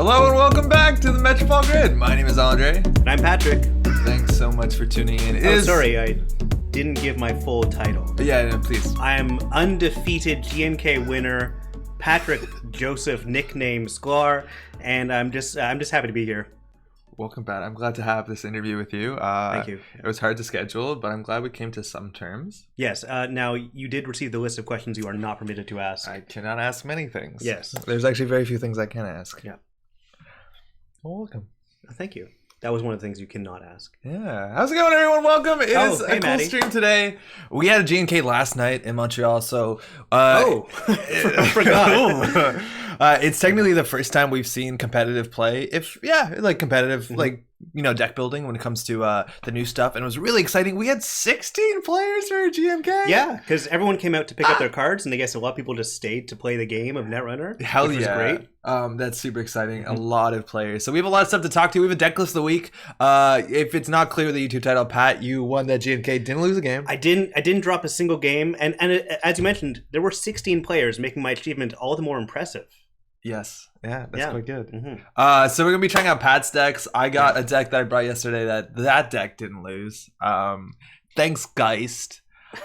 Hello and welcome back to the Metropole Grid. My name is Andre. And I'm Patrick. Thanks so much for tuning in. Sorry, I didn't give my full title. Yeah, no, please. I am undefeated GNK winner, Patrick Joseph, nickname Sklar, and I'm just happy to be here. Welcome back. I'm glad to have this interview with you. Thank you. It was hard to schedule, but I'm glad we came to some terms. Yes. Now, you did receive the list of questions you are not permitted to ask. I cannot ask many things. Yes. There's actually very few things I can ask. Yeah. Well, welcome. Thank you. That was one of the things you cannot ask. Yeah. How's it going, everyone? Welcome. It is a cool Maddie. stream today. We had a GNK last night in Montreal, so... I forgot. It's technically the first time we've seen competitive play. Competitive, deck building when it comes to the new stuff. And it was really exciting. We had 16 players for GNK. Yeah, because everyone came out to pick up their cards, and I guess a lot of people just stayed to play the game of Netrunner. Hell which yeah. was great. That's super exciting. A lot of players. So we have a lot of stuff to talk to. We have a deck list of the week. If it's not clear the YouTube title, Pat, you won that GNK. Didn't lose a game. I didn't drop a single game. And as you mentioned, there were 16 players, making my achievement all the more impressive. Yes. Yeah, that's quite good. Mm-hmm. So we're going to be trying out Pat's decks. I got a deck that I brought yesterday that deck didn't lose. Thanks, Geist.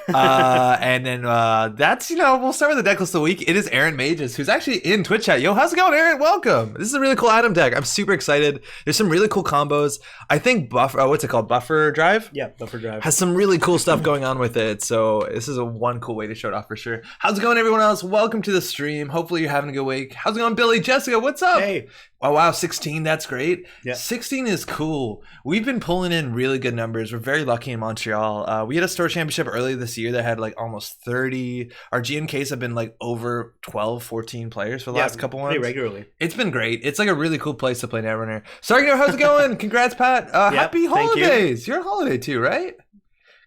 And then we'll start with the deck list of the week. It is Aaron Mages, who's actually in Twitch chat. Yo, how's it going, Aaron? Welcome. This is a really cool item deck. I'm super excited. There's some really cool combos. I think Buffer Drive? Yeah, Buffer Drive has some really cool stuff going on with it. So this is one cool way to show it off for sure. How's it going, everyone else? Welcome to the stream. Hopefully you're having a good week. How's it going, Billy? Jessica, what's up? Hey. Oh, wow, 16. That's great. Yeah. 16 is cool. We've been pulling in really good numbers. We're very lucky in Montreal. We had a store championship earlier this year that had almost 30. Our GNKs have been over 12, 14 players for the last couple ones. Pretty regularly. It's been great. It's a really cool place to play Netrunner. Sorry, how's it going? Congrats, Pat. Happy holidays. You're on holiday too, right?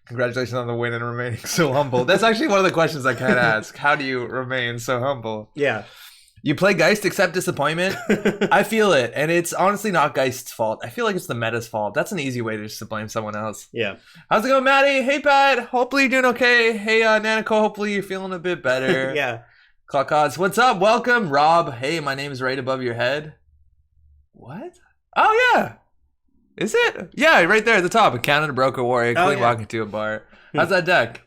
Congratulations on the win and remaining so humble. That's actually one of the questions I can't ask. How do you remain so humble? Yeah. You play Geist, accept disappointment. I feel it, and it's honestly not Geist's fault. I feel like it's the meta's fault. That's an easy way to just blame someone else. Yeah. How's it going, Maddie? Hey, Pat. Hopefully you're doing okay. Hey, Nanako. Hopefully you're feeling a bit better. Yeah. Clock odds. What's up? Welcome, Rob. Hey, my name is right above your head. What? Oh yeah. Is it? Yeah, right there at the top. Accountant, broker, warrior, clean walking to a bar. How's that deck?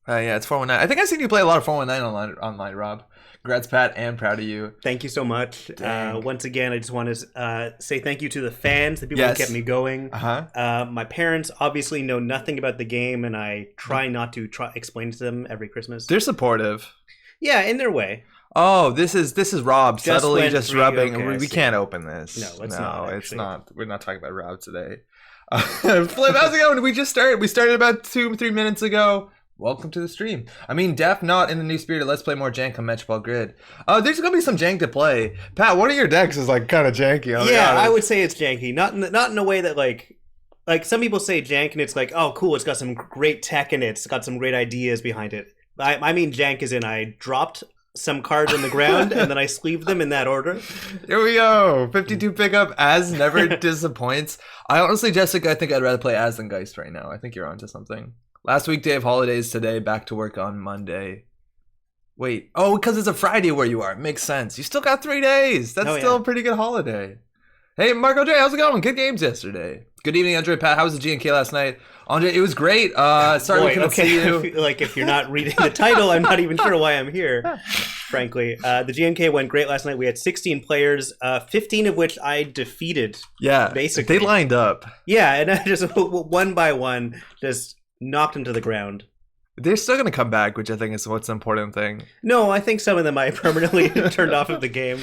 Yeah, it's 419. I think I've seen you play a lot of 419 online, Rob. Congrats, Pat, and proud of you. Thank you so much. Once again, I just want to say thank you to the fans, the people who kept me going. My parents obviously know nothing about the game, and I try not to explain to them every Christmas. They're supportive. Yeah, in their way. Oh, this is Rob subtly just rubbing. Okay, we can't open this. No, it's not. It's not. We're not talking about Rob today. Flip, how's it going? We just started. We started about 2-3 minutes ago. Welcome to the stream. I mean, Def not in the new spirit. Let's play more jank on Metropole Grid. There's gonna be some jank to play. Pat, one of your decks is kind of janky. I would say it's janky. Not in a way that like some people say jank and it's oh cool, it's got some great tech in it. It's got some great ideas behind it. I mean jank as in I dropped some cards on the ground and then I sleeved them in that order. Here we go. 52 pickup. Az never disappoints. I honestly, Jessica, I think I'd rather play Az than Geist right now. I think you're onto something. Last week, day of holidays, today, back to work on Monday. Wait. Oh, because it's a Friday where you are. It makes sense. You still got 3 days. That's still a pretty good holiday. Hey, Marco J, how's it going? Good games yesterday. Good evening, Andre. Pat, how was the GNK last night? Andre, it was great. Sorry we couldn't see you. If you're not reading the title, I'm not even sure why I'm here, frankly. The GNK went great last night. We had 16 players, 15 of which I defeated. Yeah, basically. They lined up. Yeah, and I just, one by one, just knocked them to the ground. They're still going to come back, which I think is what's the important thing. No, I think some of them I permanently turned off of the game.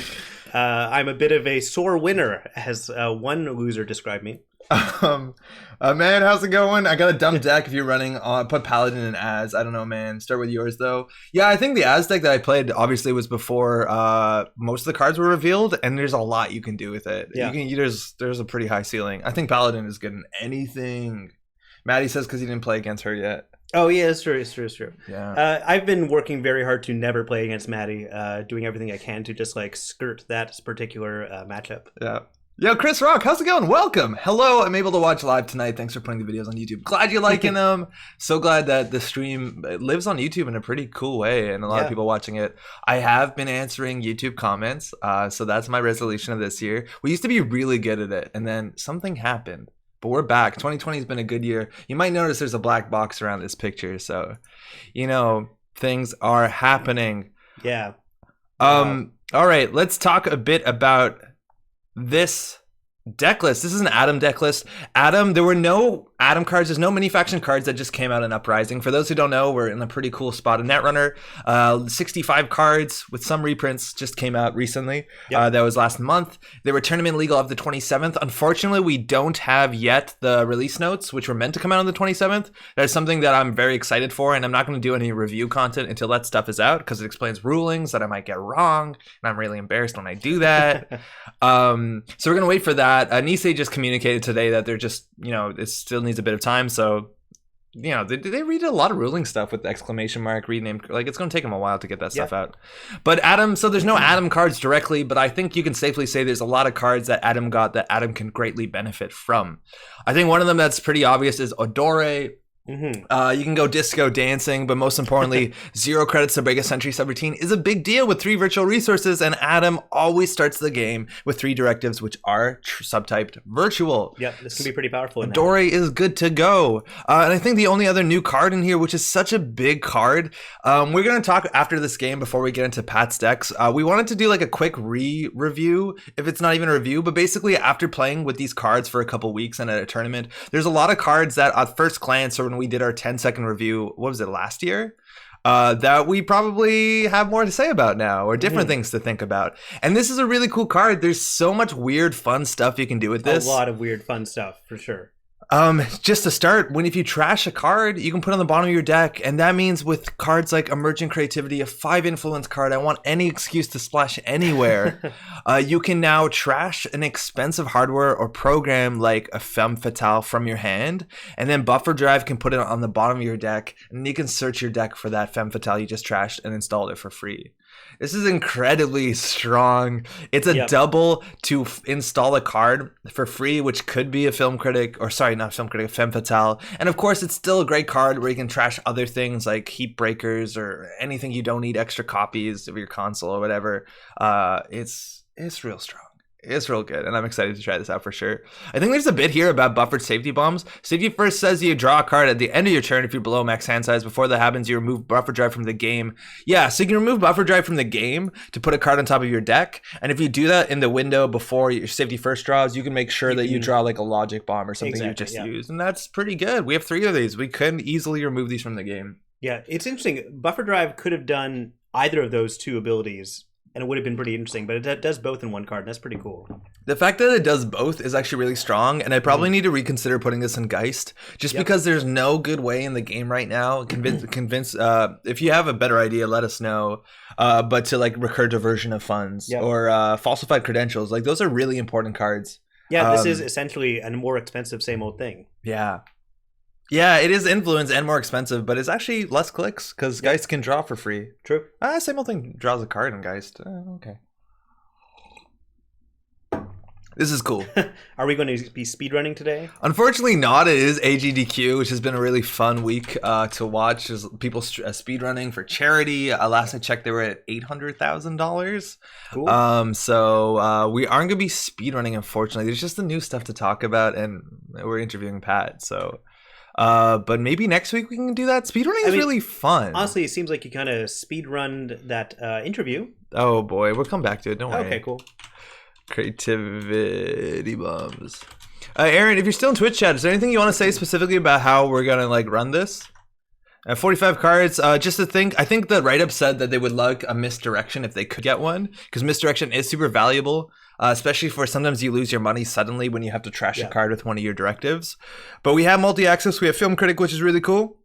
I'm a bit of a sore winner, as one loser described me. Man, how's it going? I got a dumb deck if you're running put Paladin and Az. I don't know, man. Start with yours, though. Yeah, I think the Az deck that I played obviously was before most of the cards were revealed, and there's a lot you can do with it. Yeah. There's a pretty high ceiling. I think Paladin is good in anything. Maddie says because he didn't play against her yet. Oh, yeah, it's true. Yeah. I've been working very hard to never play against Maddie, doing everything I can to just skirt that particular matchup. Yeah. Yo, Chris Rock, how's it going? Welcome. Hello, I'm able to watch live tonight. Thanks for putting the videos on YouTube. Glad you're liking them. So glad that the stream lives on YouTube in a pretty cool way and a lot of people watching it. I have been answering YouTube comments, so that's my resolution of this year. We used to be really good at it, and then something happened. But we're back. 2020 has been a good year. You might notice there's a black box around this picture, so, you know, things are happening. Yeah. All right, let's talk a bit about this deck list. This is an Atom deck list. Atom, there were no Atom cards. There's no mini faction cards that just came out in Uprising. For those who don't know, we're in a pretty cool spot in Netrunner. 65 cards with some reprints just came out recently. That was last month. They were tournament legal of the 27th. Unfortunately, we don't have yet the release notes, which were meant to come out on the 27th. That's something that I'm very excited for, and I'm not going to do any review content until that stuff is out because it explains rulings that I might get wrong, and I'm really embarrassed when I do that. So we're going to wait for that. Nisei just communicated today that they're just, you know, it still needs a bit of time, so you know they read a lot of ruling stuff with the exclamation mark rename, like it's going to take them a while to get that stuff out. But Atom, so there's no Atom cards directly, but I think you can safely say there's a lot of cards that Atom got that Atom can greatly benefit from. I think one of them that's pretty obvious is Odore. You can go disco dancing, but most importantly, 0 credits to break a Century subroutine is a big deal with 3 virtual resources, and Atom always starts the game with 3 directives, which are subtyped virtual. Yeah, this can be pretty powerful. Dore is good to go. And I think the only other new card in here, which is such a big card, we're going to talk after this game before we get into Pat's decks. We wanted to do like a quick review, if it's not even a review, but basically after playing with these cards for a couple weeks and at a tournament, there's a lot of cards that at first glance, or when we did our 10-second review, what was it, last year? That we probably have more to say about now, or different things to think about. And this is a really cool card. There's so much weird, fun stuff you can do with this. A lot of weird, fun stuff, for sure. Just to start, if you trash a card, you can put it on the bottom of your deck, and that means with cards like Emergent Creativity, a 5 influence card, I want any excuse to splash anywhere. You can now trash an expensive hardware or program like a Femme Fatale from your hand, and then Buffer Drive can put it on the bottom of your deck, and you can search your deck for that Femme Fatale you just trashed and install it for free. This is incredibly strong. It's a double to install a card for free, which could be a Film Critic, or sorry, not Film Critic, a Femme Fatale. And of course, it's still a great card where you can trash other things like Heat Breakers or anything you don't need extra copies of your console or whatever. It's real strong. It's real good, and I'm excited to try this out for sure. I think there's a bit here about buffered safety bombs. Safety first says you draw a card at the end of your turn if you're below max hand size. Before that happens, you remove buffer drive from the game. Yeah, so you can remove buffer drive from the game to put a card on top of your deck, and if you do that in the window before your safety first draws, you can make sure that you draw like a logic bomb or something you just used, and that's pretty good. We have 3 of these. We could easily remove these from the game. Yeah, it's interesting. Buffer drive could have done either of those 2 abilities, and it would have been pretty interesting, but it does both in one card, and that's pretty cool. The fact that it does both is actually really strong, and I probably need to reconsider putting this in Geist, just because there's no good way in the game right now. Convince if you have a better idea, let us know. But to like recur diversion of funds or falsified credentials, like those are really important cards. Yeah, this is essentially a more expensive same old thing. Yeah. Yeah, it is influence and more expensive, but it's actually less clicks because Geist can draw for free. True. Same old thing draws a card in Geist. Okay. This is cool. Are we going to be speedrunning today? Unfortunately not. It is AGDQ, which has been a really fun week to watch. There's people speedrunning for charity. Last I checked, they were at $800,000. Cool. So we aren't going to be speedrunning, unfortunately. There's just the new stuff to talk about, and we're interviewing Pat, so... but maybe next week we can do that. Speedrunning is really fun. Honestly, it seems like you kind of speedrunned that interview. Oh boy, we'll come back to it. Don't worry. Okay, cool. Creativity bombs. Aaron, if you're still in Twitch chat, is there anything you want to say specifically about how we're gonna like run this? 45 cards. Just to think, I think the write-up said that they would like a misdirection if they could get one, because misdirection is super valuable. Especially for sometimes you lose your money suddenly when you have to trash a card with one of your directives. But we have multi-access. We have Film Critic, which is really cool.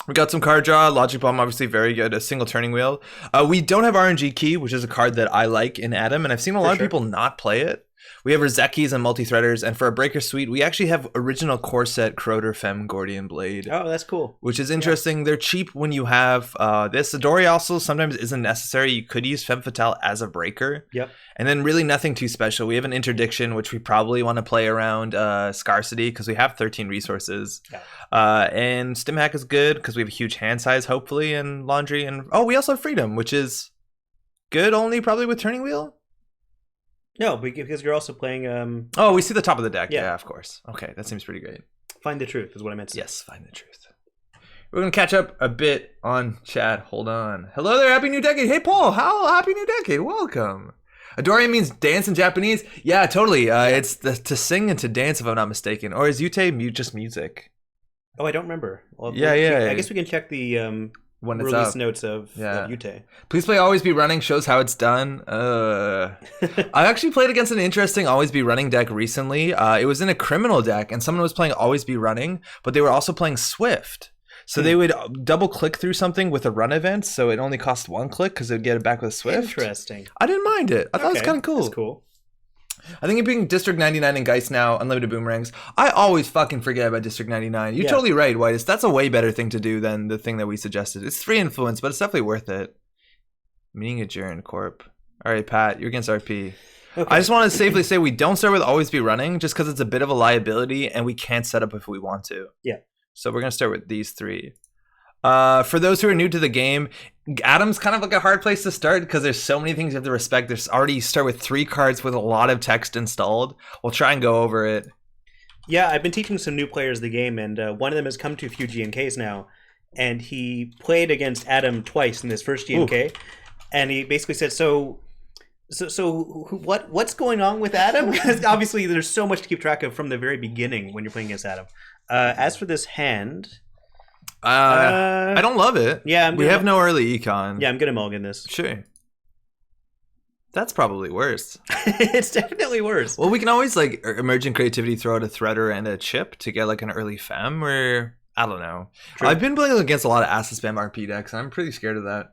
We got some card draw. Logic Bomb, obviously very good. A single turning wheel. We don't have RNG Key, which is a card that I like in Atom, and I've seen a lot of people not play it. We have Rizekis and multi-threaders, and for a Breaker Suite, we actually have original core set Croter Fem Gordian Blade. Oh, that's cool. Which is interesting. They're cheap when you have this. The Dory also sometimes isn't necessary. You could use Femme Fatale as a breaker. Yep. And then really nothing too special. We have an Interdiction, which we probably want to play around Scarcity because we have 13 resources. Yeah. And Stim Hack is good because we have a huge hand size, hopefully, and Laundry. And we also have Freedom, which is good only probably with Turning Wheel. No, because you're also playing... we see the top of the deck. Yeah, of course. Okay, that seems pretty great. Find the truth is what I meant to say. Yes, find the truth. We're going to catch up a bit on chat. Hold on. Hello there, Happy New Decade. Hey, Paul, Happy New Decade. Welcome. Adore means dance in Japanese? Yeah, totally. It's to sing and to dance, if I'm not mistaken. Or is Yute just music? Oh, I don't remember. I guess we can check the... when it's release up. Notes of Yute. Please play Always Be Running, shows how it's done. I actually played against an interesting Always Be Running deck recently. It was in a criminal deck, and someone was playing Always Be Running, but they were also playing Swift. So they would double click through something with a run event, so it only cost 1 click because it would get it back with Swift. Interesting. I didn't mind it. I thought it was kind of cool. That's cool. I think you're being District 99 and Geist now, Unlimited Boomerangs. I always fucking forget about District 99. You're totally right, Whitus. That's a way better thing to do than the thing that we suggested. It's 3 influence, but it's definitely worth it. Meeting adjourned, Corp. All right, Pat, you're against RP. Okay. I just want to safely say we don't start with Always Be Running just because it's a bit of a liability and we can't set up if we want to. Yeah. So we're going to start with these 3. For those who are new to the game, Adam's kind of like a hard place to start because there's so many things you have to respect. There's already start with 3 cards with a lot of text installed. We'll try and go over it. Yeah, I've been teaching some new players the game, and one of them has come to a few GNKs now, and he played against Adam twice in this first GNK, and he basically said, So what's going on with Adam? Because obviously there's so much to keep track of from the very beginning when you're playing against Adam. As for this hand... I don't love it. Yeah, we have no early econ. Yeah, I'm gonna mulligan this. Sure. That's probably worse. It's definitely worse. Well, we can always like Emergent Creativity throw out a Threader and a Chip to get like an early Fem, or I don't know. True. I've been playing against a lot of Acid Spam RP decks, and I'm pretty scared of that.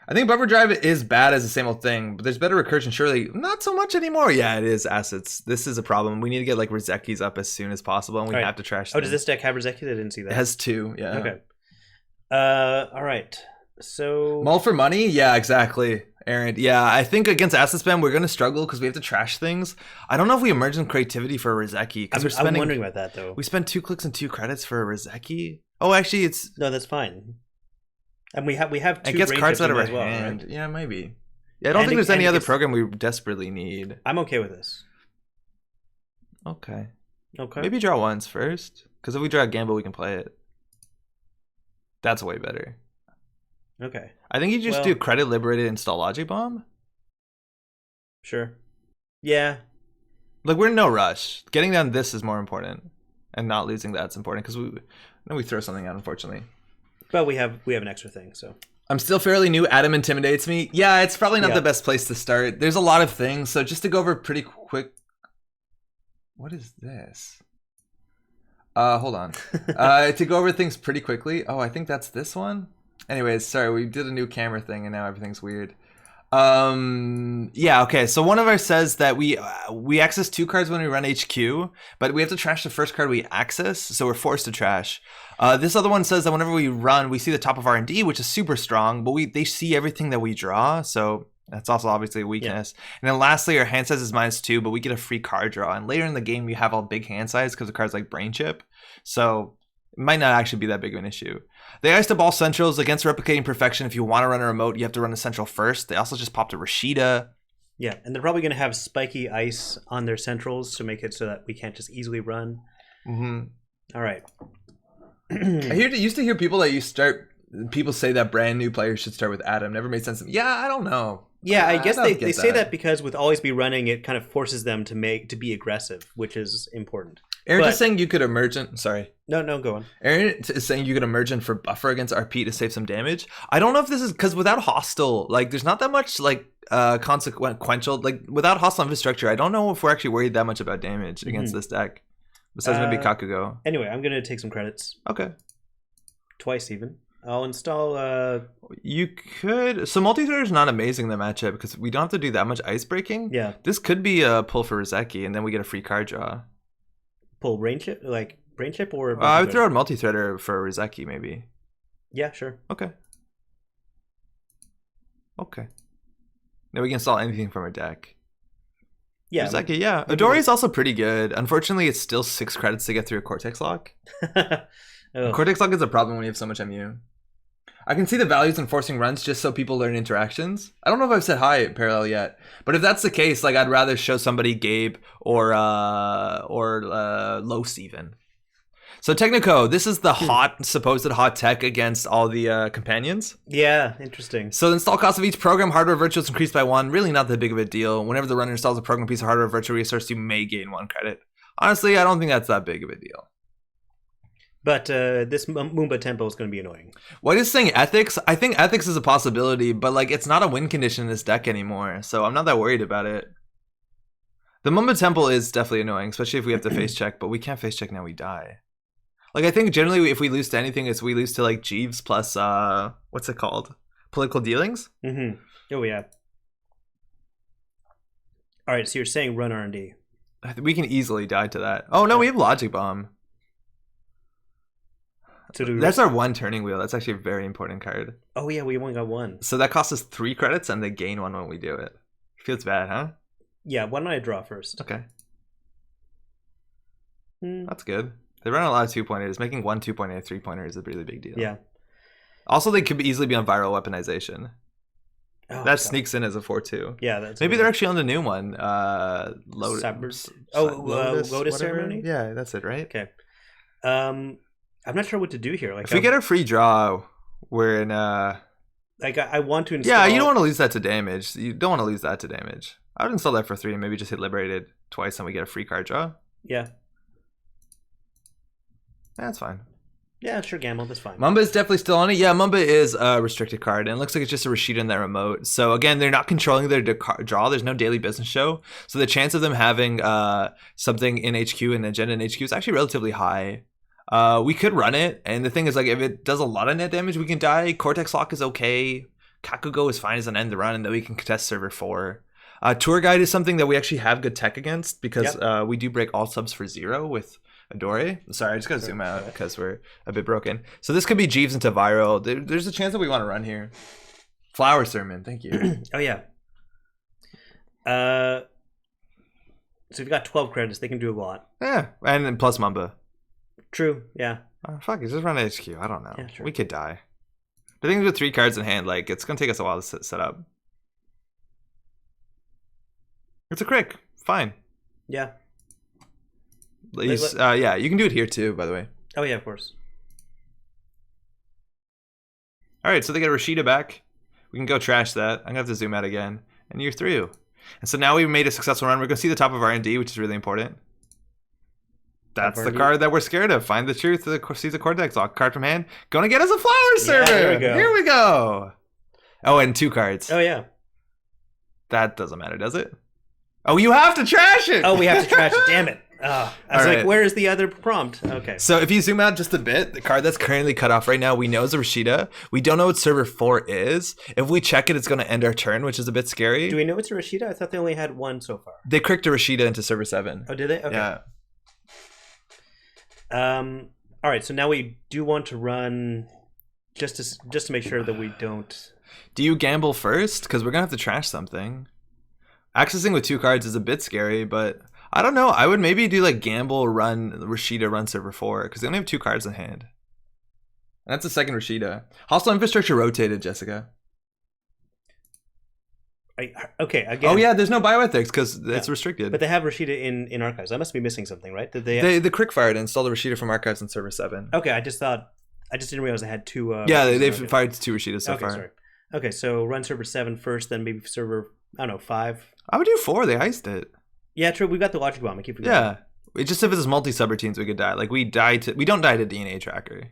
I think Buffer Drive is bad as the same old thing, but there's better recursion, surely. Not so much anymore. Yeah, it is assets. This is a problem. We need to get like Rizekis up as soon as possible, and we have to trash them. Oh, does this deck have Rizekis? I didn't see that. It has 2, yeah. Okay. All right. So... Mull for money? Yeah, exactly. Aaron, yeah, I think against Acid Spam, we're going to struggle because we have to trash things. I don't know if we emerge in creativity for a Rizeki. I'm wondering about that, though. We spend 2 clicks and 2 credits for a Rizeki. Oh, actually, it's... No, that's fine. And we have 2 it gets cards out of our well, hand. Right? Yeah, maybe. Yeah, I don't think there's any other program we desperately need. I'm okay with this. Okay. Okay. Maybe draw once first. Because if we draw a Gamble, we can play it. That's way better. Okay. I think you just do Credit Liberated, install Logic Bomb. Sure. Yeah. Like, we're in no rush. Getting down this is more important. And not losing that's important. Because we throw something out, unfortunately. But we have an extra thing, so. I'm still fairly new. Adam intimidates me. Yeah, it's probably not the best place to start. There's a lot of things. So just to go over pretty quick. What is this? Hold on. To go over things pretty quickly. Oh, I think that's this one. Anyways, sorry, we did a new camera thing and now everything's weird. Yeah, okay. So one of ours says that we access 2 cards when we run HQ, but we have to trash the first card we access, so we're forced to trash. This other one says that whenever we run, we see the top of R&D, which is super strong, but they see everything that we draw, so that's also obviously a weakness. Yeah. And then lastly, our hand size is -2, but we get a free card draw. And later in the game, we have a big hand size because the cards like Brain Chip, so it might not actually be that big of an issue. They iced up all centrals against Replicating Perfection. If you want to run a remote, you have to run a central first. They also just popped a Rashida. Yeah, and they're probably going to have spiky ice on their centrals to make it so that we can't just easily run. Mm-hmm. All right. I used to hear people say that brand new players should start with Adam. Never made sense to me. Yeah, I don't know. Yeah, I guess they say that because with Always Be Running, it kind of forces them to be aggressive, which is important. Aaron is saying you could Emergent. Sorry. No, go on. Aaron is saying you could Emergent for buffer against RP to save some damage. I don't know if this is because without Hostile, like there's not that much like consequential. Like without Hostile Infrastructure, I don't know if we're actually worried that much about damage against this deck. Besides maybe Kakugo. Anyway, I'm gonna take some credits. Okay. Twice even. I'll install. You could. So multi-threader is not amazing in the matchup because we don't have to do that much ice breaking. Yeah. This could be a pull for Rizeki, and then we get a free card draw. Pull brain chip, like brain chip, or I would throw out multi-threader for Rizeki, maybe. Yeah, sure. Okay. Okay. Now we can install anything from our deck. Yeah. Rizeki, yeah. Adori is also pretty good. Unfortunately, it's still 6 credits to get through a Cortex lock. Cortex lock is a problem when you have so much MU. I can see the values in forcing runs just so people learn interactions. I don't know if I've said hi parallel yet, but if that's the case, like I'd rather show somebody Gabe or Los even. So Technico, this is the supposed hot tech against all the companions. Yeah, interesting. So the install cost of each program hardware virtual is increased by 1. Really not that big of a deal. Whenever the runner installs a program piece of hardware virtual resource, you may gain 1 credit. Honestly, I don't think that's that big of a deal. But this Moomba tempo is going to be annoying. What is saying ethics? I think ethics is a possibility, but like it's not a win condition in this deck anymore, so I'm not that worried about it. The Mumba Temple is definitely annoying, especially if we have to face check, but we can't face check now, we die. Like I think generally if we lose to anything, it's we lose to like Jeeves plus what's it called? Political dealings? Mm-hmm. Oh yeah. Alright, so you're saying run R&D. We can easily die to that. Oh no, we have Logic Bomb. So that's our 1 turning wheel. That's actually a very important card. Oh yeah, we only got 1. So that costs us 3 credits and they gain 1 when we do it. Feels bad, huh? Yeah, why don't I draw first? Okay. That's good. They run a lot of 2-pointers. Making 1 2-pointer 3-pointer is a really big deal. Yeah. Also, they could easily be on viral weaponization. Oh, that God. Sneaks in as a 4-2. Yeah, that's maybe they're actually on the new one. Lotus Lotus ceremony? Yeah, that's it, right? Okay. I'm not sure what to do here. Like, if we get a free draw, we're in. Like, I want to install. Yeah, you don't want to lose that to damage. You don't want to lose that to damage. I would install that for 3 and maybe just hit Liberated twice, and we get a free card draw. Yeah. That's fine. Yeah, sure, gamble. That's fine. Mumba is definitely still on it. Yeah, Mumba is a restricted card, and it looks like it's just a Rashida in that remote. So again, they're not controlling their draw. There's no daily business show, so the chance of them having something in HQ and agenda in HQ is actually relatively high. We could run it, and the thing is, like, if it does a lot of net damage, we can die. Cortex Lock is okay. Kakugo is fine as an end to run, and then we can contest server 4. Tour Guide is something that we actually have good tech against because we do break all subs for 0 with Adore. Sorry, I just gotta zoom out because we're a bit broken. So this could be Jeeves into viral. There's a chance that we want to run here. Flower Sermon, thank you. Oh yeah. So we've got 12 credits. They can do a lot. Yeah, and then plus Mumba. True. Yeah. Fuck it, just run HQ. I don't know. Yeah, sure. We could die. The thing with 3 cards in hand, like it's gonna take us a while to set up. It's a crick. Fine. Yeah. Yeah, you can do it here too, by the way. Oh yeah, of course. All right, so they get Rashida back. We can go trash that. I'm gonna have to zoom out again, and you're through. And so now we've made a successful run. We're gonna see the top of R&D, which is really important. That's the card that we're scared of. Find the truth. See the Cortex Lock card from hand. Gonna get us a flower server. Yeah, here we go. Oh, and 2 cards. Oh yeah. That doesn't matter, does it? Oh, you have to trash it. Oh, we have to trash it. Damn it. I was All like, where is the other prompt? Okay. So if you zoom out just a bit, the card that's currently cut off right now, we know is a Rashida. We don't know what server 4 is. If we check it, it's going to end our turn, which is a bit scary. Do we know it's a Rashida? I thought they only had 1 so far. They cricked a Rashida into server 7. Oh, did they? Okay. Yeah. All right. So now we do want to run just to make sure that we don't. Do you gamble first? Because we're going to have to trash something. Accessing with 2 cards is a bit scary, but I don't know. I would maybe do like gamble, run Rashida, run server 4 because they only have 2 cards in hand. And that's the second Rashida. Hostile infrastructure rotated, Jessica. Okay, again. Oh yeah, there's no bioethics because it's restricted. But they have Rashida in archives. I must be missing something, right? Did they? The crick fired and installed the Rashida from archives in server 7. Okay, I just didn't realize they had 2. Yeah, they've fired 2 Rashidas so far. Sorry. Okay, so run server 7 first, then maybe server 5. I would do 4. They iced it. Yeah, true. We've got the logic bomb. I keep forgetting. Yeah, it just if it's multi-subroutines, we could die. Like we don't die to DNA tracker.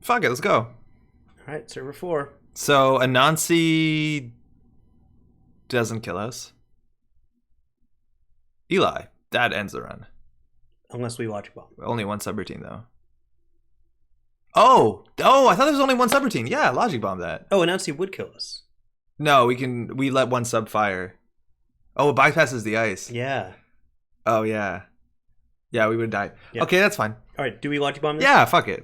Fuck it, let's go. All right, server 4. So Anansi doesn't kill us. Eli, that ends the run. Unless we Logic Bomb. Only one subroutine though. Oh, I thought there was only one subroutine. Yeah, Logic Bomb that. Oh, and Ansi would kill us. No, we let one sub fire. Oh, it bypasses the ice. Yeah. Oh yeah. Yeah, we would die. Yep. Okay, that's fine. All right, do we Logic Bomb this? Yeah, fuck it.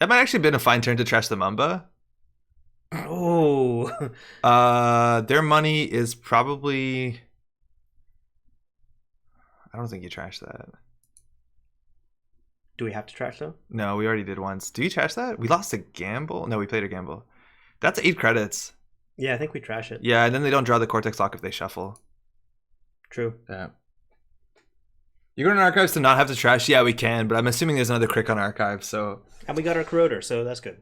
That might actually have been a fine turn to trash the Mamba. Oh. Their money is probably... I don't think you trash that. Do we have to trash though? No, we already did once. Do you trash that? We lost a gamble? No, we played a gamble. That's 8 credits. Yeah, I think we trash it. Yeah, and then they don't draw the Cortex Lock if they shuffle. True. Yeah. You go to archives to not have to trash? Yeah, we can, but I'm assuming there's another crick on archive, so... And we got our corroder, so that's good.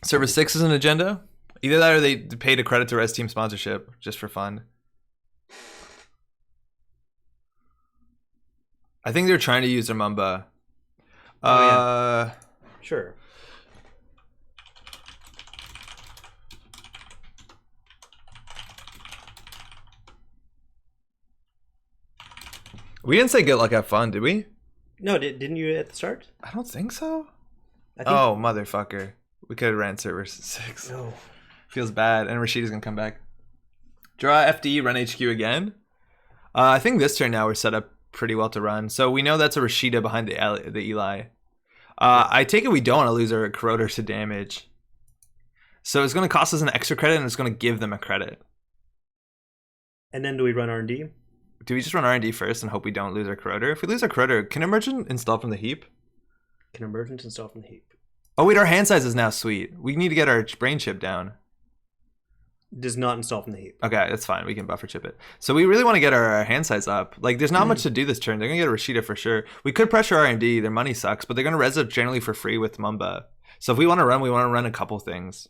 Server 6 is an agenda. Either that or they paid a credit to Res Team sponsorship, just for fun. I think they're trying to use their Mamba. Yeah. Sure. We didn't say get luck, have fun, did we? No, didn't you at the start? I don't think so. I think... Oh, motherfucker. We could have ran server 6. Oh. Feels bad. And Rashida's going to come back. Draw FD, run HQ again. I think this turn now we're set up pretty well to run. So we know that's a Rashida behind the Eli. I take it we don't want to lose our corroder to damage. So it's going to cost us an extra credit and it's going to give them a credit. And then do we run R&D? Do we just run R&D first and hope we don't lose our corroder? If we lose our corroder, can Emergent install from the heap? Can Emergent install from the heap? Oh wait, our hand size is now sweet. We need to get our brain chip down. Does not install from the heap. Okay, that's fine. We can buffer chip it. So we really want to get our hand size up. Like, there's not much to do this turn. They're going to get a Rashida for sure. We could pressure R&D. Their money sucks, but they're going to res up generally for free with Mamba. So if we want to run, we want to run a couple things.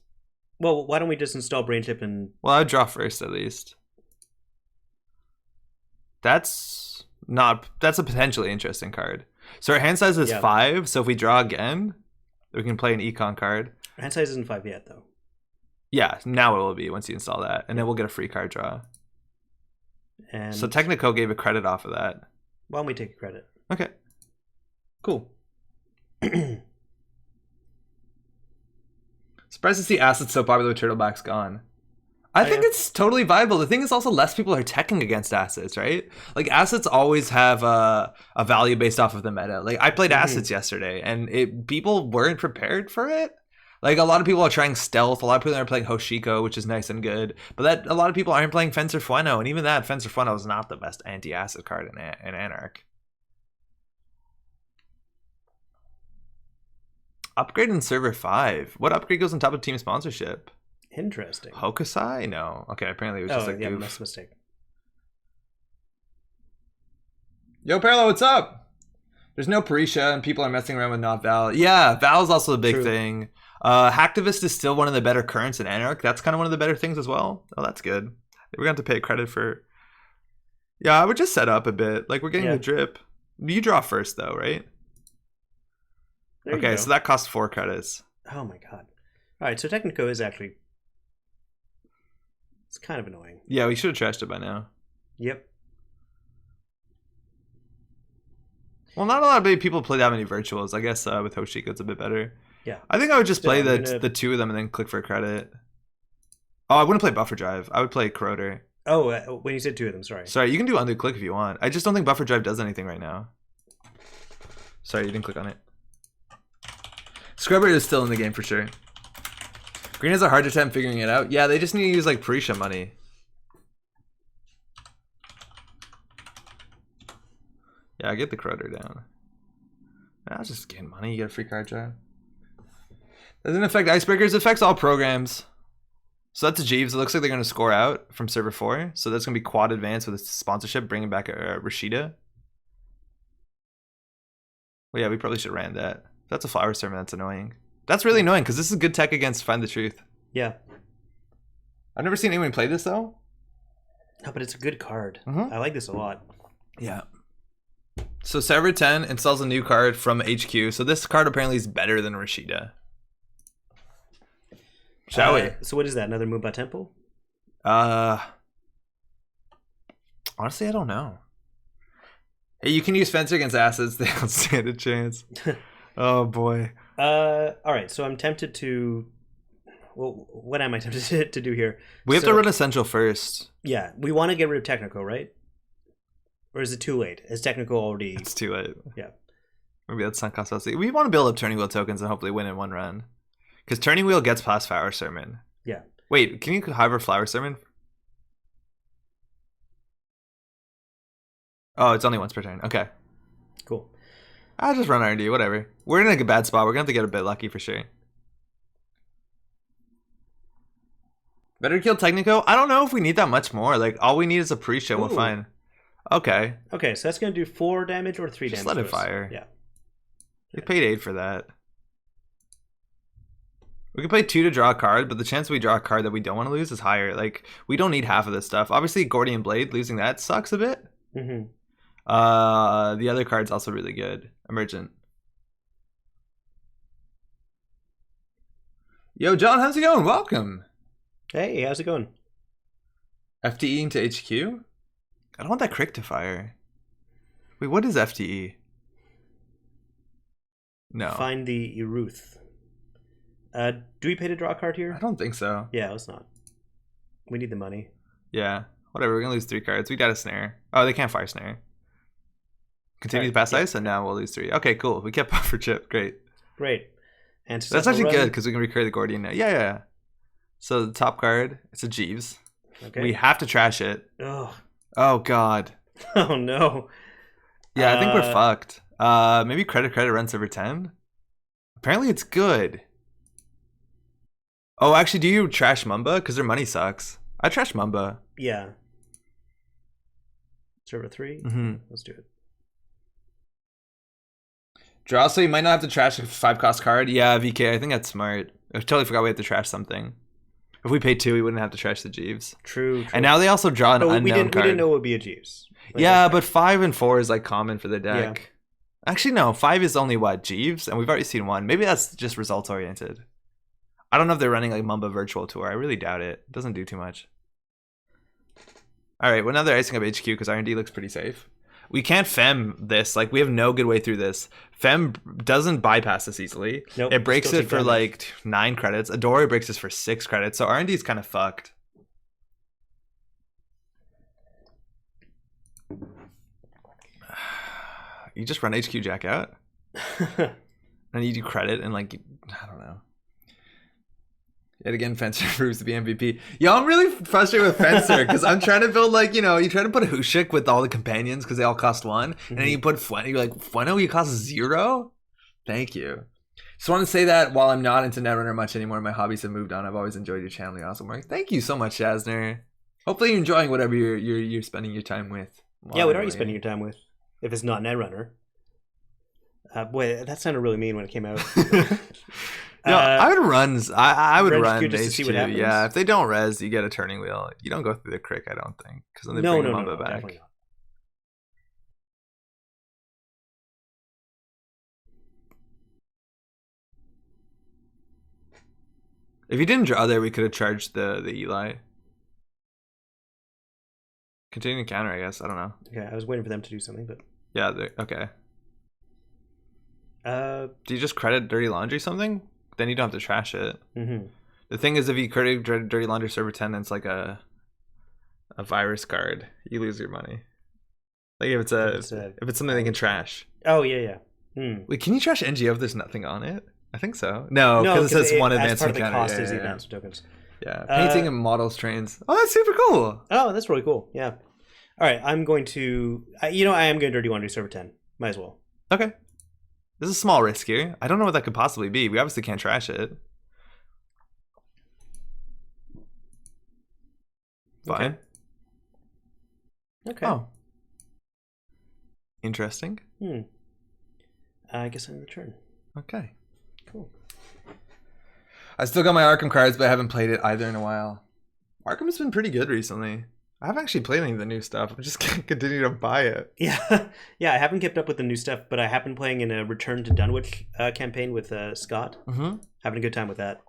Well, why don't we just install brain chip and... Well, I'd draw first at least. That's a potentially interesting card. So our hand size is 5, so if we draw again, we can play an econ card. Our hand size isn't 5 yet, though. Yeah, now it will be once you install that, and then we'll get a free card draw. And so Technico gave a credit off of that. Why don't we take a credit? Okay. Cool. Surprised to see Acid's so popular with Turtleback's gone. I think it's totally viable. The thing is also less people are teching against Acids, right? Like Acids always have a value based off of the meta. Like I played Acids yesterday and people weren't prepared for it. Like a lot of people are trying stealth. A lot of people are playing Hoshiko, which is nice and good. But a lot of people aren't playing Fencer Fueno. And even that, Fencer Fueno is not the best anti-acid card in Anarch. Upgrade in server 5. What upgrade goes on top of team sponsorship? Interesting. Hokusai? No. Okay, apparently it was just a goof. That's a mistake. Yo, Parallel, what's up? There's no Parisha and people are messing around with not Val. Yeah, Val's also a big thing. Hacktivist is still one of the better currents in Anarch. That's kind of one of the better things as well. Oh, that's good. We're going to have to pay credit for... Yeah, I would just set up a bit. Like, we're getting the drip. You draw first, though, right? Okay, so that costs 4 credits. Oh, my God. All right, so Technico is actually... It's kind of annoying. Yeah, we should have trashed it by now. Yep. Well, not a lot of people play that many virtuals. I guess with Hoshiko it's a bit better. Yeah. I think I would just play the 2 of them and then click for a credit. Oh, I wouldn't play Buffer Drive. I would play Corroder. Oh, when you said 2 of them, sorry. Sorry, you can do underclick if you want. I just don't think Buffer Drive does anything right now. Sorry, you didn't click on it. Scrubber is still in the game for sure. Green has a hard time figuring it out. Yeah, they just need to use like Parisha money. Yeah, I get the Corroder down. I'll just gain money. You get a free card draw. Doesn't affect Icebreakers. It affects all programs. So that's a Jeeves. It looks like they're going to score out from server 4. So that's going to be quad advance with a sponsorship, bringing back a Rashida. Well, yeah, we probably should have ran that. That's a flower sermon. That's annoying. That's really annoying because this is good tech against Find the Truth. Yeah. I've never seen anyone play this though. No, but it's a good card. I like this a lot. Yeah. So server 10 installs a new card from HQ. So this card apparently is better than Rashida. Shall we? So what is that? Another Moonba Temple? Honestly, I don't know. Hey, you can use Fencer against acids. They don't stand a chance. Oh boy. All right, so I'm tempted to. Well, what am I tempted to do here? We have to run Essential first. Yeah, we want to get rid of Technical, right? Or is it too late? Is Technical already? It's too late. Yeah. Maybe that's sunk cost fallacy. We want to build up Turning Wheel tokens and hopefully win in one run. Because Turning Wheel gets past Flower Sermon. Yeah. Wait, can you hover Flower Sermon? Oh, it's only once per turn. Okay. Cool. I'll just run R&D, whatever. We're in a bad spot. We're going to have to get a bit lucky for sure. Better kill Technico? I don't know if we need that much more. Like, all we need is a pre-show. We're fine. Okay. Okay, so that's going to do 4 damage or 3 Just damage. let it fire. Yeah. We paid 8 for that. We can play 2 to draw a card, but the chance we draw a card that we don't want to lose is higher. Like, we don't need half of this stuff. Obviously, Gordian Blade, losing that sucks a bit. Mm-hmm. The other card's also really good. Emergent. Yo, John, how's it going? Welcome. Hey, how's it going? FTE into HQ? I don't want that crick to fire. Wait, what is FTE? No. Find the Eruth. Do we pay to draw a card here? I don't think so. Yeah, let's not. We need the money. Yeah. Whatever, we're going to lose 3 cards. We got a snare. Oh, they can't fire snare. Continue to pass ice, and now we'll lose 3. Okay, cool. We kept buffer chip. Great. Great. And that's actually good, because we can recur the Gordian now. Yeah. So the top card, it's a Jeeves. Okay. We have to trash it. Oh, God. Oh, no. Yeah, I think we're fucked. Maybe credit run server 10? Apparently it's good. Oh, actually, do you trash Mumba? Because their money sucks. I trash Mumba. Yeah. Server 3? Mm-hmm. Let's do it. Draw, so you might not have to trash a 5-cost card. Yeah, VK, I think that's smart. I totally forgot we had to trash something. If we paid 2, we wouldn't have to trash the Jeeves. True. And now they also draw an unknown card. We didn't know it would be a Jeeves. Like, yeah, but 5 and 4 is like common for the deck. Yeah. Actually, no. 5 is only what? Jeeves? And we've already seen 1. Maybe that's just results oriented. I don't know if they're running like Mumba Virtual Tour. I really doubt it. It doesn't do too much. All right, well, now they're icing up HQ because R&D looks pretty safe. We can't Fem this. Like, we have no good way through this. Fem doesn't bypass this easily. Nope, it breaks it for damage. like 9 credits. Adora breaks this for 6 credits. So R&D is kind of fucked. You just run HQ Jack out? And you do credit and like, I don't know. Yet again, Fencer proves to be MVP. Yo, I'm really frustrated with Fencer because I'm trying to build like, you know, you try to put a Hushik with all the companions because they all cost 1. And then you put Fueno, you're like, Fueno, you cost 0? Thank you. Just want to say that while I'm not into Netrunner much anymore, my hobbies have moved on. I've always enjoyed your channel. You're awesome work. Thank you so much, Shazner. Hopefully you're enjoying whatever you're spending your time with. Yeah, what are you spending your time with? If it's not Netrunner. Boy, that sounded really mean when it came out. No, I would run. I would run just to see what happens. Yeah, if they don't res, you get a turning wheel. You don't go through the crick, I don't think, because then they bring the Mumba back. Definitely not. If you didn't draw there, we could have charged the Eli. Continue to counter, I guess. I don't know. Okay, I was waiting for them to do something, but yeah, okay. Do you just credit Dirty Laundry something? Then you don't have to trash it. Mm-hmm. The thing is, if you credit Dirty Laundry server 10, then it's like a virus card. You lose your money. Like if it's something they can trash. Oh yeah. Wait, can you trash NGO if there's nothing on it? I think so. No, because it says 1 advanced part of the encounter. cost is the advanced tokens. Yeah, painting and models trains. Oh, that's super cool. Oh, that's really cool. Yeah. All right, I'm going to. I am going to Dirty Laundry server 10. Might as well. Okay. This is a small risk here. I don't know what that could possibly be. We obviously can't trash it. Fine. Okay. Oh. Interesting. I guess I'm in the turn. Okay. Cool. I still got my Arkham cards, but I haven't played it either in a while. Arkham's been pretty good recently. I haven't actually played any of the new stuff. I'm just gonna continue to buy it. Yeah, I haven't kept up with the new stuff, but I have been playing in a Return to Dunwich campaign with Scott. Mm-hmm. Having a good time with that.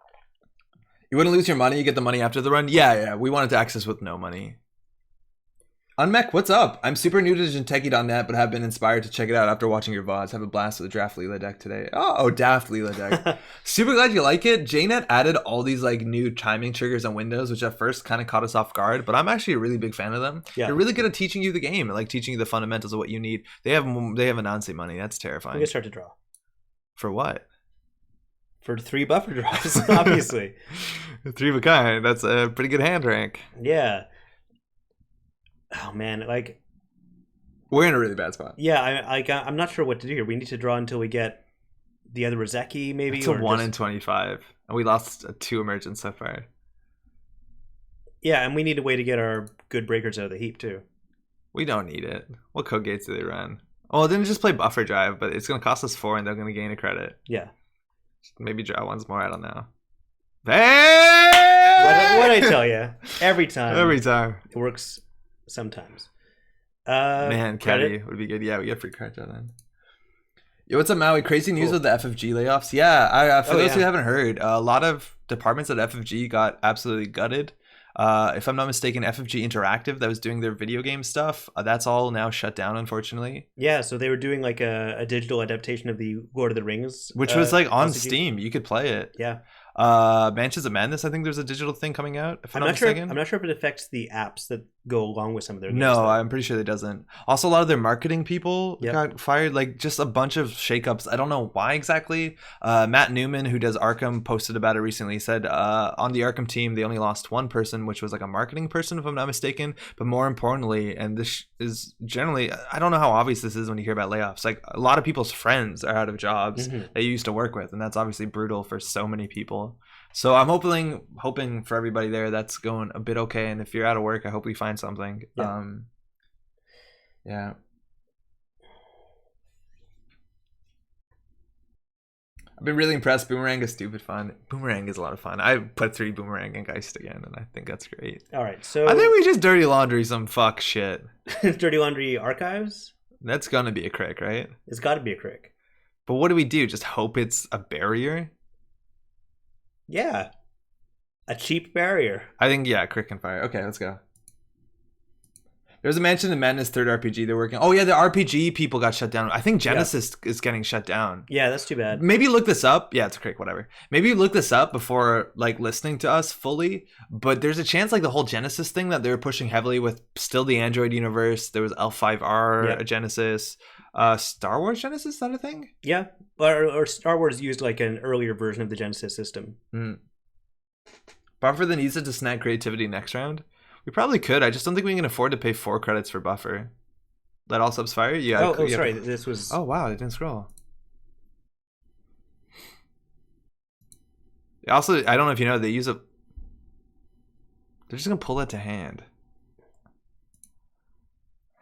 You wouldn't lose your money. You get the money after the run. Yeah. We wanted to access with no money. Unmech, what's up? I'm super new to Jinteki.net, but have been inspired to check it out after watching your VODs. Have a blast with the Draft Leela deck today. Oh, Daft Leela deck. Super glad you like it. JNet added all these like new timing triggers and windows, which at first kind of caught us off guard, but I'm actually a really big fan of them. Yeah. They're really good at teaching you the game and like teaching you the fundamentals of what you need. They have announce money. That's I'm terrifying. gonna start to draw For what? for 3 buffer drops, obviously. 3 of a kind. That's a pretty good hand rank. Yeah. Oh man, like we're in a really bad spot. Yeah, I'm not sure what to do here. We need to draw until we get the other Rozeki, maybe. It's a 1 in 25, and we lost 2 emergents so far. Yeah, and we need a way to get our good breakers out of the heap too. We don't need it. What code gates do they run? Oh, then just play buffer drive, but it's going to cost us 4, and they're going to gain a credit. Yeah. Maybe draw once more. I don't know. Hey! What I tell you? Every time. Every time. It works sometimes. Man, Caddy would be good. Yeah, we get free credit then. Yo, what's up, Maui? Crazy news with the FFG layoffs. Yeah, for those who haven't heard, a lot of departments at FFG got absolutely gutted. If I'm not mistaken, FFG Interactive that was doing their video game stuff, that's all now shut down, unfortunately. Yeah, so they were doing like a digital adaptation of the Lord of the Rings, which was like on Steam. You could play it. Yeah. Mansions of Madness, I think there's a digital thing coming out. If I'm not mistaken. I'm not sure if it affects the apps that go along with some of their games. No, I'm pretty sure it doesn't. Also, a lot of their marketing people got fired. Like just a bunch of shakeups. I don't know why exactly. Matt Newman, who does Arkham, posted about it recently. He said on the Arkham team they only lost 1 person, which was like a marketing person, if I'm not mistaken. But more importantly, and this is generally, I don't know how obvious this is when you hear about layoffs. Like a lot of people's friends are out of jobs that you used to work with, and that's obviously brutal for so many people. So I'm hoping for everybody there that's going a bit okay. And if you're out of work, I hope we find something. Yeah. I've been really impressed. Boomerang is stupid fun. Boomerang is a lot of fun. I put 3 Boomerang and Geist again, and I think that's great. All right, so I think we just dirty laundry some fuck shit. Dirty laundry archives? That's gonna be a crick, right? It's got to be a crick. But what do we do? Just hope it's a barrier? Yeah. A cheap barrier. I think, yeah, crick and fire. Okay, let's go. There's a Mansion of Madness third RPG they're working on. Oh, yeah, the RPG people got shut down. I think Genesis is getting shut down. Yeah, that's too bad. Maybe look this up. Yeah, it's a crick, whatever. Maybe look this up before, like, listening to us fully. But there's a chance, like, the whole Genesis thing that they were pushing heavily with still the Android universe. There was L5R Genesis. Star Wars Genesis, is that a thing? Yeah, or Star Wars used like an earlier version of the Genesis system. Buffer then needs it to snag creativity next round. We probably could. I just don't think we can afford to pay 4 credits for buffer. Let all subs fire? Yeah. Oh, sorry. This was. Oh wow, it didn't scroll. Also, I don't know if you know, they use a. They're just gonna pull that to hand.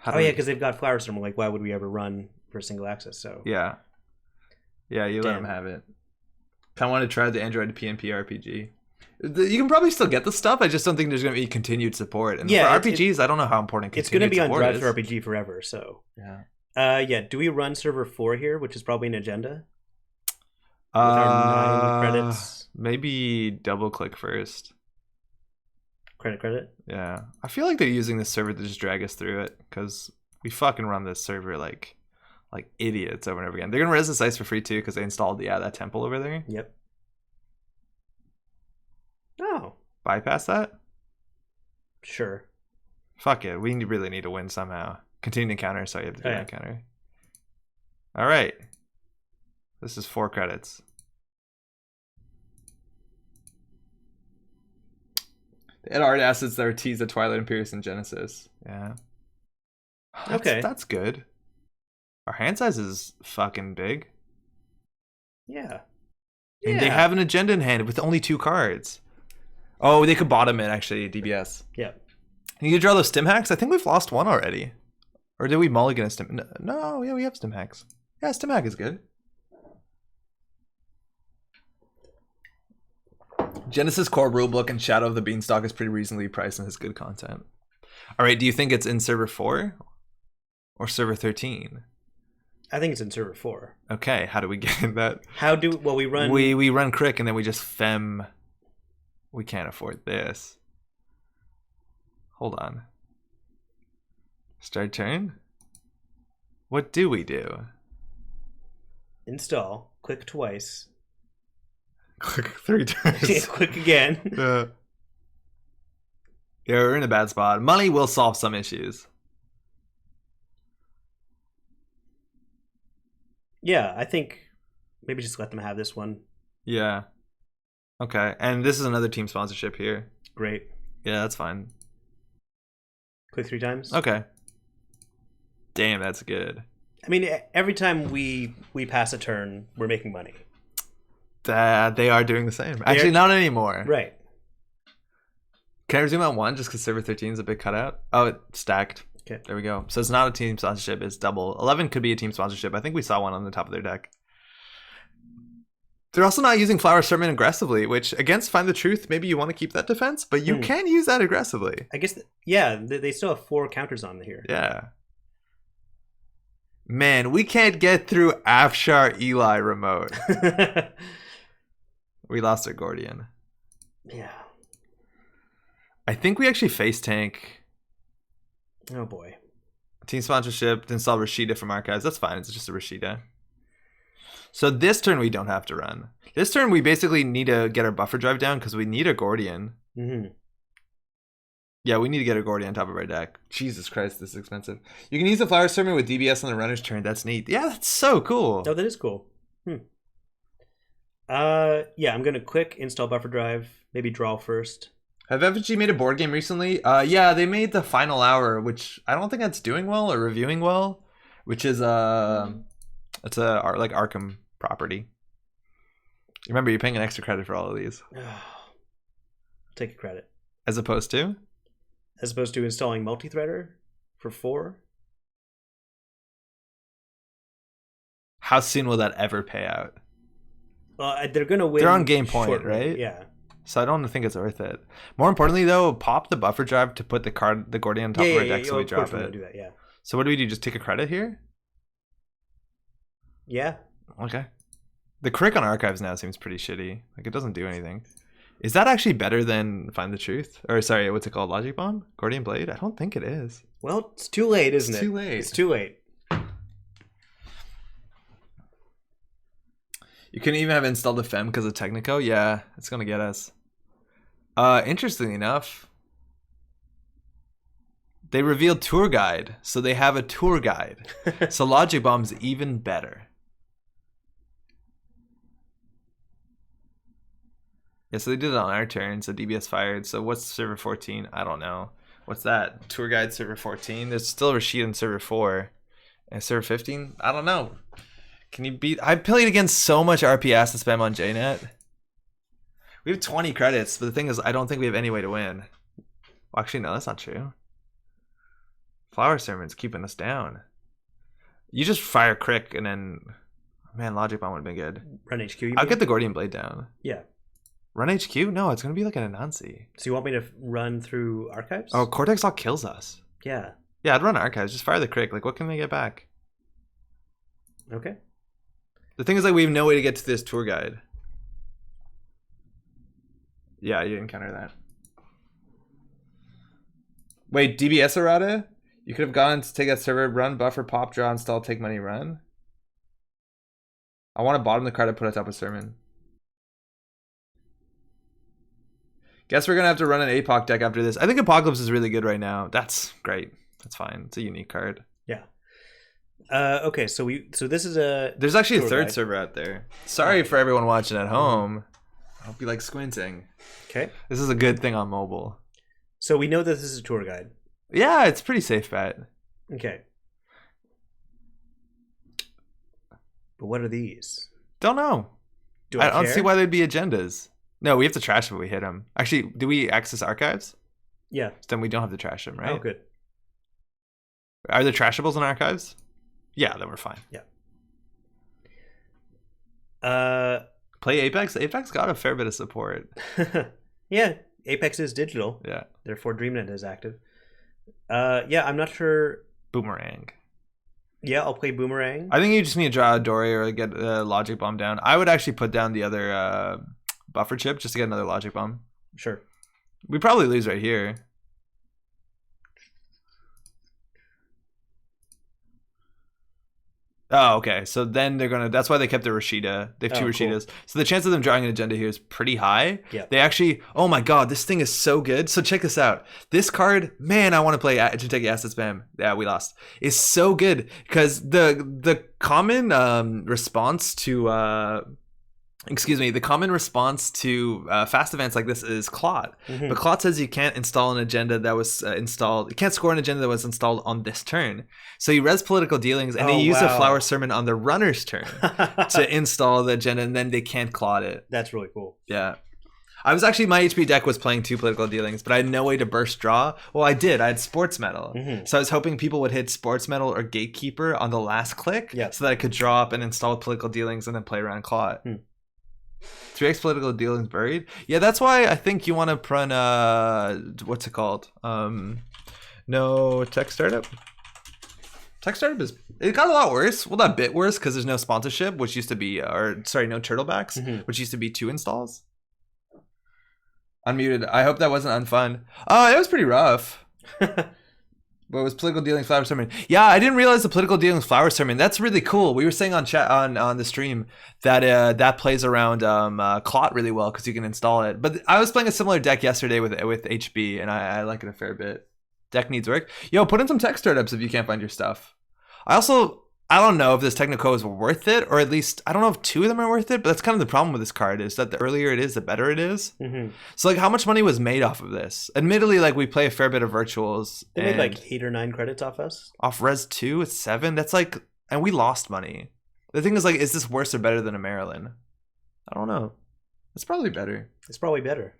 Oh yeah, because they've got Flower Storm. Like, why would we ever run for single access? So yeah, you let them have it. I want to try the Android PnP RPG. You can probably still get the stuff. I just don't think there's going to be continued support. And for RPGs, I don't know how important it's going to be on Drive for RPG forever. So yeah. Do we run server 4 here, which is probably an agenda? With our 9 credits. Maybe double click first. Credit. Yeah, I feel like they're using this server to just drag us through it because we fucking run this server like idiots over and over again. They're gonna res this ice for free too because they installed that temple over there. Yep. Oh. Bypass that? Sure. Fuck it. We really need to win somehow. Continue to counter, so you have to do that counter. All right. This is 4 credits. They had art assets that were teased at Twilight Imperius and Genesis. Yeah. That's good. Our hand size is fucking big. Yeah. And they have an agenda in hand with only 2 cards. Oh, they could bottom it, actually, DBS. Yeah. Can you draw those stim hacks? I think we've lost 1 already. Or did we mulligan a stim? No, yeah, we have stim hacks. Yeah, stim hack is good. Genesis core rulebook and Shadow of the Beanstalk is pretty reasonably priced and has good content. All right, do you think it's in server 4 or server 13? I think it's in server 4. Okay, how do we get in that? We run... We run Crick and then we just fem... We can't afford this. Hold on. Start turn. What do we do? Install. Click twice. Click 3 times. Click again. Yeah, we're in a bad spot. Money will solve some issues. Yeah, I think maybe just let them have this one. Yeah. Okay. And this is another team sponsorship here. Great. Yeah, that's fine. Click 3 times. Okay. Damn, that's good. I mean, every time we pass a turn, we're making money. They are doing the same. Actually, not anymore. Right. Can I resume on 1 just because server 13 is a big cutout? Oh, it's stacked. Okay. There we go. So it's not a team sponsorship. It's double. 11 could be a team sponsorship. I think we saw one on the top of their deck. They're also not using Flower Sermon aggressively, which against Find the Truth, maybe you want to keep that defense, but you can use that aggressively. I guess, yeah, they still have 4 counters on here. Yeah. Man, we can't get through Afshar Eli remote. We lost our Gordian. Yeah. I think we actually face tank. Oh boy. Team sponsorship, install Rashida from archives. That's fine. It's just a Rashida. So this turn we don't have to run. This turn we basically need to get our buffer drive down because we need a Gordian. Mm-hmm. Yeah, we need to get a Gordian on top of our deck. Jesus Christ, this is expensive. You can use the Flower Sermon with DBS on the runner's turn. That's neat. Yeah, that's so cool. Oh, that is cool. Yeah, I'm gonna quick install buffer drive. Maybe draw first. Have FG made a board game recently? Yeah, they made the Final Hour, which I don't think that's doing well or reviewing well, which is it's a like Arkham property. Remember, you're paying an extra credit for all of these. Take a credit. As opposed to installing multi-threader for 4. How soon will that ever pay out? They're gonna win. They're on game point, shortly. right? Yeah. So I don't think it's worth it. More importantly, though, pop the buffer drive to put the Gordian on top of our deck so we drop it. Do that, yeah. So what do we do? Just take a credit here? Yeah. Okay. The crick on archives now seems pretty shitty. Like, it doesn't do anything. Is that actually better than Find the Truth? Or sorry, what's it called? Logic Bomb? Gordian Blade? I don't think it is. Well, it's too late, isn't it? It's too late. It's too late. You couldn't even have installed the Fem because of Technico? Yeah, it's going to get us. Interestingly enough, they revealed Tour Guide. So they have a Tour Guide. So Logic Bomb's even better. Yeah, so they did it on our turn. So DBS fired. So what's server 14? I don't know. What's that? Tour Guide server 14? There's still Rashid in server 4. And server 15? I don't know. Can you beat... I played against so much RPS to spam on JNet. We have 20 credits, but the thing is, I don't think we have any way to win. Well, actually, no, that's not true. Flower Sermon's keeping us down. You just fire Crick, and then... Man, Logic Bomb would have been good. Run HQ, I'll get the Gordian Blade down. Yeah. Run HQ? No, it's going to be like an Anansi. So you want me to run through archives? Oh, Cortex Lock kills us. Yeah. Yeah, I'd run archives. Just fire the Crick. Like, what can they get back? Okay. The thing is, like, we have no way to get to this Tour Guide. Yeah, you encounter that. Wait, DBS errata? You could have gone to take that server, run, buffer, pop, draw, install, take money, run. I want to bottom the card to put on top of Sermon. Guess we're going to have to run an APOC deck after this. I think Apocalypse is really good right now. That's great. That's fine. It's a unique card. Yeah. Okay, so this is a... There's actually a third server out there. Sorry for everyone watching at home. I hope you like squinting. Okay. This is a good thing on mobile. So we know that this is a tour guide. Yeah, it's pretty safe bet. Okay. But what are these? Don't know. I don't see why they'd be agendas. No, we have to trash them when we hit them. Actually, do we access archives? Yeah. Then we don't have to trash them, right? Oh, good. Are there trashables in archives? Yeah, then we're fine. Yeah. Play Apex? Apex got a fair bit of support. Yeah, Apex is digital. Yeah. Therefore, DreamNet is active. Yeah, I'm not sure. Boomerang. Yeah, I'll play Boomerang. I think you just need to draw a Dory or get a Logic Bomb down. I would actually put down the other buffer chip just to get another Logic Bomb. Sure. We probably lose right here. Oh, okay. So then they're gonna. That's why they kept the Rashida. They have two Rashidas. Cool. So the chance of them drawing an agenda here is pretty high. Yeah. They actually. Oh my god, this thing is so good. So check this out. This card, man, I want to play Jinteki Asset Spam. Yeah, we lost. Is so good because the common response to. The common response to fast events like this is Clot. Mm-hmm. But Clot says you can't install an agenda that was installed. You can't score an agenda that was installed on this turn. So you res political dealings, and they use a Flower Sermon on the runner's turn to install the agenda, and then they can't Clot it. That's really cool. Yeah. My HP deck was playing 2 political dealings, but I had no way to burst draw. Well, I did. I had Sports Metal. Mm-hmm. So I was hoping people would hit Sports Metal or Gatekeeper on the last click so that I could draw up and install political dealings and then play around Clot. 3x political dealings buried. Yeah, that's why I think you want to run what's it called? No tech startup. Tech startup it got a lot worse. Well, not a bit worse because there's no sponsorship, which used to be no turtlebacks, which used to be 2 installs. Unmuted. I hope that wasn't unfun. Oh, it was pretty rough. But it was political dealings Flower Sermon. Yeah, I didn't realize the political dealings Flower Sermon. That's really cool. We were saying on chat on the stream that that plays around Clot really well because you can install it. But I was playing a similar deck yesterday with HB, and I like it a fair bit. Deck needs work. Yo, put in some tech startups if you can't find your stuff. I don't know if this Technico is worth it, or at least I don't know if 2 of them are worth it, but that's kind of the problem with this card is that the earlier it is, the better it is. Mm-hmm. So like how much money was made off of this? Admittedly, like we play a fair bit of virtuals. They made like 8 or 9 credits off us. Off Res 2, it's 7. That's like, and we lost money. The thing is like, is this worse or better than a Maryland? I don't know. It's probably better. It's probably better.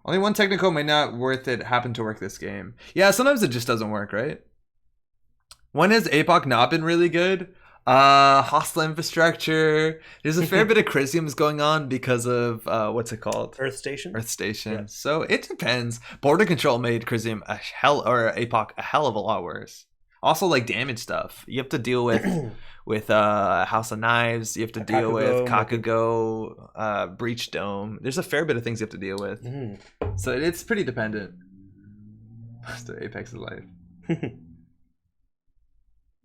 Only one Technico may not worth it happen to work this game. Yeah, sometimes it just doesn't work, right? When has APOC not been really good? Hostile infrastructure. There's a fair bit of Chrysiums going on because of what's it called? Earth Station. Yeah. So it depends. Border control made Chrysium APOC a hell of a lot worse. Also like damage stuff. You have to deal with House of Knives. You have to deal with Kakugo, Breach Dome. There's a fair bit of things you have to deal with. So it's pretty dependent. The Apex of life.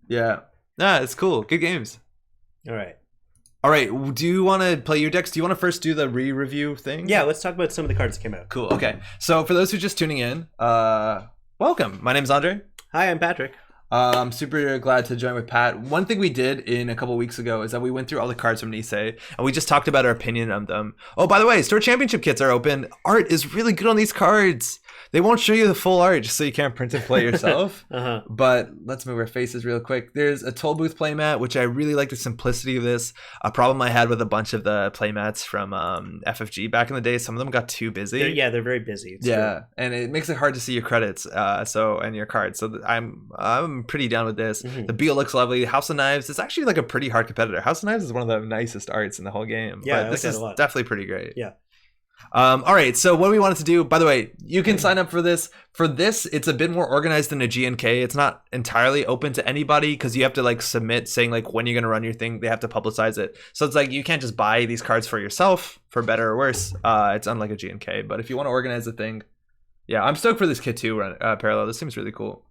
Yeah. It's cool. Good games. All right. Do you want to play your decks? Do you want to first do the re-review thing? Yeah, let's talk about some of the cards that came out. Cool. Okay. So for those who are just tuning in, welcome. My name's Andre. Hi, I'm Patrick. I'm super glad to join with Pat. One thing we did in a couple weeks ago is that we went through all the cards from Nisei and we just talked about our opinion on them. Oh, by the way, Store Championship kits are open. Art is really good on these cards. They won't show you the full art just so you can't print and play yourself. But let's move our faces real quick. There's a Toll Booth playmat, which I really like the simplicity of this. A problem I had with a bunch of the playmats from FFG back in the day, some of them got too busy. They're very busy. It's true. And it makes it hard to see your credits and your cards. So I'm pretty down with this. The Beal looks lovely. House of Knives is actually like a pretty hard competitor. House of Knives is one of the nicest arts in the whole game. Yeah, but this is definitely pretty great. Yeah. All right, so what we wanted to do, by the way, you can sign up for this. For this, it's a bit more organized than a GNK. It's not entirely open to anybody because you have to like submit saying like when you're going to run your thing. They have to publicize it. So it's like you can't just buy these cards for yourself, for better or worse. It's unlike a GNK. But if you want to organize the thing, yeah, I'm stoked for this kit too, Parallel. This seems really cool.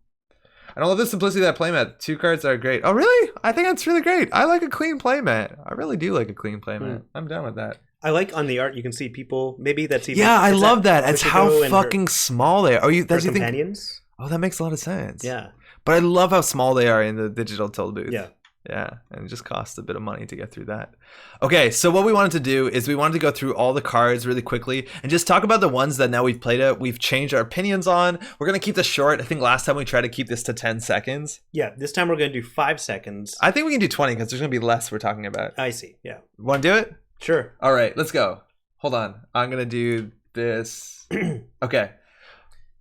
I love the simplicity of that playmat. 2 cards are great. Oh, really? I think that's really great. I like a clean playmat. I really do like a clean playmat. I'm down with that. I like on the art you can see people. Maybe that's even. Yeah, I love that. It's how fucking small they are. That's companions. Oh, that makes a lot of sense. Yeah, but I love how small they are in the digital Toll Booth. Yeah, and it just costs a bit of money to get through that. Okay, so what we wanted to do is we wanted to go through all the cards really quickly and just talk about the ones that now we've played it. We've changed our opinions on. We're gonna keep this short. I think last time we tried to keep this to 10 seconds. Yeah, this time we're gonna do 5 seconds. I think we can do 20 because there's gonna be less we're talking about. I see. Yeah. Want to do it? Sure. All right, let's go. Hold on. I'm going to do this. Okay.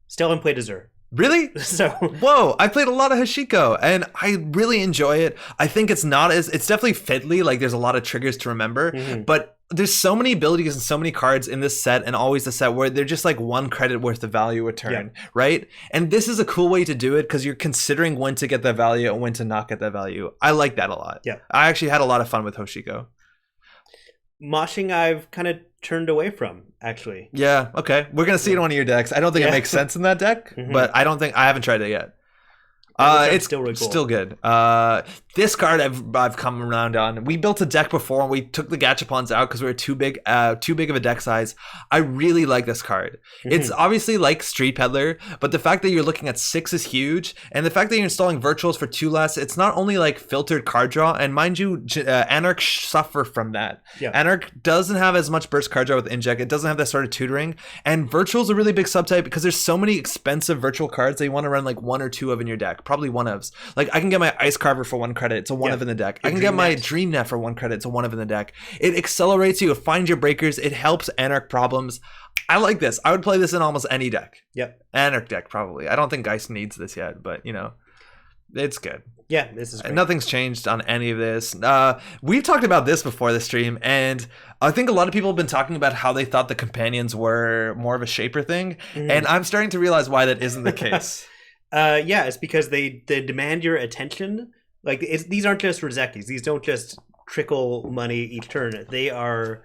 Still haven't played Dessert. Really? So whoa, I played a lot of Hashiko and I really enjoy it. I think it's definitely fiddly, like there's a lot of triggers to remember, but there's so many abilities and so many cards in this set and always the set where they're just like 1 credit worth of value a turn, right? And this is a cool way to do it because you're considering when to get that value and when to not get that value. I like that a lot. Yeah. I actually had a lot of fun with Hoshiko. Moshing I've kind of turned away from, actually. Yeah, okay. We're going to see it in one of your decks. I don't think it makes sense in that deck, but I haven't tried it yet. It's still really cool. Still good. This card I've come around on. We built a deck before and we took the Gachapons out because we were too big of a deck size. I really like this card. It's obviously like Street Peddler, but the fact that you're looking at 6 is huge, and the fact that you're installing virtuals for 2 less, it's not only like filtered card draw, and mind you, Anarch suffer from that. Yeah. Anarch doesn't have as much burst card draw with Inject. It doesn't have that sort of tutoring, and virtual is a really big subtype because there's so many expensive virtual cards that you want to run like 1 or 2 of in your deck. Probably 1 ofs. Like I can get my Ice Carver for 1 credit. It's a 1 of in the deck. I can get my Dream Net for 1 credit. It's a 1 of in the deck. It accelerates you. It finds your breakers. It helps Anarch problems. I like this. I would play this in almost any deck. Yep. Anarch deck probably. I don't think Geist needs this yet, but you know, it's good. Yeah, this is great. Nothing's changed on any of this. We've talked about this before the stream, and I think a lot of people have been talking about how they thought the companions were more of a shaper thing, and I'm starting to realize why that isn't the case. Yeah, it's because they demand your attention. Like these aren't just Rozekis. These don't just trickle money each turn. They are.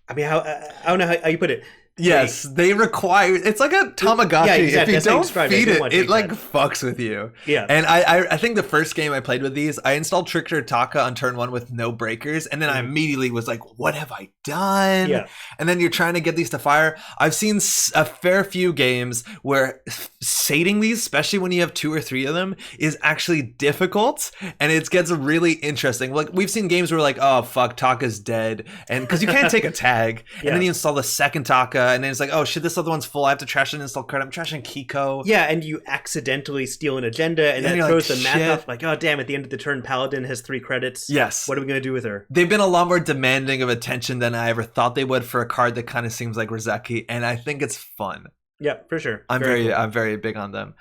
I mean, I don't know how you put it. Yes, they require. It's like a Tamagotchi. Yeah, exactly. If you don't feed it like fucks with you. Yeah. And I think the first game I played with these, I installed Trickster Taka on turn 1 with no breakers, and then I immediately was like, "What have I done?" Yeah. And then you're trying to get these to fire. I've seen a fair few games where sating these, especially when you have 2 or 3 of them, is actually difficult, and it gets really interesting. Like we've seen games where like, "Oh fuck, Taka's dead," and because you can't take a tag, and then you install the second Taka. And then it's like, oh shit, this other one's full. I have to trash an install card. I'm trashing Kiko. Yeah, and you accidentally steal an agenda, and then it throws the math off. Like, oh damn! At the end of the turn, Paladin has 3 credits. Yes. What are we gonna do with her? They've been a lot more demanding of attention than I ever thought they would for a card that kind of seems like Rozeki, and I think it's fun. Yeah, for sure. I'm very big on them.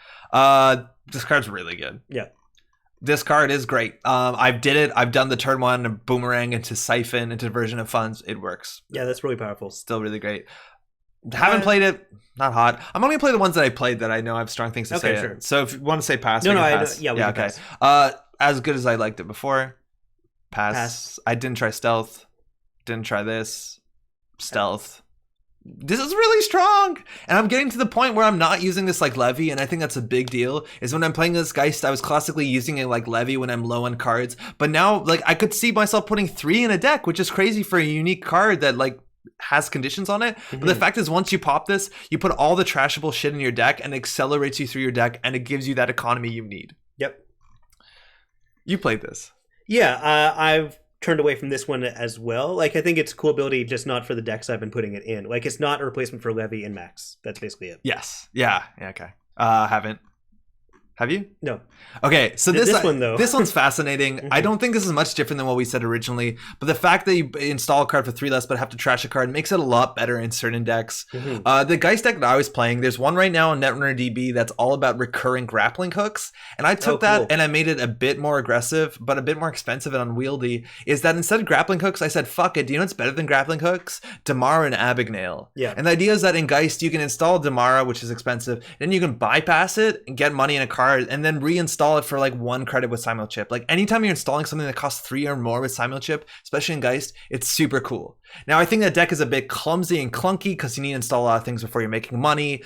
This card's really good. Yeah. This card is great. I've done the turn 1 boomerang into Siphon into Version of Funds. It works. Yeah, that's really powerful. Still really great. Haven't played it. Not hot. I'm only gonna play the ones that I played that I know I have strong things to say. Sure. So if you want to say pass, pass. Yeah, okay. Pass. As good as I liked it before. Pass. I didn't try stealth. Didn't try this. Stealth. This is really strong, and I'm getting to the point where I'm not using this like Levy, and I think that's a big deal. Is when I'm playing this Geist, I was classically using it like Levy when I'm low on cards, but now like I could see myself putting 3 in a deck, which is crazy for a unique card that like has conditions on it. But the fact is, once you pop this, you put all the trashable shit in your deck and it accelerates you through your deck, and it gives you that economy you need. Yep. You played this. Yeah, I've turned away from this one as well. Like I think it's a cool ability, just not for the decks I've been putting it in. Like it's not a replacement for Levy and Max. That's basically it. Yes. Yeah, okay. Haven't. Have you? No. Okay, so this one though. This one's fascinating. I don't think this is much different than what we said originally, but the fact that you install a card for 3 less but have to trash a card makes it a lot better in certain decks. The Geist deck that I was playing, there's one right now on Netrunner DB that's all about recurring grappling hooks, and I took that and I made it a bit more aggressive, but a bit more expensive and unwieldy. Is that instead of grappling hooks, I said, fuck it. Do you know what's better than grappling hooks? Damara and Abagnale. Yeah. And the idea is that in Geist, you can install Damara, which is expensive, then you can bypass it and get money in a card, and then reinstall it for like 1 credit with Simulchip. Like anytime you're installing something that costs 3 or more with Simulchip, especially in Geist, it's super cool. Now I think that deck is a bit clumsy and clunky because you need to install a lot of things before you're making money.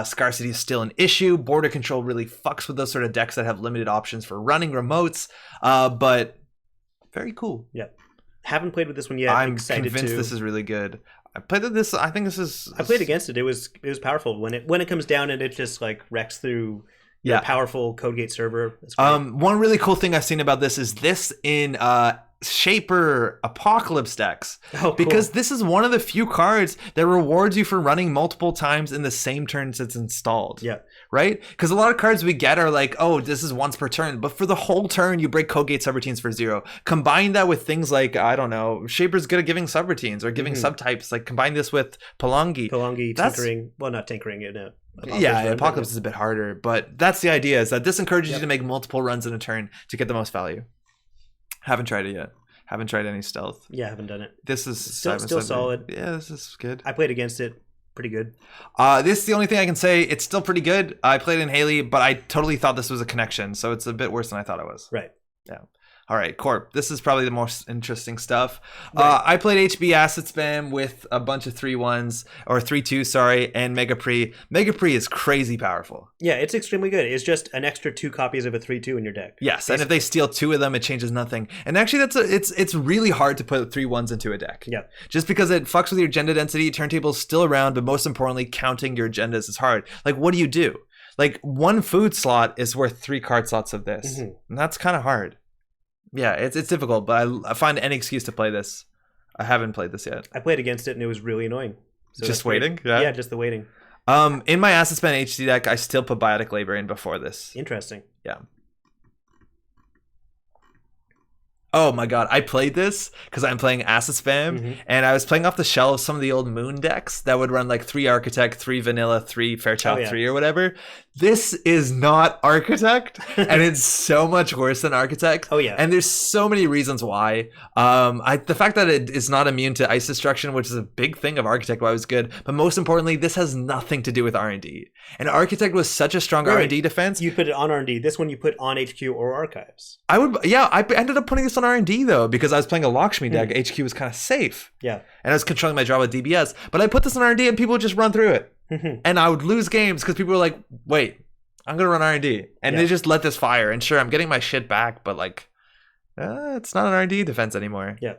Scarcity is still an issue. Border control really fucks with those sort of decks that have limited options for running remotes. But very cool. Yeah. Haven't played with this one yet. I'm convinced this is really good. I played this. I think this is. I played against it. It was powerful when it comes down and it just like wrecks through. Yeah, powerful Codegate server. One really cool thing I've seen about this is this in Shaper Apocalypse decks. Oh, cool. Because this is one of the few cards that rewards you for running multiple times in the same turns it's installed. Yeah. Right? Because a lot of cards we get are like, oh, this is once per turn. But for the whole turn, you break Codegate subroutines for 0. Combine that with things like, I don't know, Shaper's good at giving subroutines or giving subtypes. Like combine this with Palangi. Tinkering. Well, not tinkering it. No. Apocalypse is a bit harder, but that's the idea, is that this encourages you to make multiple runs in a turn to get the most value. Haven't tried it yet. Haven't tried any stealth. Yeah, haven't done it. This is still solid. Yeah, this is good. I played against it. Pretty good. This is the only thing I can say. It's still pretty good. I played in Haley, but I totally thought this was a connection, so it's a bit worse than I thought it was. Right. Yeah. All right, Corp. This is probably the most interesting stuff. Right. I played HB Acid Spam with a bunch of 3-1s, or 3-2, sorry, and Mega Pre. Mega Pre is crazy powerful. Yeah, it's extremely good. It's just an extra 2 copies of a 3/2 in your deck. Yes, basically. and if they steal 2 of them, it changes nothing. And actually, it's really hard to put 3-1s into a deck. Yeah. Just because it fucks with your agenda density, turntable's still around, but most importantly, counting your agendas is hard. Like, what do you do? Like, 1 food slot is worth 3 card slots of this. Mm-hmm. And that's kind of hard. Yeah, it's difficult, but I find any excuse to play this. I haven't played this yet. I played against it and it was really annoying. So Just waiting? Yeah, just the waiting. In my Acid Spam HD deck, I still put Biotic Labor in before this. Interesting. Yeah. Oh my god, I played this because I'm playing Acid Spam, and I was playing off the shelf some of the old Moon decks that would run like 3 Architect, 3 Vanilla, 3 Fairchild 3 or whatever. This is not Architect, and it's so much worse than Architect. Oh yeah. And there's so many reasons why. The fact that it is not immune to ice destruction, which is a big thing of Architect, why it was good. But most importantly, this has nothing to do with R&D. And Architect was such a strong R&D defense. You put it on R&D. This one you put on HQ or Archives. I ended up putting this on R&D though, because I was playing a Lakshmi deck. HQ was kind of safe. Yeah. And I was controlling my draw with DBS. But I put this on R&D and people would just run through it. And I would lose games because people were like, wait, I'm going to run R&D. And they just let this fire. And sure, I'm getting my shit back, but like, it's not an R&D defense anymore. Yeah.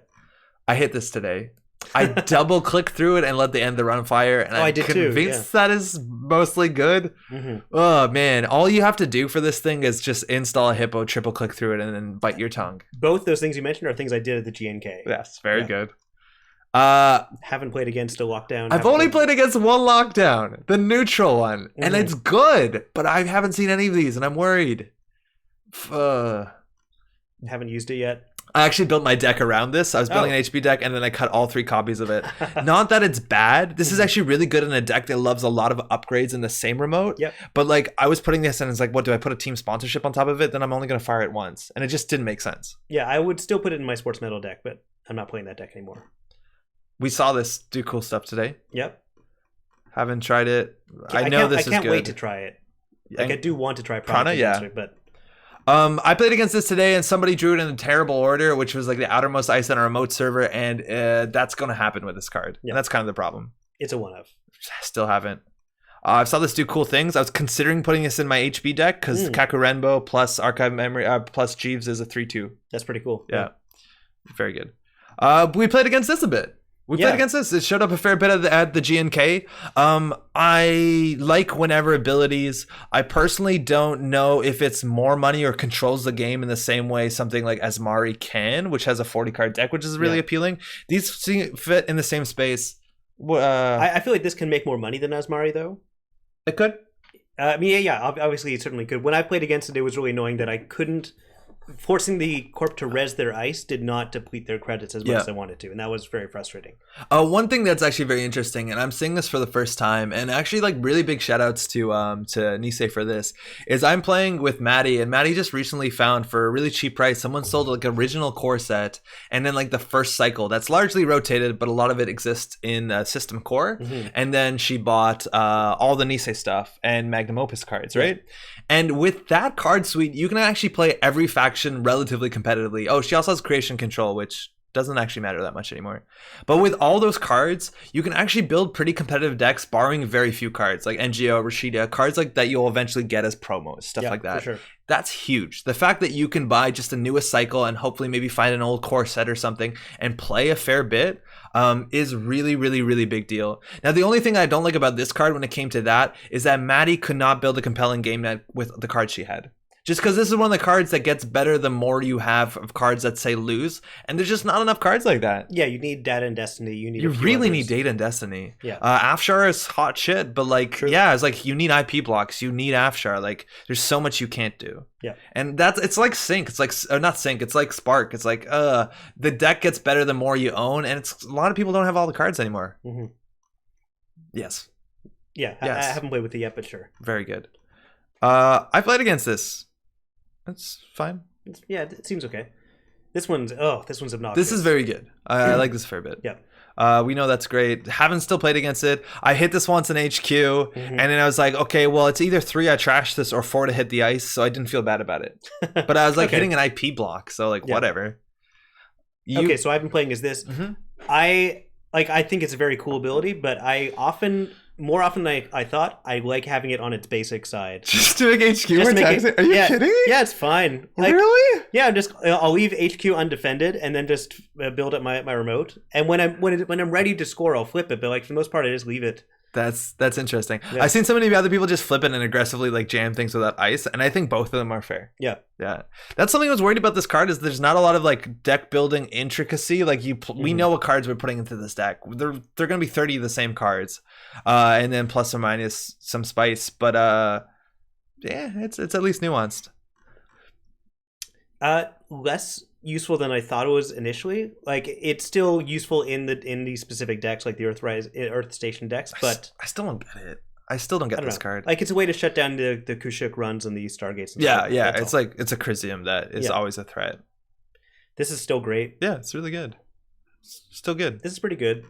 I hit this today. I double click through it and let the end the run fire. And I'm convinced that is mostly good. Oh man, all you have to do for this thing is just install a hippo, triple click through it, and then bite your tongue. Both those things you mentioned are things I did at the GNK. Yes, very good. Haven't played against a lockdown. I've only played against one lockdown, the neutral one, and it's good, but I haven't seen any of these, and I'm worried. Haven't used it yet. I actually built my deck around this. I was building an HB deck, and then I cut all 3 copies of it. Not that it's bad. This is actually really good in a deck that loves a lot of upgrades in the same remote. Yep. But like, I was putting this, and it's like, what, do I put a team sponsorship on top of it? Then I'm only going to fire it once. And it just didn't make sense. Yeah, I would still put it in my Sports Metal deck, but I'm not playing that deck anymore. We saw this do cool stuff today. Yep. Haven't tried it. I know this is good. I can't wait to try it. Like, I do want to try Prana, it, but... I played against this today, and somebody drew it in a terrible order, which was like the outermost ice on a remote server, and that's going to happen with this card. Yeah. And that's kind of the problem. It's a one-of. Still haven't. I saw this do cool things. I was considering putting this in my HB deck because Kakurenbo plus Archive Memory plus Jeeves is a 3/2. That's pretty cool. Yeah. Very good. We played against this a bit. We played against this. It showed up a fair bit at the GNK. I like whenever abilities. I personally don't know if it's more money or controls the game in the same way something like Asmari can, which has a 40-card deck, which is really appealing. These fit in the same space. I feel like this can make more money than Asmari, though. It could. I mean, yeah, obviously it certainly could. When I played against it, it was really annoying that I couldn't... Forcing the corp to res their ice did not deplete their credits as much as I wanted to, and that was very frustrating. One thing that's actually very interesting, and I'm seeing this for the first time, and actually like really big shout outs to Nisei for this, is I'm playing with Maddie, and Maddie just recently found for a really cheap price, someone sold like original core set, and then like the first cycle that's largely rotated, but a lot of it exists in system core, and then she bought all the Nisei stuff and Magnum Opus cards, right? And with that card suite, you can actually play every faction relatively competitively. Oh, she also has creation control, which doesn't actually matter that much anymore. But with all those cards, you can actually build pretty competitive decks, borrowing very few cards, like NGO, Rashida, cards like that you'll eventually get as promos, stuff like that. For sure. That's huge. The fact that you can buy just the newest cycle and hopefully maybe find an old core set or something and play a fair bit is really, really, really big deal. Now, the only thing I don't like about this card when it came to that is that Maddie could not build a compelling game net with the cards she had. Just because this is one of the cards that gets better the more you have of cards that say lose, and there's just not enough cards like that. Yeah, you need Data and Destiny. You really need Data and Destiny. Yeah, Afshar is hot shit, but like, it's like you need IP blocks. You need Afshar. Like, there's so much you can't do. Yeah, and it's like Sync. It's like not Sync. It's like Spark. It's like the deck gets better the more you own, and it's a lot of people don't have all the cards anymore. Yes. Yeah, yes. I haven't played with it yet, but sure. Very good. I played against this. That's fine. Yeah, it seems okay. This one's obnoxious. This is very good. I like this a fair bit. Yeah. We know that's great. Haven't still played against it. I hit this once in HQ, and then I was like, okay, well, it's either 3 I trashed this or 4 to hit the ice, so I didn't feel bad about it. But I was like hitting an IP block, so like whatever. Okay, so I've been playing as this. I think it's a very cool ability, but more often than I thought, I like having it on its basic side. Just doing HQ attacks? Are you kidding me? Yeah, it's fine. Really? Yeah, I'll leave HQ undefended and then just build up my remote. And when I'm ready to score, I'll flip it. But like for the most part, I just leave it. That's interesting. Yeah. I've seen so many other people just flip it and aggressively like jam things without ice, and I think both of them are fair. Yeah. That's something I was worried about this card is there's not a lot of like deck building intricacy. Like we know what cards we're putting into this deck. They're going to be 30 of the same cards, and then plus or minus some spice. But yeah, it's at least nuanced. Less useful than I thought it was initially. Like it's still useful in these specific decks, like the Earth Station decks. But I still don't get it. I still don't get this card. Like it's a way to shut down the Kushuk runs and the Stargates. And yeah. It's like it's a Chrysium that is always a threat. This is still great. Yeah, it's really good. Still good. This is pretty good.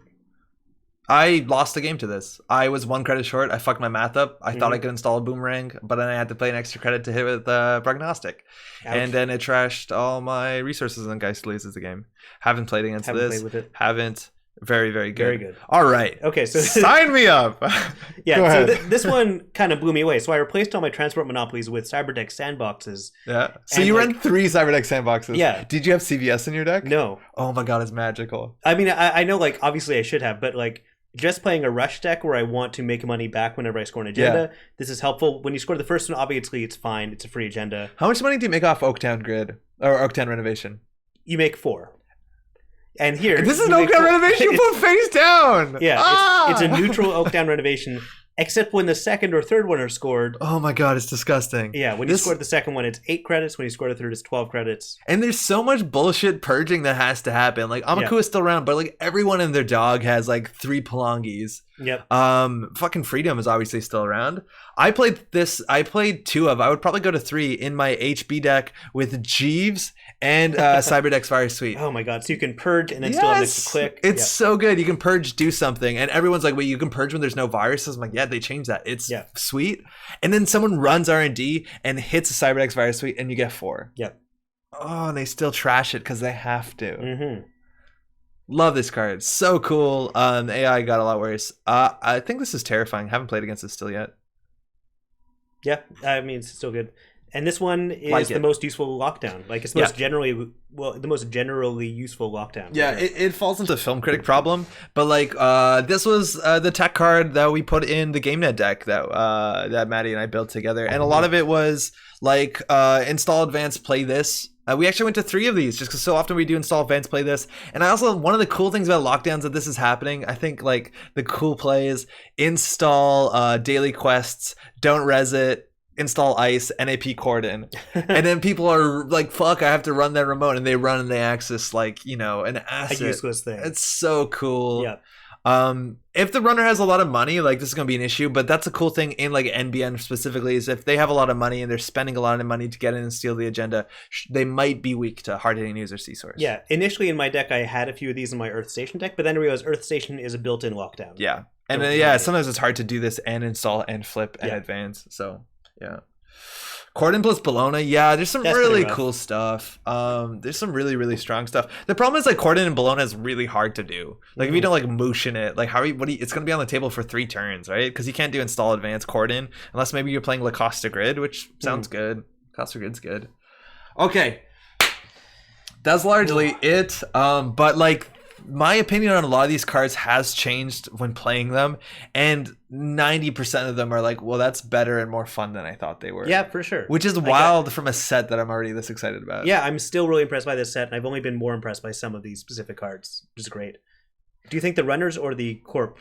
I lost the game to this. I was 1 credit short. I fucked my math up. I thought I could install a Boomerang, but then I had to pay an extra credit to hit with Prognostic. Ouch. And then it trashed all my resources and Geist loses the game. Haven't played against this. Played with it. Haven't. Very, very good. Very good. All right. Okay, so sign me up. Yeah, so this one kind of blew me away. So I replaced all my transport monopolies with Cyberdeck sandboxes. Yeah. So you ran 3 Cyberdeck sandboxes. Yeah. Did you have CVS in your deck? No. Oh my god, it's magical. I mean, I know, like, obviously I should have, but like just playing a rush deck where I want to make money back whenever I score an agenda, this is helpful. When you score the first one, obviously it's fine. It's a free agenda. How much money do you make off Oaktown Grid or Oaktown Renovation? You make 4. And here, this is an Oaktown Renovation. You put face down. Yeah, it's a neutral Oaktown Renovation, except when the second or third one are scored. Oh my god, it's disgusting. Yeah, when you score the second one, it's 8 credits. When you score the third, it's 12 credits. And there's so much bullshit purging that has to happen. Like Amaku is still around, but like everyone and their dog has like 3 Palangis. Yep. Fucking Freedom is obviously still around. I played 2 of. I would probably go to 3 in my HB deck with Jeeves and Cyberdeck's Fire Suite. Oh my god! So you can purge and then still have next to click. It's so good. You can purge, do something, and everyone's like, "Wait, you can purge when there's no viruses?" I'm like, "Yeah, they changed that. It's sweet." And then someone runs R&D and hits a Cyberdeck's Fire Suite, and you get 4. Yep. Oh, and they still trash it because they have to. Love this card. So cool. The AI got a lot worse. I think this is terrifying. Haven't played against it still yet. Yeah, I mean, it's still good. And this one is the most useful lockdown. Like it's the most generally useful lockdown. Yeah, it falls into the film critic problem, but like this was the tech card that we put in the GameNet deck that Maddie and I built together, and a lot of it was like install advanced, play this. We actually went to 3 of these just because so often we do install advanced, play this. And I also, one of the cool things about lockdowns that this is happening, I think like the cool play is install daily quests, don't res it, install ice, NAP Cordon. And then people are like, fuck, I have to run that remote. And they run and they access like, you know, an asset. A useless thing. It's so cool. Yeah. If the runner has a lot of money, like this is going to be an issue, but that's a cool thing in like NBN specifically is if they have a lot of money and they're spending a lot of money to get in and steal the agenda, they might be weak to hard-hitting user C-source. Yeah. Initially in my deck, I had a few of these in my Earth Station deck, but then I realized Earth Station is a built-in lockdown. Yeah. And sometimes it's hard to do this and install and flip and advance. So, yeah. Cordon plus Bologna, there's some really cool stuff. There's some really, really strong stuff. The problem is like Cordon and Bologna is really hard to do. Like if you don't like motion it, like it's gonna be on the table for 3 turns, right? Because you can't do install advanced Cordon unless maybe you're playing La Costa Grid, which sounds good. Costa Grid's good. Okay. That's largely it. But like my opinion on a lot of these cards has changed when playing them, and 90% of them are like, well, that's better and more fun than I thought they were. Yeah, for sure. Which is wild from a set that I'm already this excited about. Yeah, I'm still really impressed by this set, and I've only been more impressed by some of these specific cards, which is great. Do you think the runners or the corp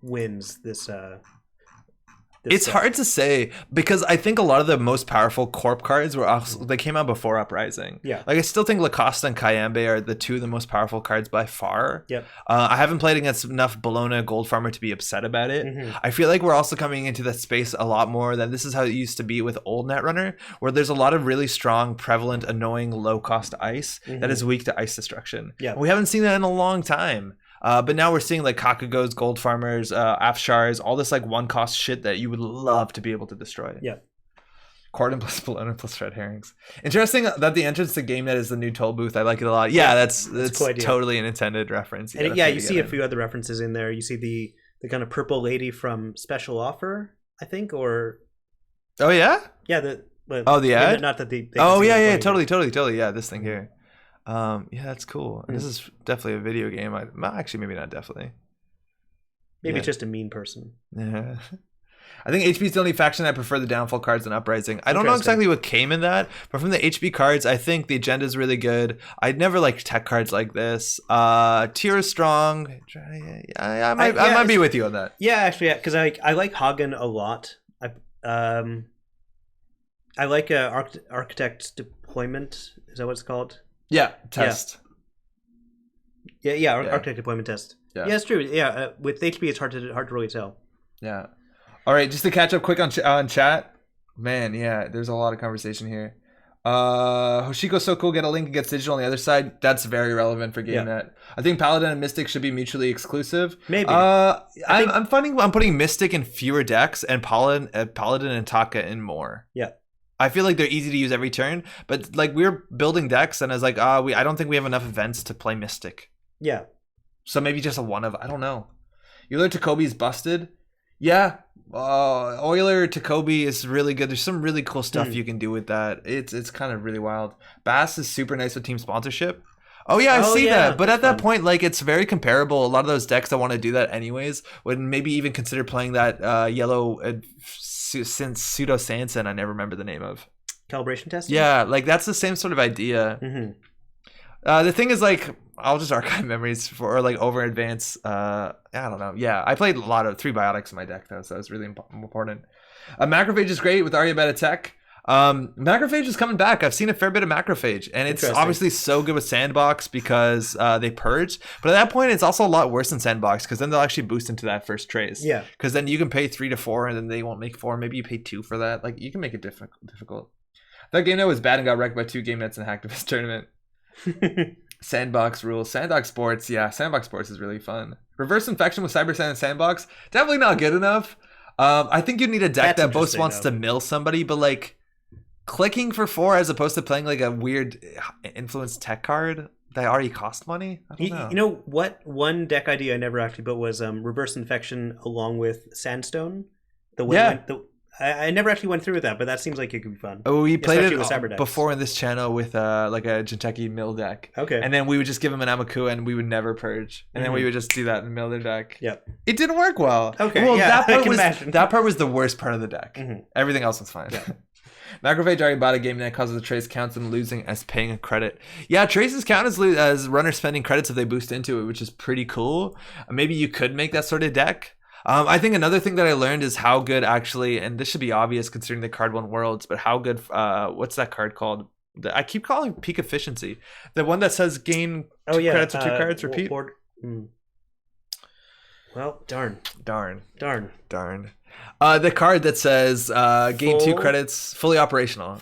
wins this? It's hard to say because I think a lot of the most powerful corp cards were also, they came out before Uprising. Yeah. Like I still think Lacoste and Kayambe are the two of the most powerful cards by far. Yep. I haven't played against enough Bologna Gold Farmer to be upset about it. I feel like we're also coming into that space a lot more that this is how it used to be with old Netrunner, where there's a lot of really strong, prevalent, annoying, low-cost ice that is weak to ice destruction. Yeah. We haven't seen that in a long time. But now we're seeing like Kakagos, Gold Farmers, Afshars, all this like one cost shit that you would love to be able to destroy. Yeah. Cordon plus Bologna plus Red Herrings. Interesting that the entrance to GameNet is the new toll booth. I like it a lot. Yeah, that's totally an intended reference. And yeah, you see a few other references in there. You see the kind of purple lady from Special Offer, I think, or... Oh, yeah? Yeah. The ad? Not that they totally. Yeah, this thing here. Yeah, that's cool. And this is definitely a video game. Actually, maybe not definitely. Maybe just a mean person. Yeah. I think HP is the only faction I prefer the Downfall cards and Uprising. I don't know exactly what came in that, but from the HP cards, I think the agenda is really good. I'd never liked tech cards like this. Tier is strong. I might be with you on that. Yeah, actually, yeah, because I like Hagen a lot. I like Architect Deployment. Is that what it's called? Yeah, test. Yeah. Architect Deployment Test. Yeah, it's true. Yeah, with HP, it's hard to really tell. Yeah. All right, just to catch up quick on chat. Man, yeah, there's a lot of conversation here. Hoshiko's so cool. Get a link and gets digital on the other side. That's very relevant for GameNet. Yeah. I think Paladin and Mystic should be mutually exclusive. Maybe. I'm putting Mystic in fewer decks and Paladin and Taka in more. Yeah. I feel like they're easy to use every turn, but like we're building decks and I was like, I don't think we have enough events to play Mystic. Yeah. So maybe just I don't know. Euler Takobi's busted. Yeah. Euler Takobi is really good. There's some really cool stuff you can do with that. It's kind of really wild. Bass is super nice with team sponsorship. Oh yeah, I see that. But at that point, like it's very comparable. A lot of those decks that want to do that anyways would maybe even consider playing that yellow since Pseudo Sanson. I never remember the name of. Calibration test. Yeah, like that's the same sort of idea. The thing is, like, I'll just archive memories or like over advance. I don't know. Yeah, I played a lot of 3 biotics in my deck though, so it's really important. Macrophage is great with Arya Beta Tech. Macrophage is coming back. I've seen a fair bit of Macrophage, and it's obviously so good with Sandbox because they purge. But at that point, it's also a lot worse than Sandbox because then they'll actually boost into that first trace. Yeah. Because then you can pay 3 to 4, and then they won't make 4. Maybe you pay 2 for that. Like you can make it difficult. That game was bad and got wrecked by 2 game nets in Hacktivist tournament. Sandbox rules. Sandbox Sports. Yeah, Sandbox Sports is really fun. Reverse Infection with Cyber Sand and Sandbox. Definitely not good enough. I think you need a deck that both wants to mill somebody, but like clicking for 4 as opposed to playing like a weird influence tech card that already cost money. I don't know. You know what? One deck idea I never actually built was Reverse Infection along with Sandstone. I never actually went through with that, but that seems like it could be fun. Oh, we played it before in this channel with like a Jinteki mill deck. Okay. And then we would just give him an Amaku and we would never purge. And then we would just do that and mill their deck. Yep. It didn't work well. Okay. Well, yeah, that part was the worst part of the deck. Everything else was fine. Yeah. Macrophage already bought a game that causes the trace counts and losing as paying a credit. Yeah, traces count as runners spending credits if they boost into it, which is pretty cool. Maybe you could make that sort of deck. I think another thing that I learned is how good actually, and this should be obvious considering the card won worlds, but how good, what's that card called? I keep calling peak efficiency. The one that says gain 2 credits or 2 cards, repeat. Well, darn. The card that says gain 2 credits, fully operational.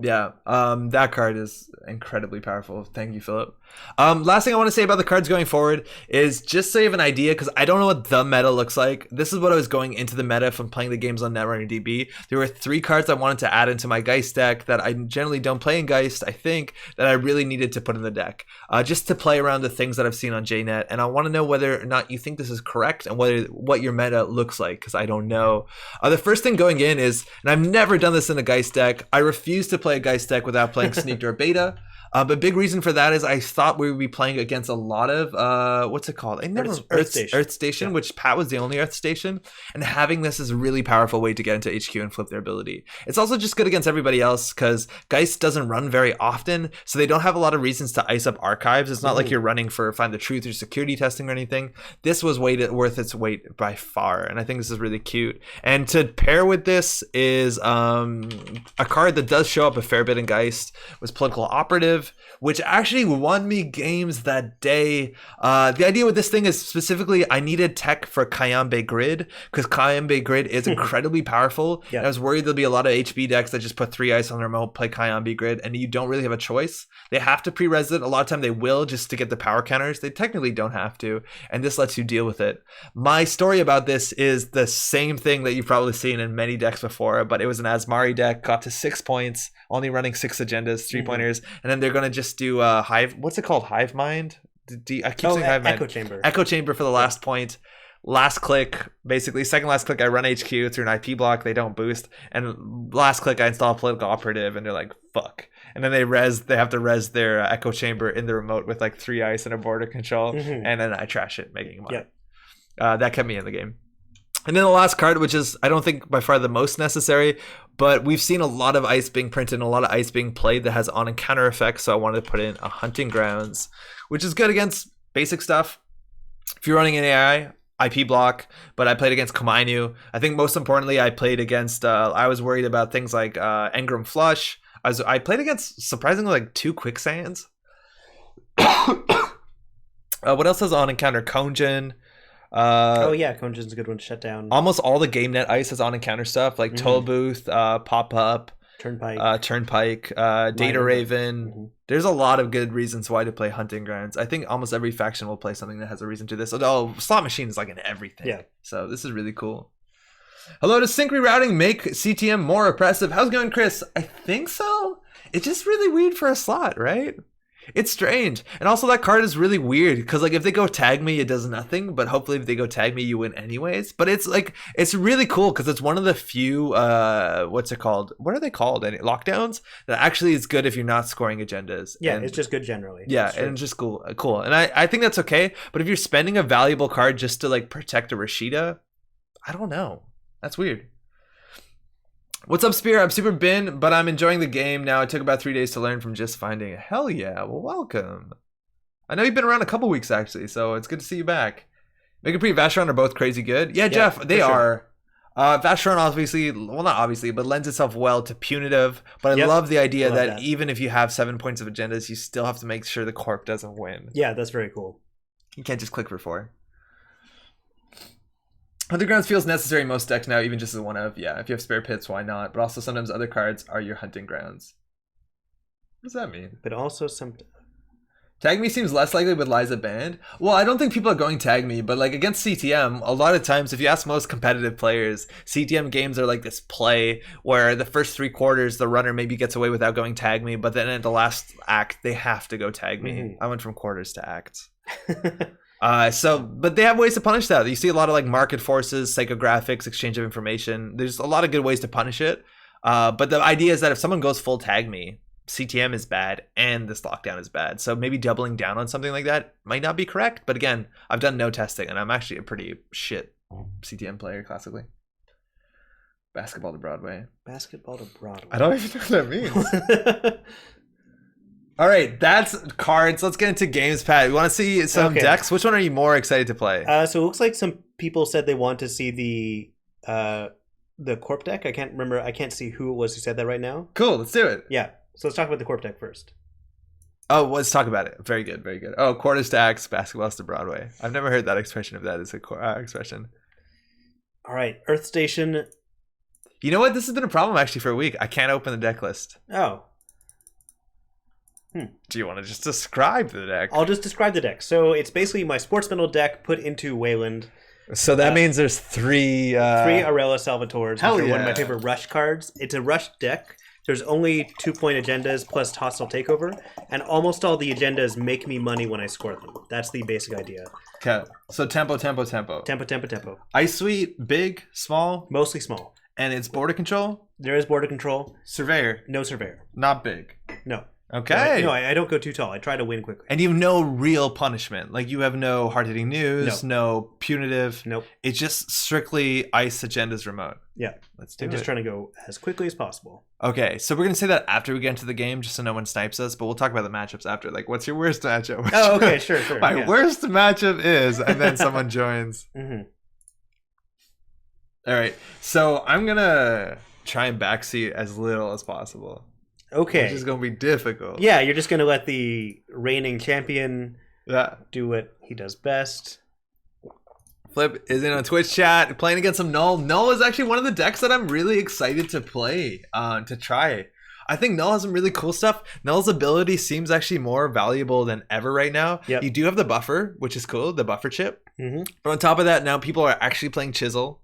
Yeah, that card is incredibly powerful. Thank you, Philip. Last thing I want to say about the cards going forward is just so you have an idea, because I don't know what the meta looks like. This is what I was going into the meta from playing the games on Netrunner DB. There were 3 cards I wanted to add into my Geist deck that I generally don't play in Geist, I think, that I really needed to put in the deck. Just to play around the things that I've seen on JNet, and I want to know whether or not you think this is correct and what your meta looks like, because I don't know. The first thing going in is, and I've never done this in a Geist deck, I refuse to play a Geist deck without playing Sneaked or Beta. But big reason for that is I thought we would be playing against a lot of what's it called? I never Earth Station, which Pat was the only Earth Station, and having this is a really powerful way to get into HQ and flip their ability. It's also just good against everybody else because Geist doesn't run very often, so they don't have a lot of reasons to ice up archives. It's not like you're running for Find the Truth or security testing or anything. This was worth its weight by far, and I think this is really cute. And to pair with this is a card that does show up a fair bit in Geist was Political Operative, which actually won me games that day. The idea with this thing is specifically I needed tech for Kayambe Grid because Kayambe Grid is incredibly powerful. Yeah. I was worried there'll be a lot of HB decks that just put 3 ice on the remote, play Kayambe Grid, and you don't really have a choice. They have to pre-res it. A lot of time they will just to get the power counters. They technically don't have to, and this lets you deal with it. My story about this is the same thing that you've probably seen in many decks before, but it was an Asmari deck, got to 6 points, only running 6 agendas, 3-pointers, and then they're going to just do Hive. What's it called? Hive Mind? I keep saying Hive Mind. Echo Chamber. Echo Chamber for the last point. Last click, basically, second last click, I run HQ through an IP block. They don't boost. And last click, I install Political Operative, and they're like, fuck. And then they have to res their Echo Chamber in the remote with like 3 ice and a border control. And then I trash it, making money. That kept me in the game. And then the last card, which is, I don't think by far the most necessary, but we've seen a lot of ice being printed and a lot of ice being played that has on and counter effects. So I wanted to put in a Hunting Grounds, which is good against basic stuff. If you're running an AI, IP block, but I played against Komainu. I think most importantly, I played against, I was worried about things like Engram Flush. I played against, surprisingly, like 2 Quicksands. What else has on and counter? Konjin. Konjin's a good one to shut down. Almost all the game net ice is on and counter stuff like Toll Booth, Pop Up, Turnpike, Data Raven. There's a lot of good reasons why to play Hunting Grounds. I think almost every faction will play something that has a reason to this. Although Slot Machine is like in everything. Yeah. So this is really cool. Hello, does sync rerouting make CTM more oppressive? How's it going, Chris? I think so. It's just really weird for a slot, right? It's strange. And also that card is really weird because like if they go tag me, it does nothing, but hopefully if they go tag me, you win anyways. But it's like, it's really cool because it's one of the few what's it called, what are they called, lockdowns that actually is good if you're not scoring agendas. And it's just good generally. Yeah, and it's just cool. And I think that's okay, but if you're spending a valuable card just to like protect a Rashida, I don't know, that's weird. What's up, Spear? I'm super bin, but I'm enjoying the game now. It took about 3 days to learn from just finding it. Hell yeah. Well, welcome. I know you've been around a couple weeks, actually, so it's good to see you back. Mega Pre and Vacheron are both crazy good. Yeah, Jeff, they are. Vacheron obviously, well, not obviously, but lends itself well to punitive. But I love the idea that even if you have 7 points of agendas, you still have to make sure the corp doesn't win. Yeah, that's very cool. You can't just click for 4. Hunting Grounds feels necessary in most decks now, even just as one of. Yeah, if you have spare pits, why not? But also sometimes other cards are your Hunting Grounds. What does that mean? But also some... Tag me seems less likely with Liza banned. Well, I don't think people are going tag me, but like against CTM, a lot of times, if you ask most competitive players, CTM games are like this play where the first 3 quarters, the runner maybe gets away without going tag me, but then at the last act, they have to go tag me. I went from quarters to acts. But they have ways to punish that. You see a lot of like market forces, psychographics, exchange of information. There's a lot of good ways to punish it. But the idea is that if someone goes full tag me, CTM is bad and this lockdown is bad. So maybe doubling down on something like that might not be correct. But again, I've done no testing and I'm actually a pretty shit CTM player classically. Basketball to Broadway. Basketball to Broadway. I don't even know what that means. All right, that's cards. Let's get into games, Pat. You want to see some decks? Which one are you more excited to play? So it looks like some people said they want to see the Corp deck. I can't remember. I can't see who it was who said that right now. Cool, let's do it. Yeah, so let's talk about the Corp deck first. Oh, let's talk about it. Very good, very good. Oh, quarters to acts, basketballs to Broadway. I've never heard that expression of that as a expression. All right, Earth Station. You know what? This has been a problem actually for a week. I can't open the deck list. Oh. Do you want to just describe the deck? I'll just describe the deck. So it's basically my Sports Medal deck put into Wayland. So that means there's 3... 3 Arella Salvatores, which are one of my favorite rush cards. It's a rush deck. There's only 2-point agendas plus hostile takeover, and almost all the agendas make me money when I score them. That's the basic idea. Okay. So tempo. Tempo. Ice Suite, big, small? Mostly small. And it's border control? There is border control. Surveyor? No Surveyor. Not big? No. Okay. No, I don't go too tall. I try to win quickly. And you have no real punishment. Like, you have no hard-hitting news, no punitive. Nope. It's just strictly ice agendas remote. Yeah. Let's do I'm it. just trying to go as quickly as possible. Okay, so we're going to say that after we get into the game, just so no one snipes us, but we'll talk about the matchups after. Like, what's your worst matchup? Oh, okay, sure. My worst matchup is, and then someone joins. Mm-hmm. All right, so I'm going to try and backseat as little as possible. Okay. Which is going to be difficult. Yeah, you're just going to let the reigning champion do what he does best. Flip is in a Twitch chat playing against some Null. Null is actually one of the decks that I'm really excited to play, to try. I think Null has some really cool stuff. Null's ability seems actually more valuable than ever right now. Yep. You do have the buffer, which is cool, the buffer chip. Mm-hmm. But on top of that, now people are actually playing Chisel.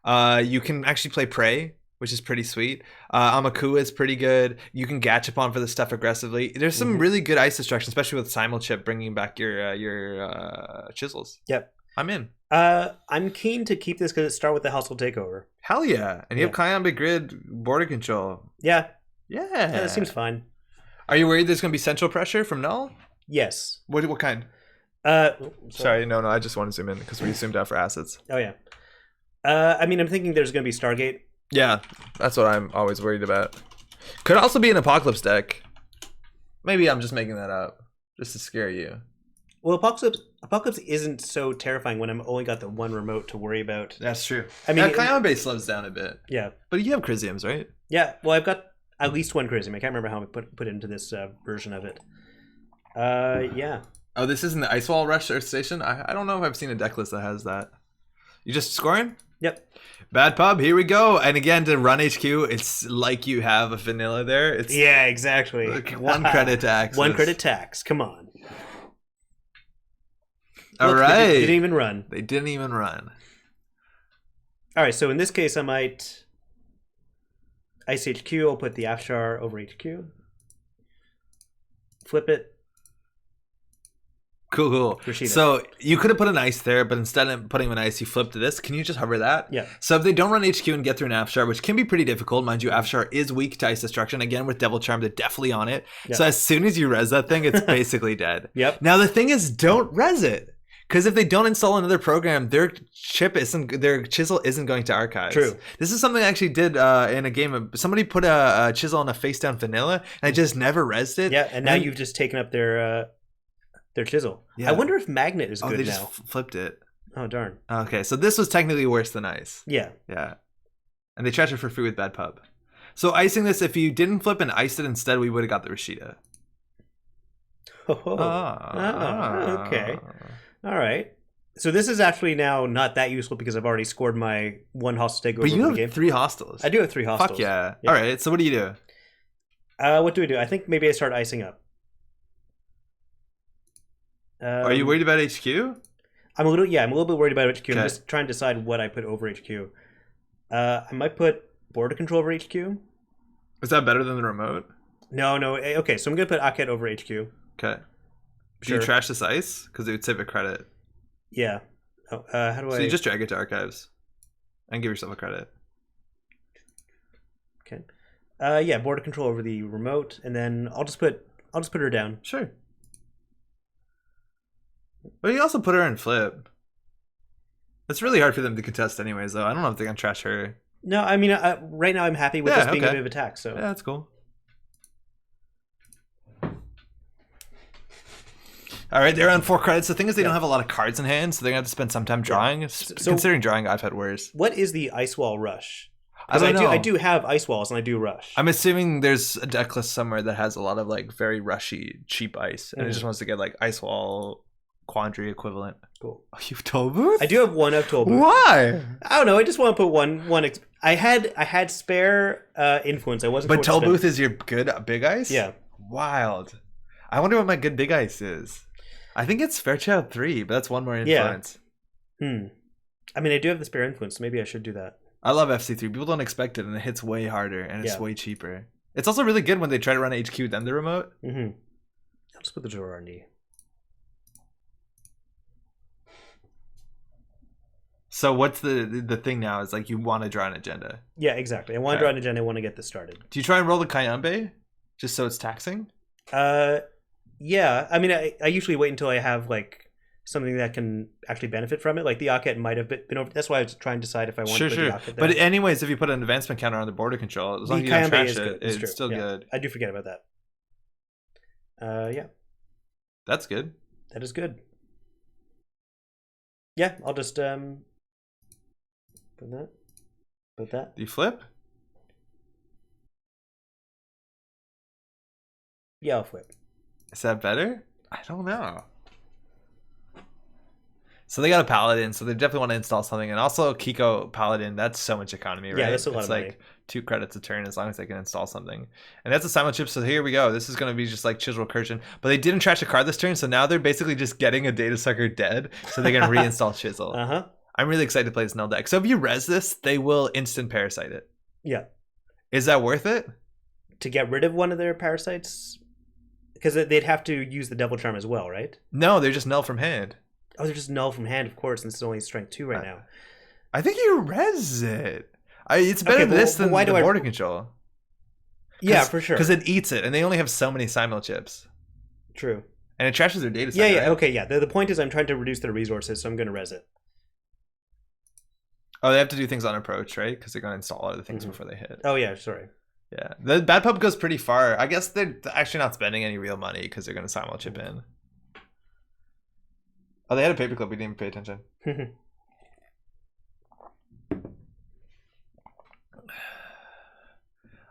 You can actually play Prey, which is pretty sweet. Amaku is pretty good. You can Gachapon for the stuff aggressively. There's some really good ice destruction, especially with Simul Chip bringing back your Chisels. Yep. I'm in. I'm keen to keep this because it started with the household takeover. Hell yeah. And you have Kayambe Grid border control. Yeah. Yeah, that seems fine. Are you worried there's going to be central pressure from Null? Yes. What kind? Sorry, no, I just want to zoom in because we zoomed out for assets. Oh, yeah. I mean, I'm thinking there's going to be Stargate. Yeah, that's what I'm always worried about. Could also be an Apocalypse deck. Maybe I'm just making that up just to scare you. Well, Apocalypse isn't so terrifying when I've only got the one remote to worry about. That's true. I mean, Kayambe slows down a bit. Yeah. But you have Chrysiums, right? Yeah. Well, I've got at least one Chrysium. I can't remember how I put it into this version of it. Yeah. Oh, this isn't the Ice Wall Rush Earth Station? I don't know if I've seen a deck list that has that. You just scoring? Yep. Bad Pub, here we go. And again, to run HQ, it's like you have a vanilla there. It's yeah, exactly. Like one credit tax. One credit tax. Come on. All Look, right. They didn't even run. They didn't even run. All right, so in this case, I might Ice HQ. I'll put the Afshar over HQ. Flip it. Cool. Rashida. So you could have put an ice there, but instead of putting an ice, you flipped to this. Can you just hover that? Yeah. So if they don't run HQ and get through an Afshar, which can be pretty difficult, mind you, Afshar is weak to ice destruction. Again, with Devil Charm, they're definitely on it. Yep. So as soon as you res that thing, it's basically dead. Yep. Now the thing is, don't res it. Because if they don't install another program, their chisel isn't going to archives. True. This is something I actually did in a game. Somebody put a chisel on a face down vanilla, and I just never resed it. Yeah, and now you've just taken up their chisel. Yeah. I wonder if Magnet is good now. They just flipped it. Oh, darn. Okay, so this was technically worse than ice. Yeah. Yeah. And they trash it for free with Bad Pub. So icing this, if you didn't flip and iced it instead, we would have got the Rashida. Okay. All right. So this is actually now not that useful because I've already scored my one hostile takeover. But you have game. 3 hostiles. I do have 3 hostiles. Fuck yeah. All right. So what do you do? What do? I think maybe I start icing up. Are you worried about HQ? I'm a little bit worried about HQ. Okay. I'm just trying to decide what I put over HQ. I might put border control over HQ. Is that better than the remote? No. Okay, so I'm gonna put Aket over HQ. Okay. Do you trash this ice? Because it would save a credit. Yeah. Oh, how do I? So you just drag it to archives, and give yourself a credit. Okay. Yeah, border control over the remote, and then I'll just put her down. Sure. But you also put her in flip. It's really hard for them to contest anyways, though. I don't know if they're gonna trash her. No, I mean, right now I'm happy with this being a bit of attack. So yeah, that's cool. All right, they're on 4 credits. The thing is, they don't have a lot of cards in hand, so they're gonna have to spend some time drawing. So, considering drawing, I've had worse. What is the Ice Wall Rush? I don't know. I do have Ice Walls and I do Rush. I'm assuming there's a deck list somewhere that has a lot of like very rushy, cheap ice, and it just wants to get like Ice Wall Quandary equivalent. Cool. Oh, you have Tollbooth? I do have one of Tollbooth. Why? I don't know. I just want to put one. I had spare influence. I wasn't. But Tollbooth is your good big ice? Yeah. Wild. I wonder what my good big ice is. I think it's Fairchild 3, but that's one more influence. Yeah. I mean, I do have the spare influence, so maybe I should do that. I love FC3. People don't expect it, and it hits way harder, and it's way cheaper. It's also really good when they try to run HQ then the remote. I'll just put the drawer on D. So what's the thing now is like you want to draw an agenda. Yeah, exactly. I want to draw an agenda. I want to get this started. Do you try and roll the Kayambe just so it's taxing? Yeah. I mean, I usually wait until I have like something that can actually benefit from it. Like the Ocket might have been over. That's why I was trying to decide if I want to Sure, put the sure. Ocket But there. anyways, if you put an advancement counter on the border control, as long The as you don't Kayambe trash is good. it, It's it's true. still Yeah. good. I do forget about that. Yeah. That's good. That is good. Yeah. I'll just put that. Put that. Do you flip? Yeah, I'll flip. Is that better? I don't know. So they got a Paladin, so they definitely want to install something. And also Kiko Paladin, that's so much economy, right? Yeah, that's a lot it's of like money. 2 credits a turn as long as they can install something. And that's a Simon chip, so here we go. This is going to be just like Chisel Recursion. But they didn't trash a card this turn, so now they're basically just getting a Data Sucker dead, so they can reinstall Chisel. Uh-huh. I'm really excited to play this null deck. So if you res this, they will instant Parasite it. Yeah. Is that worth it? To get rid of one of their parasites? Because they'd have to use the Devil Charm as well, right? No, they're just null from hand. Oh, they're just null from hand, of course, and it's only strength 2 right now. I think you res it. It's better Okay, this but than why the do I- border control. Yeah, for sure. Because it eats it, and they only have so many Simul chips. True. And it trashes their data set. Yeah, yeah, right? okay, yeah. The point is I'm trying to reduce their resources, so I'm going to res it. Oh, they have to do things on approach, right? Because they're going to install other things Mhm. before they hit. Oh, yeah, sorry. Yeah. The Bad Pub goes pretty far. I guess they're actually not spending any real money because they're going to Simul chip in. Oh, they had a paperclip. We didn't even pay attention.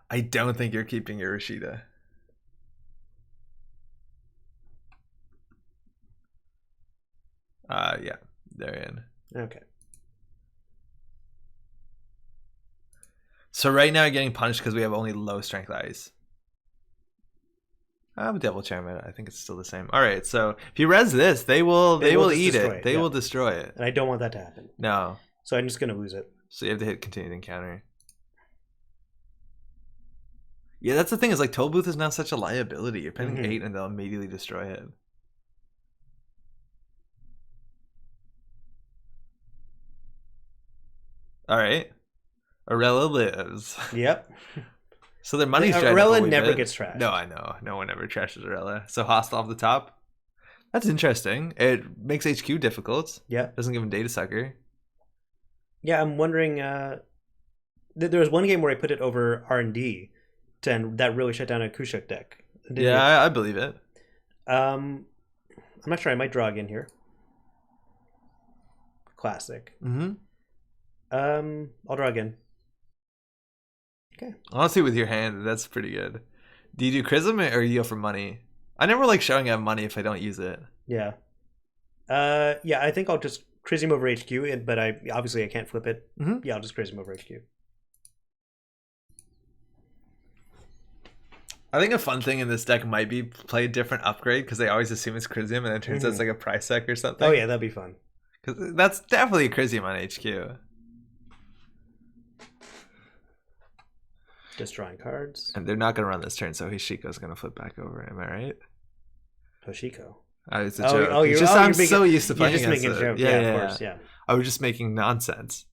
I don't think you're keeping your Rashida. Yeah, they're in. Okay. So right now you're getting punished because we have only low strength eyes. I would Devil Charm it. I think it's still the same. All right, so if you res this, they will just eat destroy it. They yeah. will destroy it. And I don't want that to happen. No. So I'm just going to lose it. So you have to hit continued encounter. Yeah, that's the thing is like Toll Booth is now such a liability. You're paying 8 and they'll immediately destroy it. All right. Arella lives. Yep. So their money's dried up Arella a wee never bit. gets trashed. No, I know. No one ever trashes Arella. So hostile off the top. That's interesting. It makes HQ difficult. Yeah. Doesn't give him Data Sucker. Yeah, I'm wondering. There was one game where I put it over R&D, and that really shut down a Kushuk deck. Yeah, I believe it. I'm not sure. I might draw again here. Classic. Mm-hmm. I'll draw again. Okay. Honestly, with your hand, that's pretty good. Do you do Chrism or you go for money? I never like showing I have money if I don't use it. Yeah. Yeah, I think I'll just Chrism over HQ, but I obviously I can't flip it. Mm-hmm. Yeah, I'll just Chrism over HQ. I think a fun thing in this deck might be play a different upgrade because they always assume it's Chrism and it turns out it's like a price sec or something. Oh yeah, that'd be fun. Because that's definitely a Chrism on HQ. Just drawing cards. And they're not going to run this turn, so Hishiko's going to flip back over. Am I right? Hoshiko. It's a joke. I'm so used to playing You're just against making a it. joke. Yeah, Of course, yeah. I was just making nonsense.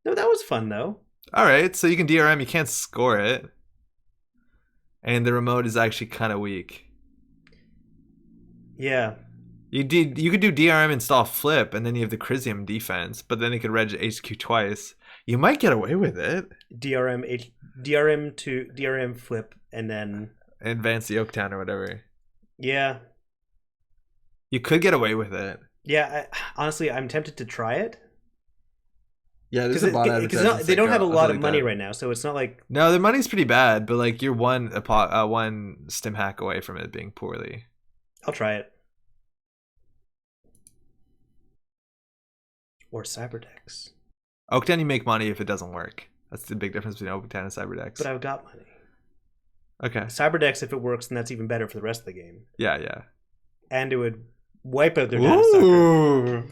No, that was fun though. All right, so you can DRM. You can't score it. And the remote is actually kind of weak. Yeah. You could do DRM install flip, and then you have the Chrysium defense, but then it could reg HQ twice. You might get away with it. DRM to DRM flip, and then Advance the Oaktown or whatever. yeah. You could get away with it. Yeah, honestly, I'm tempted to try it. Yeah, there's Because they don't have a lot of money right now, so it's not like... No, their money's pretty bad, but like you're one stim hack away from it being poorly. I'll try it. Or Cyberdex. Oaktown, you make money if it doesn't work. That's the big difference between Oaktown and Cyberdex. But I've got money. Okay. Cyberdex, if it works, then that's even better for the rest of the game. Yeah, yeah. And it would wipe out their data sucker.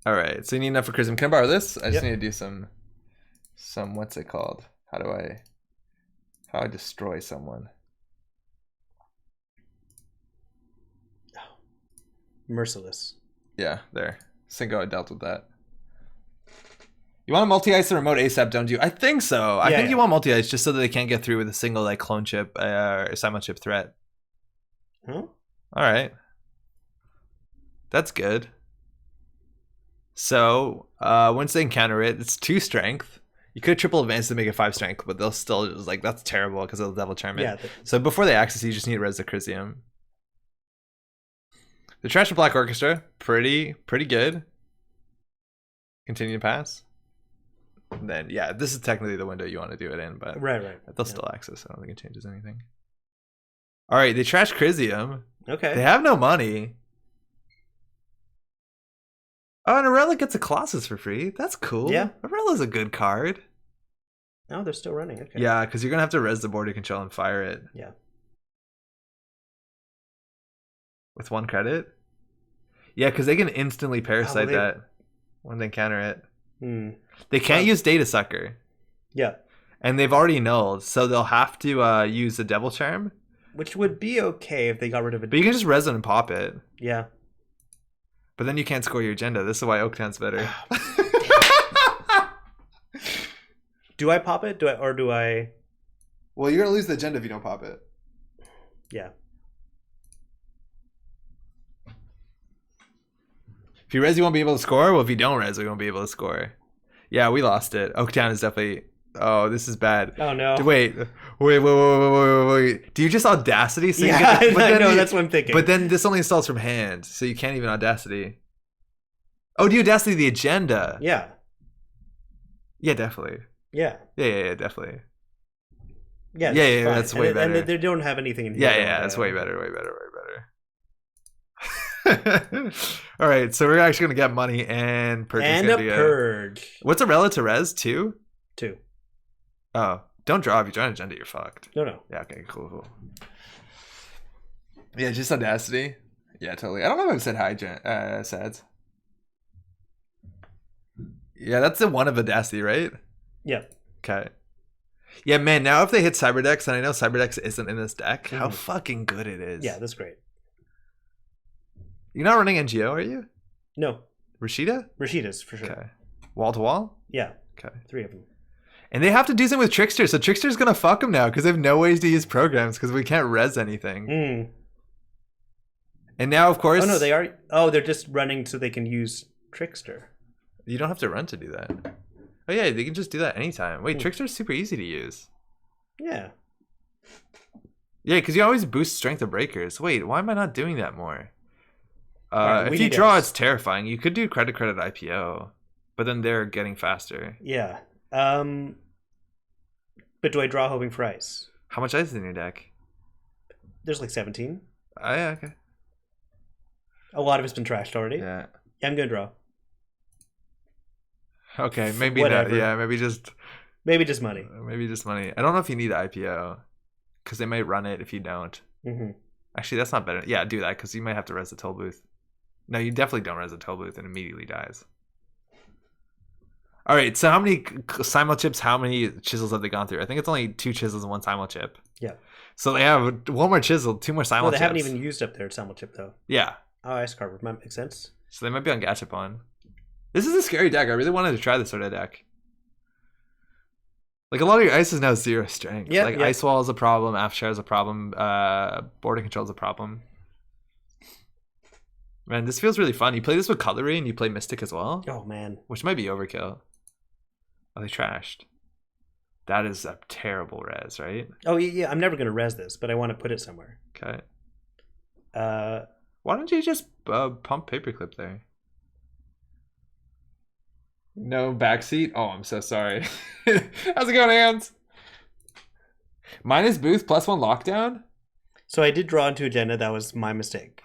All right, so you need enough for Chrism. Can I borrow this? I just Yep. need to do some what's it called? How do I destroy someone? Merciless. Yeah, there. Cinco, I dealt with that. You want to multi-ice the remote ASAP, don't you? I think so. I think yeah. you want multi-ice just so that they can't get through with a single like clone chip or simul chip threat. Huh? All right. That's good. So once they encounter it, it's 2 strength. You could triple advance to make it 5 strength, but they'll still just like that's terrible because of the devil charm. Yeah. So before they access, you just need res the Chrysium. The Trash and Black Orchestra, pretty good. Continue to pass. And then yeah, this is technically the window you want to do it in, but right. they'll still access. I don't think it changes anything. All right, they trash Chrysium. Okay. They have no money. Oh, and Arella gets a Colossus for free. That's cool. Yeah. Arella's a good card. Oh, they're still running. Okay. Yeah, because you're going to have to res the border control and fire it. Yeah. With 1 credit? Yeah, because they can instantly parasite that when they counter it. They can't use Data Sucker. Yeah. And they've already nulled, so they'll have to use the Devil Charm. Which would be okay if they got rid of it. But you can just res it and pop it. Yeah. But then you can't score your agenda. This is why Oaktown's better. Do I pop it? Do I? Well, you're gonna lose the agenda if you don't pop it. Yeah. If you res, you won't be able to score. Well, if you don't res, you won't be able to score. Yeah, we lost it. Oaktown is definitely. Oh, this is bad. Oh no. Wait. Do you just Audacity? So yeah, I know. That's what I'm thinking. But then this only installs from hand, so you can't even Audacity. Oh, do you Audacity the agenda? Yeah. Yeah, definitely. Yeah. Yeah, definitely. Yeah, that's way better. And they don't have anything in here. Yeah, that's way better. All right, so we're actually gonna get money and purge. And a purge. What's a relative res? 2? 2. Oh, don't draw. If you draw an agenda, you're fucked. No. Yeah, okay, cool. Yeah, just Audacity. Yeah, totally. I don't know if I've said hi, Sads. Yeah, that's the one of Audacity, right? Yeah. Okay. Yeah, man, now if they hit Cyberdex, and I know Cyberdex isn't in this deck, how fucking good it is. Yeah, that's great. You're not running NGO, are you? No. Rashida? Rashida's, for sure. Okay. Wall to wall? Yeah. Okay. 3 of them. And they have to do something with Trickster, so Trickster's gonna fuck them now because they have no ways to use programs because we can't res anything. And now, of course... Oh, no, they are... Oh, they're just running so they can use Trickster. You don't have to run to do that. Oh, yeah, they can just do that anytime. Wait, Trickster's super easy to use. Yeah. Yeah, because you always boost strength of breakers. Wait, why am I not doing that more? Right, if you draw, it's terrifying. You could do credit IPO, but then they're getting faster. Yeah. But do I draw hoping for ice? How much ice is in your deck? There's like 17. Oh, yeah, okay. A lot of it's been trashed already. Yeah. I'm gonna draw. Okay, maybe Whatever. not. Yeah, maybe just money. Maybe just money. I don't know if you need IPO because they might run it if you don't. Actually, that's not better. Yeah, do that because you might have to res the toll booth. No, you definitely don't res the toll booth and immediately dies. All right, so how many simul chips, how many chisels have they gone through? I think it's only 2 chisels and 1 simul chip. Yeah. So they have 1 more chisel, 2 more simul Well, they chips. haven't even used up their simul chip, though. Yeah. Oh, ice card makes sense. So they might be on Gachapon. This is a scary deck. I really wanted to try this sort of deck. Like, a lot of your ice is now 0 strength. Yeah, like, Ice Wall is a problem, Afshar is a problem, Border Control is a problem. Man, this feels really fun. You play this with Cutlery and you play Mystic as well. Oh, man. Which might be overkill. Oh, they trashed. That is a terrible res, right? Oh, yeah. I'm never going to res this, but I want to put it somewhere. Okay. Why don't you just pump Paperclip there? No backseat? Oh, I'm so sorry. How's it going, Hans? Minus boost, +1 lockdown? So I did draw into agenda. That was my mistake.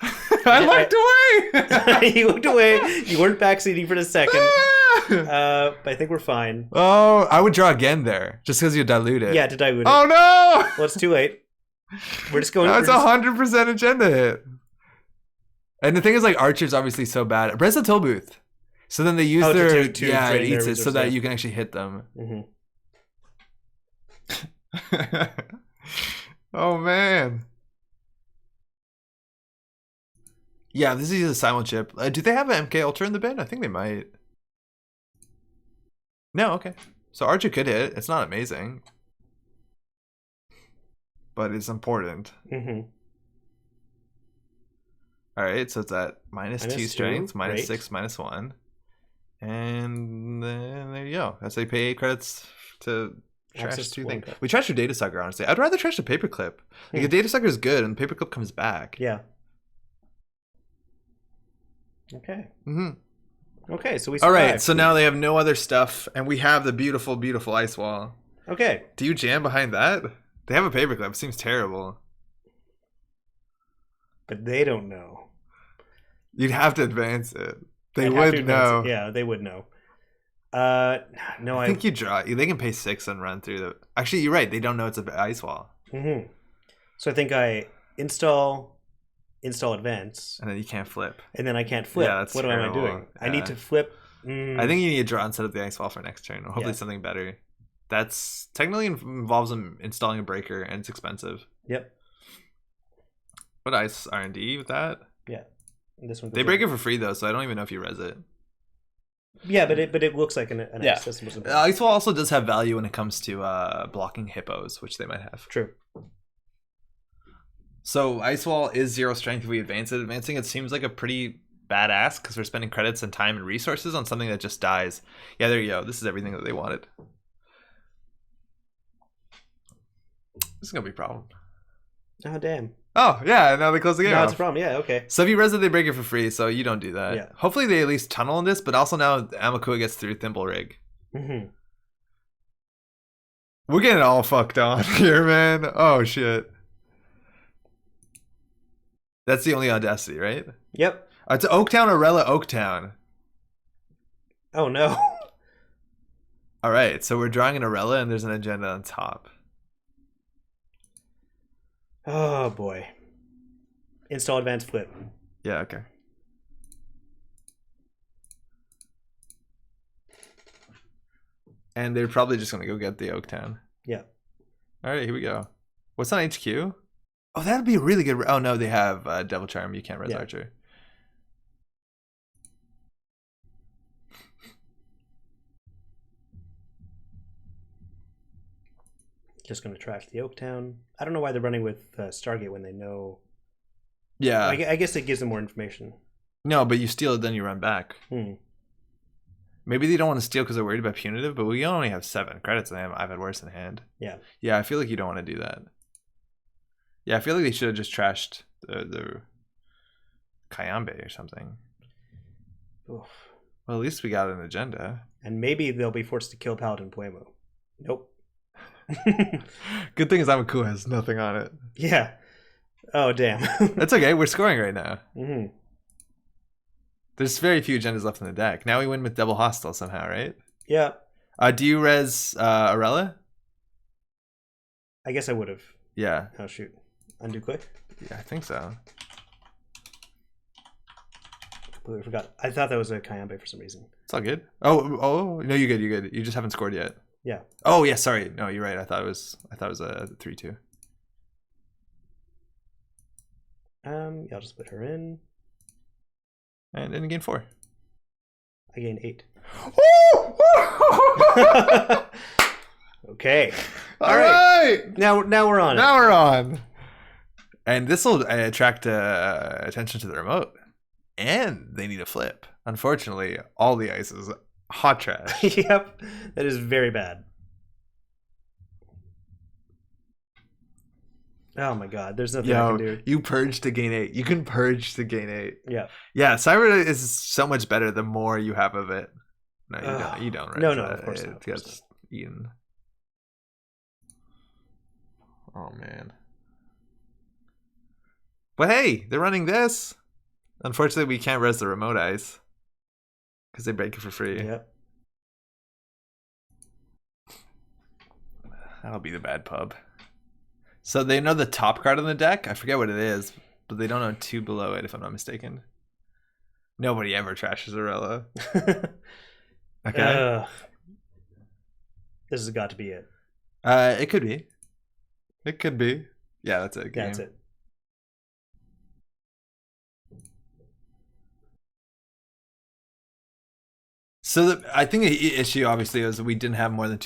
I looked away! You looked away. You weren't backseating for a second. But I think we're fine. Oh, I would draw again there, just because you dilute it. Yeah, to dilute it. Oh, no! Well, it's too late. We're just going... No, it's 100% agenda hit. And the thing is, like, Archer's obviously so bad. Res the toll booth. So then they use their... it eats it so that you can actually hit them. Oh, man. Yeah, this is a simul chip. Do they have an MK Ultra in the bin? I think they might. No, okay. So Archer could hit. It's not amazing, but it's important. Mm-hmm. All right, so it's at -2 strength, Great. -6, -1. And then there you go. That's how you pay 8 credits to trash Access 2 one things. card. We trashed your data sucker, honestly. I'd rather trash the paperclip. Like, a data sucker is good and the paperclip comes back. Yeah. Okay. Mm-hmm. Okay, so we All survived. right, so now they have no other stuff, and we have the beautiful, beautiful ice wall. Okay. Do you jam behind that? They have a paperclip. It seems terrible. But they don't know. You'd have to advance it. They I'd have to would advance know. it. Yeah, they would know. No, I think you draw. They can pay 6 and run through the. Actually, you're right. They don't know it's an ice wall, Mm-hmm. So I think I install advance, and then you can't flip. and then I can't flip. Yeah, that's what am I terrible. doing? I Yeah. need to flip. I think you need to draw and set up the ice wall for next turn, or hopefully Yeah. something better. That's technically involves them installing a breaker, and it's expensive. Yep. What ice R&D with that? Yeah. And this one. They break it for free though, so I don't even know if you res it. Yeah, but it looks like an Yeah. ice. That's the most important. Ice wall also does have value when it comes to blocking hippos, which they might have. True. So ice wall is 0 strength if we advance it. Advancing it seems like a pretty badass because we're spending credits and time and resources on something that just dies. Yeah, there you go. This is everything that they wanted. This is gonna be a problem. Oh damn. Oh yeah, now they close the game No, off. it's a problem. Yeah. Okay. So if you res it, they break it for free, so you don't do that. Yeah. Hopefully they at least tunnel in this, but also now Amakua gets through Thimble Rig. Mm-hmm. We're getting all fucked on here, man. Oh shit. That's the only Audacity, right? Yep. It's Oaktown, Arella, Oaktown. Oh no. All right, so we're drawing an Arella and there's an agenda on top. Oh boy. Install advance flip. Yeah, okay. And they're probably just going to go get the Oaktown. Yeah. All right, here we go. What's on HQ? Oh, that'd be a really good. Oh, no, they have Devil Charm. You can't res Archer. Just going to trash the Oaktown. I don't know why they're running with Stargate when they know. Yeah. I guess it gives them more information. No, but you steal it, then you run back. Maybe they don't want to steal because they're worried about punitive, but we only have 7 credits and I've had worse in hand. Yeah. Yeah, I feel like you don't want to do that. Yeah, I feel like they should have just trashed the Kayambe or something. Oof. Well, at least we got an agenda. And maybe they'll be forced to kill Paladin Puemo. Nope. Good thing is Amakua has nothing on it. Yeah. Oh, damn. That's okay. We're scoring right now. Mm-hmm. There's very few agendas left in the deck. Now we win with double hostile somehow, right? Yeah. Do you res Arella? I guess I would have. Yeah. Oh, shoot. Undo click? Yeah, I think so. Completely forgot. I thought that was a Kayambe for some reason. It's all good. Oh, no, you're good. You're good. You just haven't scored yet. Yeah. Oh, yeah. Sorry. No, you're right. I thought it was a 3-2. Yeah, I'll just put her in. And then you gain 4. I gain 8. Okay. All right. Now we're on. Now we're on. And this will attract attention to the remote. And they need a flip. Unfortunately, all the ice is hot trash. Yep. That is very bad. Oh my god. There's nothing I can do. You purge to gain 8. You can purge to gain 8. Yeah. Yeah, Cyber is so much better the more you have of it. No, you don't. You don't. Right? No, of course not. It gets eaten. Oh man. But hey, they're running this. Unfortunately, we can't res the remote ice because they break it for free. Yep. That'll be the bad pub. So they know the top card on the deck. I forget what it is, but they don't know 2 below it, if I'm not mistaken. Nobody ever trashes Arella. Okay. This has got to be it. It could be. It could be. Yeah, that's it. Yeah, that's it. So I think the issue obviously is we didn't have more than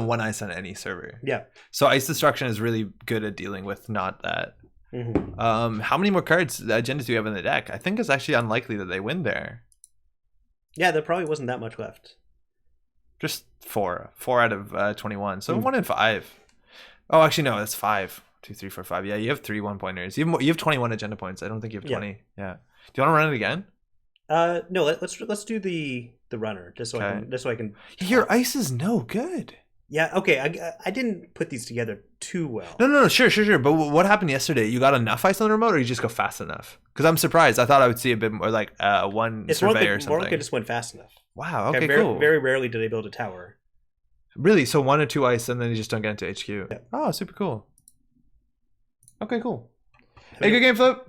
one ice on any server. Yeah. So ice destruction is really good at dealing with not that. How many more cards agendas do we have in the deck? I think it's actually unlikely that they win there. Yeah, there probably wasn't that much left. Just four out of 21. So 1 in 5. Oh, actually no, that's 5. 2, 3, 4, 5. Yeah, you have 3 1-pointers. You have 21 agenda points. I don't think you have 20. Yeah. Do you want to run it again? No. Let's do the runner just so I can. Your ice is no good. Yeah. Okay. I didn't put these together too well. No. Sure. But what happened yesterday? You got enough ice on the remote, or you just go fast enough? Because I'm surprised. I thought I would see a bit more like one survey or something. Moroka just went fast enough. Wow. Okay. Cool. Very rarely did they build a tower. Really? So 1 or 2 ice, and then you just don't get into HQ. Yeah. Oh, super cool. Okay, cool. Hey, good game, Flip.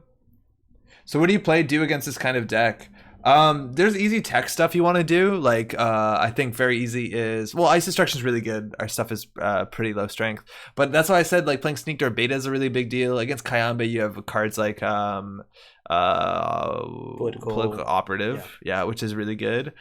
So what do you do against this kind of deck? There's easy tech stuff you want to do. Like, I think very easy is, well, ice destruction is really good. Our stuff is pretty low strength. But that's why I said, like, playing Sneak Door Beta is a really big deal. Against Kayambe, you have cards like Political Operative, yeah, which is really good.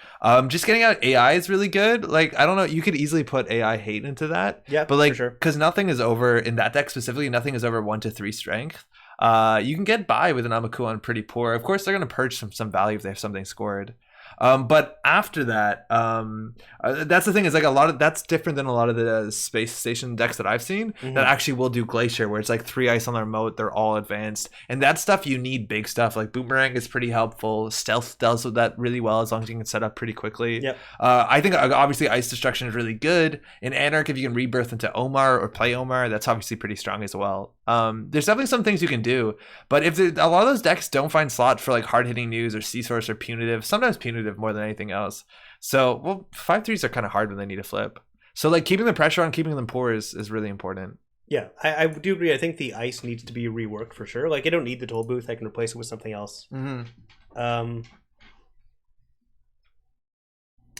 Just getting out AI is really good. Like, I don't know, you could easily put AI hate into that. Yeah, but like, for sure. because nothing is over in that deck specifically. Nothing is over 1 to 3 strength. You can get by with an Amaku on pretty poor. Of course, they're going to purge some value if they have something scored. But after that, that's the thing, is like that's different than a lot of the space station decks that I've seen that actually will do Glacier, where it's like 3 ice on their remote, they're all advanced, and that stuff you need big stuff. Like Boomerang is pretty helpful. Stealth does that really well as long as you can set up pretty quickly. Yep. I think obviously ice destruction is really good. In Anarch, if you can rebirth into Omar or play Omar, that's obviously pretty strong as well. There's definitely some things you can do, but if a lot of those decks don't find slot for like hard hitting news or C source or punitive, sometimes punitive more than anything else. So, well, 5/3s are kind of hard when they need a flip. So like keeping the pressure on, keeping them poor is really important. Yeah, I do agree. I think the ice needs to be reworked for sure. Like, I don't need the toll booth. I can replace it with something else. I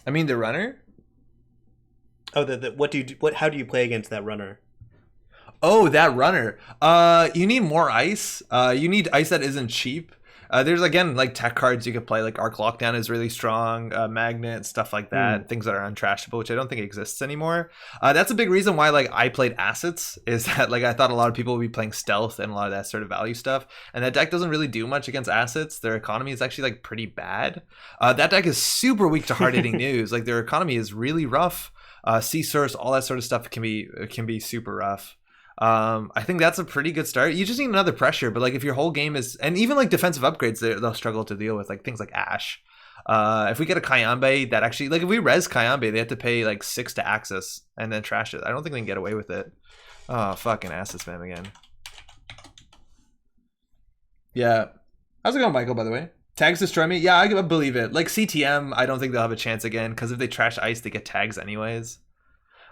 mean, the runner. Oh, how do you play against that runner? Oh, that runner. You need more ice. You need ice that isn't cheap. There's, again, like tech cards you could play, like Arc Lockdown is really strong, Magnet, stuff like that, things that are untrashable, which I don't think exists anymore. That's a big reason why like I played Assets, is that like I thought a lot of people would be playing Stealth and a lot of that sort of value stuff, and that deck doesn't really do much against Assets. Their economy is actually like pretty bad. That deck is super weak to hard-hitting news. Like, their economy is really rough. C-Source, all that sort of stuff can be super rough. I think that's a pretty good start. You just need another pressure, but like if your whole game is, and even like defensive upgrades, they'll struggle to deal with, like things like Ash. If we get a Kayambe that actually, like if we res Kayambe, they have to pay like 6 to access and then trash it. I don't think they can get away with it. Oh, fucking acid spam again. Yeah. How's it going, Michael, by the way? Tags destroy me? Yeah, I believe it. Like CTM, I don't think they'll have a chance again, because if they trash ice, they get tags anyways.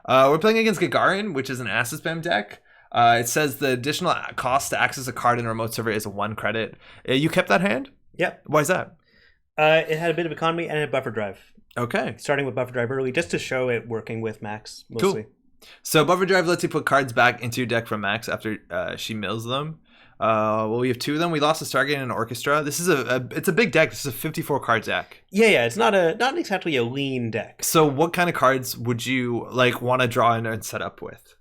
We're playing against Gagarin, which is an acid spam deck. It says the additional cost to access a card in a remote server is 1 credit. You kept that hand? Yep. Why is that? It had a bit of economy and a buffer drive. Okay. Starting with buffer drive early, just to show it working with Max, mostly. Cool. So buffer drive lets you put cards back into your deck from Max after she mills them. Well, we have 2 of them. We lost a Stargate and an Orchestra. This is it's a big deck. This is a 54 card deck. Yeah. It's not exactly a lean deck. So what kind of cards would you like want to draw in and set up with?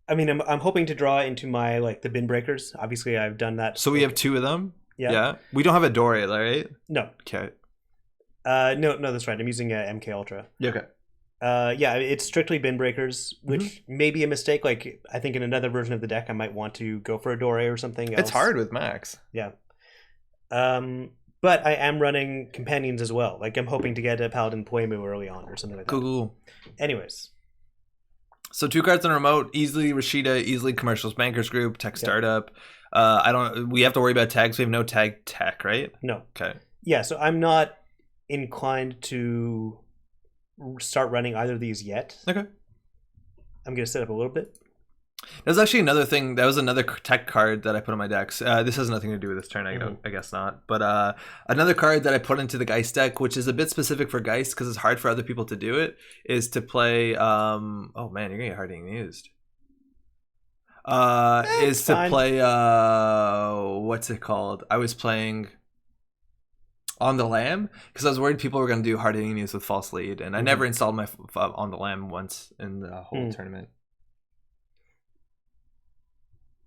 I mean, I'm hoping to draw into my like the bin breakers. Obviously, I've done that. So we have 2 of them. Yeah. We don't have a Doria, right? No. Okay. No, that's right. I'm using MK Ultra. Okay. Yeah, it's strictly bin breakers, which may be a mistake. Like, I think in another version of the deck, I might want to go for a Dore or something else. It's hard with Max. Yeah. But I am running companions as well. Like, I'm hoping to get a Paladin Poemu early on or something like that. Cool. Anyways. So 2 cards on remote, easily Rashida, easily Commercials Bankers Group, Tech Startup. We have to worry about tags. We have no tag tech, right? No. Okay. Yeah, so I'm not inclined to start running either of these yet. Okay. I'm going to set up a little bit. There's actually another thing. That was another tech card that I put on my decks. This has nothing to do with this turn. I guess not. But another card that I put into the Geist deck, which is a bit specific for Geist because it's hard for other people to do it, is to play. Oh man, you're gonna get hard getting used. Is to play. What's it called? I was playing. on the lamb because I was worried people were going to do hard hitting news with false lead, and I never installed my on the lamb once in the whole tournament.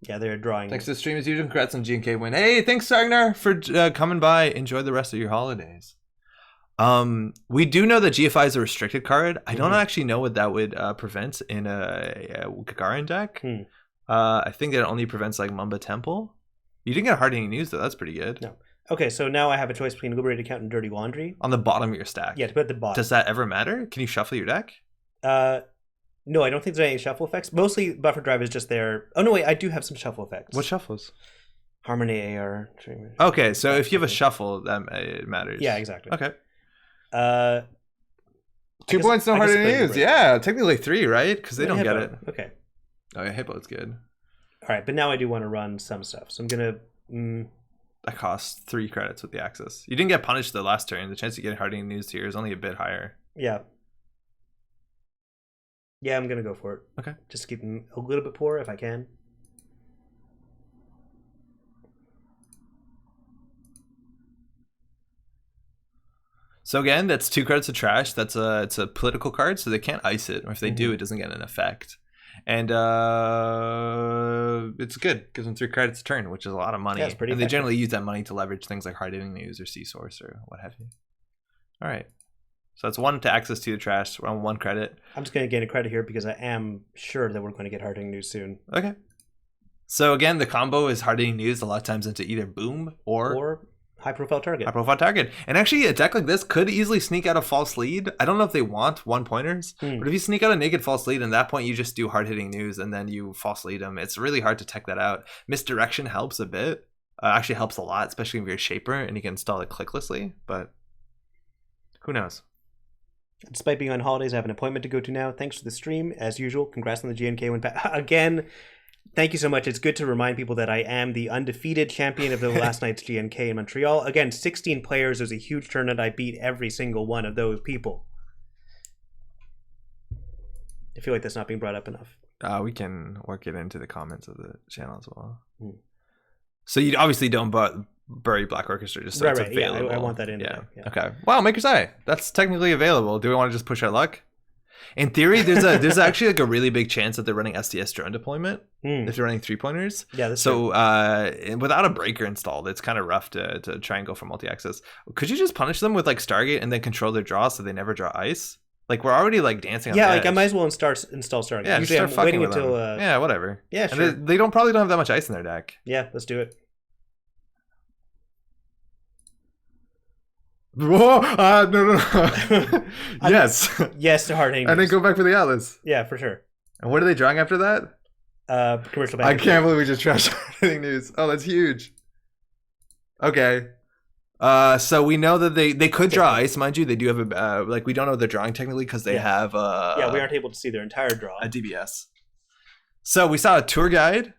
Yeah, they're drawing. Thanks to the stream as usual. Congrats on GNK win. Hey, thanks Sagnar for coming by. Enjoy the rest of your holidays. We do know that GFI is a restricted card. I don't actually know what that would prevent in a Gagarin deck. I think it only prevents like Mamba Temple. You didn't get hard hitting news though. That's pretty good. No. Okay, so now I have a choice between Liberated Account and Dirty Laundry. On the bottom of your stack. Yeah, to put at the bottom. Does that ever matter? Can you shuffle your deck? No, I don't think there's any shuffle effects. Mostly Buffer Drive is just there. Oh no, wait, I do have some shuffle effects. What shuffles? Harmony AR. Okay, so if you have a shuffle, that it matters. Yeah, exactly. Okay. 2 points, no hard hitting news. Yeah, technically 3, right? Because they don't get it. Okay. Oh yeah, Hippo's good. All right, but now I do want to run some stuff, so I'm gonna. That costs 3 credits with the access. You didn't get punished the last turn. The chance you get hard hitting news here is only a bit higher. Yeah. Yeah, I'm gonna go for it. Okay. Just keep them a little bit poor if I can. So again, that's 2 credits of trash. It's a political card, so they can't ice it, or if they do, it doesn't get an effect. And it's good. Gives them 3 credits a turn, which is a lot of money. Yeah, it's pretty and they effective. generally use that money to leverage things like hard hitting news or C source or what have you. All right. So that's 1 to access to the trash, around 1 credit. I'm just gonna gain a credit here because I am sure that we're going to get hard hitting news soon. Okay. So again, the combo is hard hitting news a lot of times into either boom or high profile target. High profile target. And actually, a deck like this could easily sneak out a false lead. I don't know if they want 1-pointers, but if you sneak out a naked false lead, at that point you just do hard hitting news and then you false lead them. It's really hard to tech that out. Misdirection helps a bit. Actually helps a lot, especially if you're a shaper and you can install it clicklessly, but who knows? Despite being on holidays, I have an appointment to go to now. Thanks for the stream. As usual, congrats on the GNK win. Again, thank you so much. It's good to remind people that I am the undefeated champion of the last night's GNK in Montreal. Again, 16 players. It was a huge tournament. I beat every single one of those people. I feel like that's not being brought up enough. We can work it into the comments of the channel as well. So you obviously don't bury Black Orchestra just so it's available. Yeah, I want that in there. Yeah. Okay. Wow, Maker's Eye. That's technically available. Do we want to just push our luck? In theory, there's actually like a really big chance that they're running SDS drone deployment if they're running 3-pointers. Yeah, that's so without a breaker installed, it's kind of rough to try and go for multi-access. Could you just punish them with like Stargate and then control their draw so they never draw ice? Like we're already like dancing on the like edge. I might as well install Stargate. Yeah, usually start I'm waiting with until them. Yeah, whatever. Yeah, and sure. They probably don't have that much ice in their deck. Yeah, let's do it. Whoa! No. Yes. Yes to hard hitting. And then go back for the Atlas. Yeah, for sure. And what are they drawing after that? Commercial. I can't believe we just trashed hard hitting news. Oh, that's huge. Okay. So we know that they could draw ice, mind you. They do have a like we don't know what they're drawing technically because they have we aren't able to see their entire draw. A DBS. So we saw a tour guide.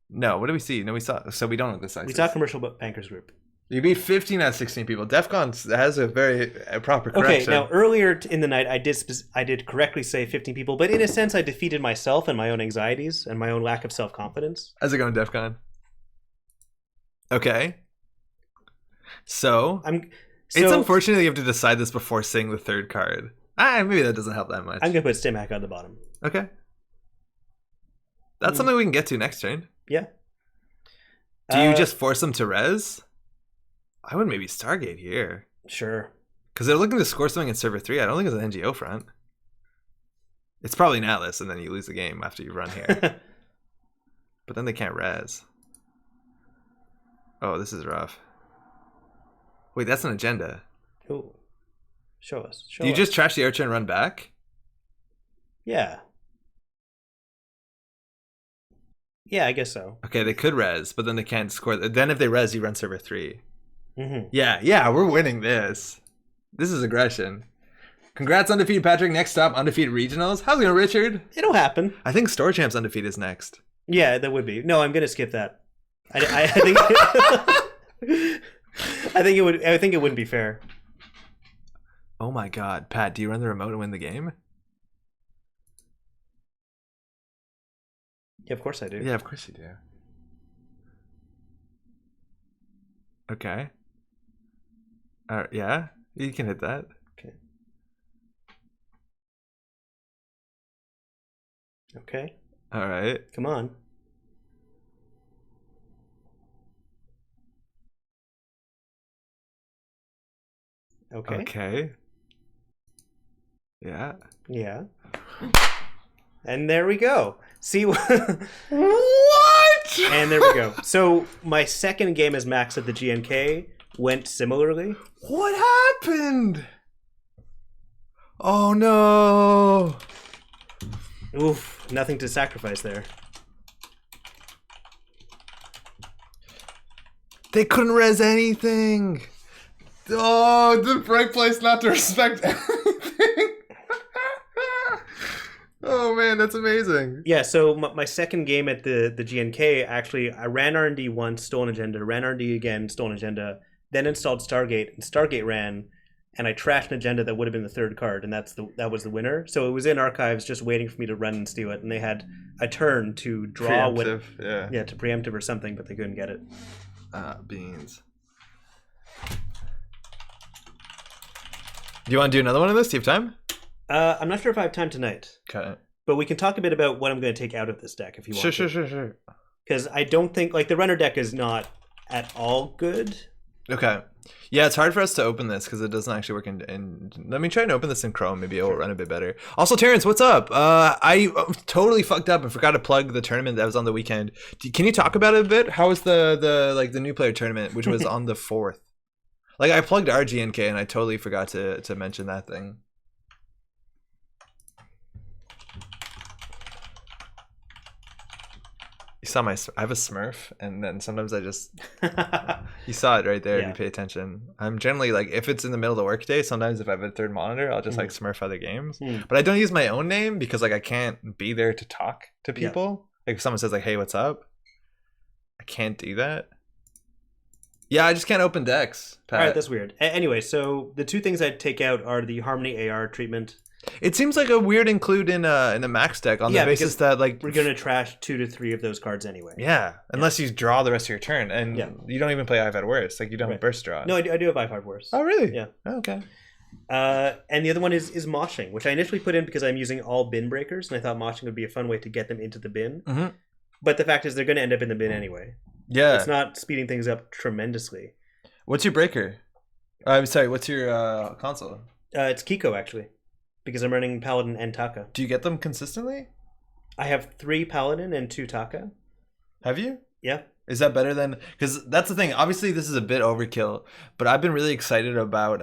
No, what did we see? No, we saw. So we don't know this ice. We saw Commercial Bankers Group. You beat 15 out of 16 people. DEFCON has a very proper correction. Okay, now earlier in the night, I did correctly say 15 people, but in a sense, I defeated myself and my own anxieties and my own lack of self-confidence. How's it going, DEFCON? Okay. So it's unfortunate that you have to decide this before saying the third card. Maybe that doesn't help that much. I'm gonna put Stimhack on the bottom. Okay. That's something we can get to next turn. Yeah. Do you just force them to res? I would maybe Stargate here. Sure. Because they're looking to score something in server 3. I don't think it's an NGO front. It's probably an Atlas, and then you lose the game after you run here. But then they can't res. Oh, this is rough. Wait, that's an agenda. Ooh. Show us. Do you just trash the Archer and run back? Yeah. Yeah, I guess so. Okay, they could res, but then they can't score. Then if they res, you run server 3. Mm-hmm. Yeah, we're winning this. This is aggression. Congrats, Undefeated Patrick. Next up, Undefeated Regionals. How's it going, Richard? It'll happen. I think Store Champs Undefeated is next. Yeah, that would be. No, I'm gonna skip that. I think. I think it wouldn't be fair. Oh my God, Pat! Do you run the remote and win the game? Yeah, of course I do. Yeah, of course you do. Okay. Yeah, you can hit that. Okay. Okay. All right. Come on. Okay. Okay. Yeah. Yeah. And there we go. See what? And there we go. So my second game as Max at the GNK went similarly. What happened? Oh no. Oof, nothing to sacrifice there. They couldn't res anything. Oh, the right place not to respect anything. Oh man, that's amazing. Yeah, so my second game at the GNK, actually, I ran R&D once, stole an agenda, ran R&D again, stole an agenda, then installed Stargate, and Stargate ran, and I trashed an agenda that would have been the third card, and that was the winner. So it was in archives, just waiting for me to run and steal it, and they had a turn to draw Preemptive, yeah, to preemptive or something, but they couldn't get it. Beans. Do you want to do another one of this? Do you have time? I'm not sure if I have time tonight, Okay. but we can talk a bit about what I'm going to take out of this deck if you want. Sure. Because I don't think the runner deck is not at all good. Okay. Yeah, it's hard for us to open this because it doesn't actually work in. Let me try and open this in Chrome. Maybe it will run a bit better. Also, Terrence, what's up? I totally fucked up and forgot to plug the tournament that was on the weekend. Can you talk about it a bit? How was the new player tournament, which was on the 4th? Like, I plugged our GNK and I totally forgot to mention that thing. You saw I have a Smurf, and then sometimes I just, you saw it right there if you pay attention. I'm generally like, if it's in the middle of the workday, sometimes if I have a third monitor, I'll just like Smurf other games. But I don't use my own name because like I can't be there to talk to people. Like if someone says like, hey, what's up? I can't do that. Yeah, I just can't open decks, Pat. All right, that's weird. Anyway, so the two things I'd take out are the Harmony AR treatment. It seems like a weird include in a max deck on the basis that like we're gonna trash 2 to 3 of those cards anyway. Yeah, unless you draw the rest of your turn, and you don't even play I've had worse. Like you don't have burst draws. No, I do have I've had worse. Oh really? Yeah. Oh, okay. And the other one is moshing, which I initially put in because I'm using all bin breakers, and I thought moshing would be a fun way to get them into the bin. Mm-hmm. But the fact is, they're gonna end up in the bin anyway. Yeah, it's not speeding things up tremendously. What's your breaker? I'm sorry. What's your console? It's Kiko actually. Because I'm running Paladin and Taka. Do you get them consistently? I have 3 Paladin and 2 Taka. Have you? Yeah. Is that better than... Because that's the thing. Obviously, this is a bit overkill. But I've been really excited about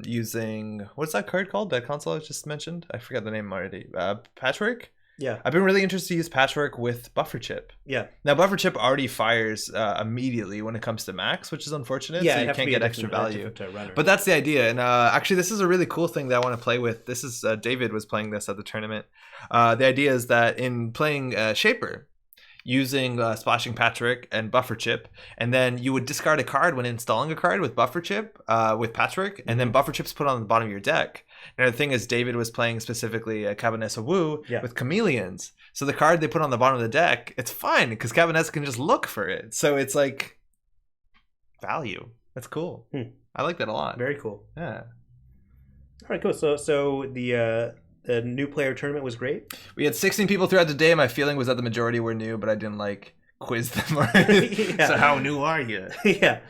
using... What's that card called? That console I just mentioned? I forgot the name already. Patchwork? Yeah. I've been really interested to use Patchwork with Buffer Chip. Yeah. Now, Buffer Chip already fires immediately when it comes to max, which is unfortunate. Yeah, so you can't get extra value. But that's the idea. And actually, this is a really cool thing that I want to play with. This is David was playing this at the tournament. The idea is that in playing Shaper, using Splashing Patchwork and Buffer Chip, and then you would discard a card when installing a card with Buffer Chip, with Patchwork, and then Buffer Chip's put on the bottom of your deck. Now the thing is, David was playing specifically Cabanessa Wu with Chameleons. So the card they put on the bottom of the deck, it's fine because Cabanessa can just look for it. So it's like value. That's cool. I like that a lot. Very cool. Yeah. All right, cool. So the new player tournament was great. We had 16 people throughout the day. My feeling was that the majority were new, but I didn't like quiz them. So how new are you? Yeah.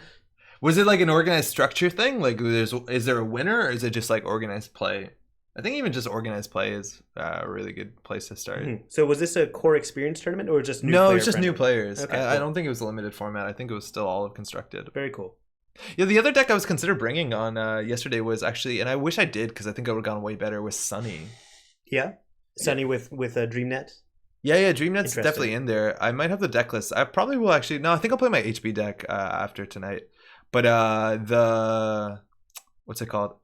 Was it like an organized structure thing? Like, is there a winner, or is it just like organized play? I think even just organized play is a really good place to start. So was this a core experience tournament or just new No, it's just new players. Okay, I don't think it was a limited format. I think it was still all of constructed. Very cool. Yeah, the other deck I was considering bringing on yesterday was actually, and I wish I did because I think it would have gone way better, was Sunny. Yeah, Sunny with DreamNet. Yeah, DreamNet's definitely in there. I might have the deck list. I probably will actually. No, I think I'll play my HB deck after tonight. But what's it called?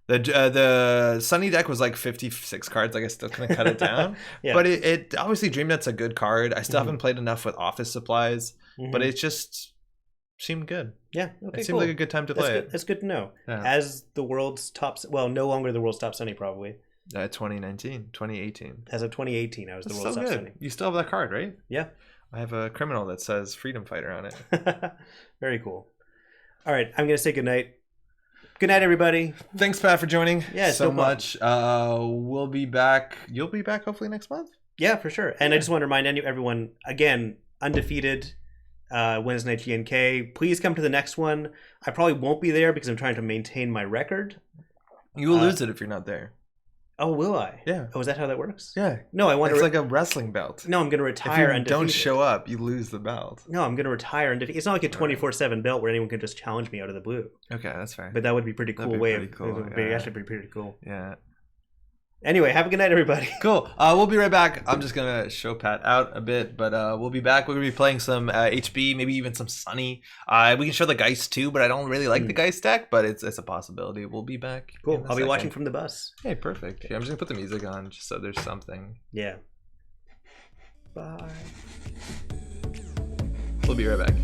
The Sunny deck was like 56 cards. Like I still kind of cut it down. But it obviously DreamNet's a good card. I still haven't played enough with Office Supplies, but it just seemed good. Yeah, okay, it seemed like a good time to play it. That's good to know. Yeah. As the world's top, well, no longer the world's top Sunny probably. 2018. As of 2018, I was the world's top Sunny. You still have that card, right? Yeah. I have a criminal that says Freedom Fighter on it. Very cool. All right, I'm going to say goodnight. Good night, everybody. Thanks, Pat, for joining. Yeah, so no problem. much. We'll be back. You'll be back hopefully next month. Yeah, for sure. And I just want to remind everyone again, Undefeated, Wednesday night GNK. Please come to the next one. I probably won't be there because I'm trying to maintain my record. You will lose it if you're not there. Oh, will I? Yeah. Oh, is that how that works? Yeah. No, I want It's to. like a wrestling belt. No, I'm going to retire. If you don't show up, you lose the belt. No, I'm going to retire. It's not like a 24/7 belt where anyone can just challenge me out of the blue. Okay, that's fair. But that would be pretty cool. That'd be pretty cool, It would be actually pretty cool. Yeah. Anyway, have a good night, everybody. Cool. We'll be right back. I'm just gonna show Pat out a bit, but we'll be back. We're gonna be playing some HB, maybe even some Sunny. We can show the Geist too, but I don't really like the Geist deck, but it's a possibility. We'll be back. Cool. I'll be watching from the bus. Hey, perfect. Yeah, I'm just gonna put the music on just so there's something. Yeah. Bye. We'll be right back.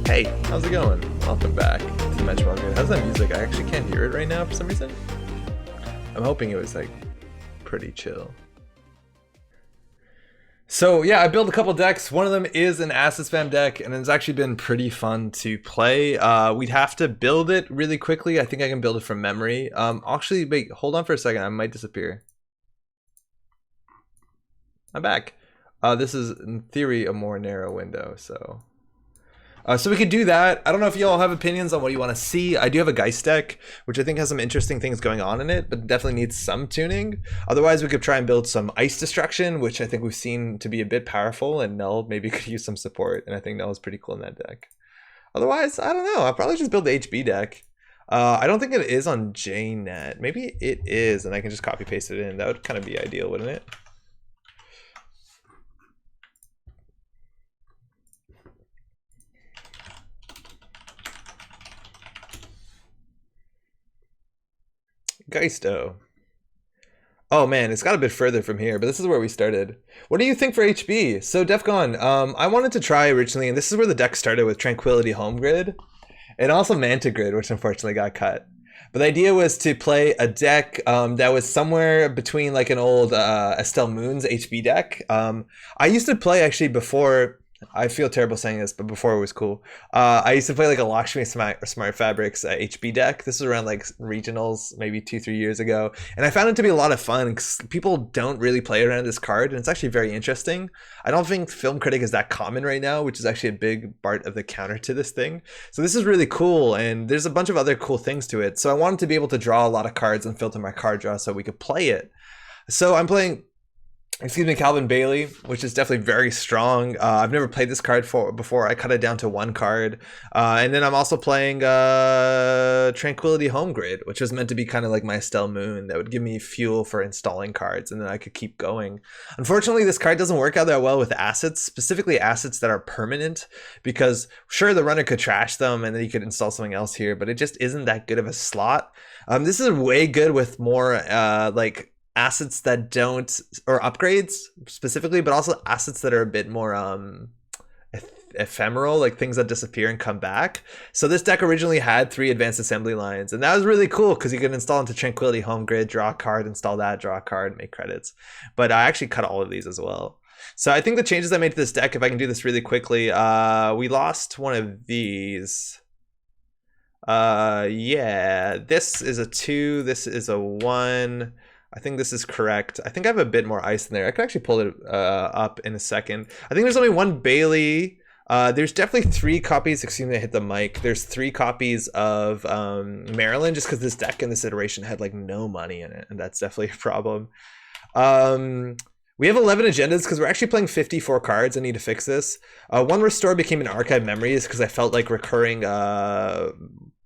Hey, how's it going? Welcome back to Metro Market. How's that music? I actually can't hear it right now for some reason. I'm hoping it was like pretty chill. So yeah, I built a couple decks. One of them is an acid spam deck, and it's actually been pretty fun to play. We'd have to build it really quickly. I think I can build it from memory. Actually, wait, hold on for a second. I might disappear. I'm back. This is in theory a more narrow window, so we could do that. I don't know if you all have opinions on what you want to see. I do have a Geist deck, which I think has some interesting things going on in it, but definitely needs some tuning. Otherwise, we could try and build some Ice Destruction, which I think we've seen to be a bit powerful, and Null maybe could use some support, and I think Null is pretty cool in that deck. Otherwise, I don't know. I'll probably just build the HB deck. I don't think it is on JNet. Maybe it is, and I can just copy paste it in. That would kind of be ideal, wouldn't it? Geisto. Oh man, it's got a bit further from here, but this is where we started. What do you think for HB? So Defcon, I wanted to try originally, and this is where the deck started with Tranquility Home Grid, and also Manta Grid, which unfortunately got cut. But the idea was to play a deck that was somewhere between like an old Estelle Moon's HB deck. I used to play actually before. I feel terrible saying this, but before it was cool. I used to play like a Lakshmi Smart Fabrics HB deck. This was around like regionals, maybe 2-3 years ago. And I found it to be a lot of fun because people don't really play around this card. And it's actually very interesting. I don't think Film Critic is that common right now, which is actually a big part of the counter to this thing. So this is really cool. And there's a bunch of other cool things to it. So I wanted to be able to draw a lot of cards and filter my card draw so we could play it. So I'm playing, excuse me, Calvin Bailey, which is definitely very strong. I've never played this card before. I cut it down to 1 card. And then I'm also playing Tranquility Home Grid, which was meant to be kind of like my Estelle Moon that would give me fuel for installing cards, and then I could keep going. Unfortunately, this card doesn't work out that well with assets, specifically assets that are permanent, because sure, the runner could trash them and then you could install something else here, but it just isn't that good of a slot. This is way good with more like assets that don't, or upgrades specifically, but also assets that are a bit more ephemeral, like things that disappear and come back. So this deck originally had 3 advanced assembly lines, and that was really cool because you could install into Tranquility Home Grid, draw a card, install that, draw a card, make credits. But I actually cut all of these as well. So I think the changes I made to this deck, if I can do this really quickly, we lost one of these. Yeah, this is a 2, this is a 1. I think this is correct. I think I have a bit more ice in there. I could actually pull it up in a second. I think there's only 1 Bailey. There's definitely 3 copies. Excuse me, I hit the mic. There's 3 copies of Maryland, just because this deck in this iteration had like no money in it, and that's definitely a problem. We have 11 agendas because we're actually playing 54 cards. I need to fix this. 1 Restore became an Archive Memories because I felt like recurring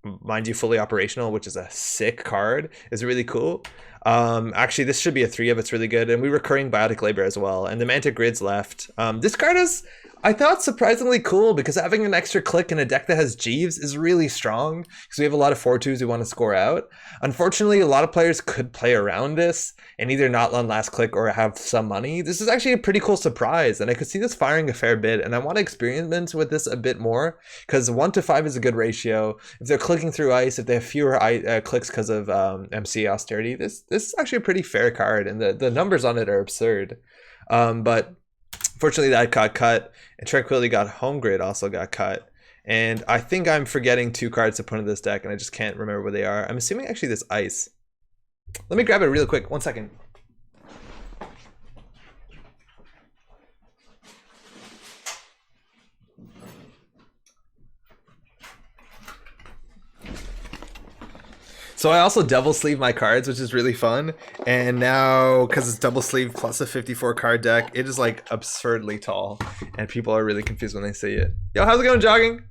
Mind You Fully Operational, which is a sick card, is really cool. Actually, this should be a 3 of. It's really good. And we recurring Biotic Labor as well. And the Manta Grid's left. This card is, I thought, surprisingly cool because having an extra click in a deck that has Jeeves is really strong because we have a lot of 4/2s we want to score out. Unfortunately, a lot of players could play around this and either not on last click or have some money. This is actually a pretty cool surprise, and I could see this firing a fair bit, and I want to experiment with this a bit more because 1 to 5 is a good ratio. If they're clicking through ice, if they have fewer clicks because of MC austerity, this is actually a pretty fair card, and the numbers on it are absurd. But fortunately, that got cut, and Tranquility got Home Grid also got cut. And I think I'm forgetting 2 cards to put in this deck, and I just can't remember where they are. I'm assuming actually this ice. Let me grab it real quick. 1 second. So I also double sleeve my cards, which is really fun. And now, because it's double sleeve plus a 54 card deck, it is like absurdly tall. And people are really confused when they see it. Yo, how's it going, jogging?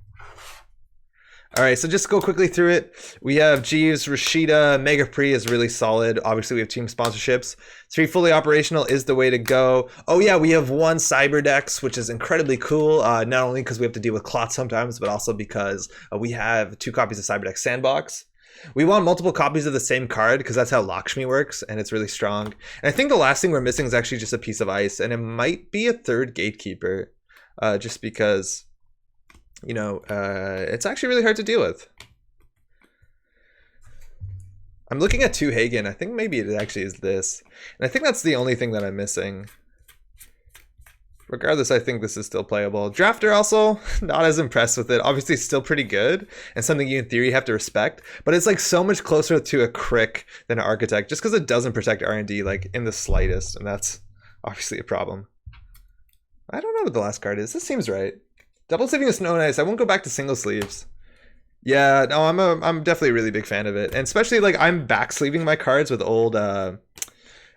All right, so just go quickly through it. We have Jeeves, Rashida, Mega Pre is really solid. Obviously, we have team sponsorships. 3 fully operational is the way to go. Oh yeah, we have 1 Cyberdex, which is incredibly cool. Not only because we have to deal with clots sometimes, but also because we have 2 copies of Cyberdex Sandbox. We want multiple copies of the same card because that's how Lakshmi works, and it's really strong. And I think the last thing we're missing is actually just a piece of ice, and it might be a 3rd Gatekeeper, just because, you know, it's actually really hard to deal with. I'm looking at 2 Hagen. I think maybe it actually is this. And I think that's the only thing that I'm missing. Regardless, I think this is still playable. Drafter also, not as impressed with it. Obviously, it's still pretty good and something you in theory have to respect, but it's like so much closer to a Crick than an Architect just because it doesn't protect R&D like in the slightest, and that's obviously a problem. I don't know what the last card is. This seems right. Double sleeving is Snow and Ice. I won't go back to single sleeves. Yeah, no, I'm definitely a really big fan of it, and especially like I'm back sleeving my cards with old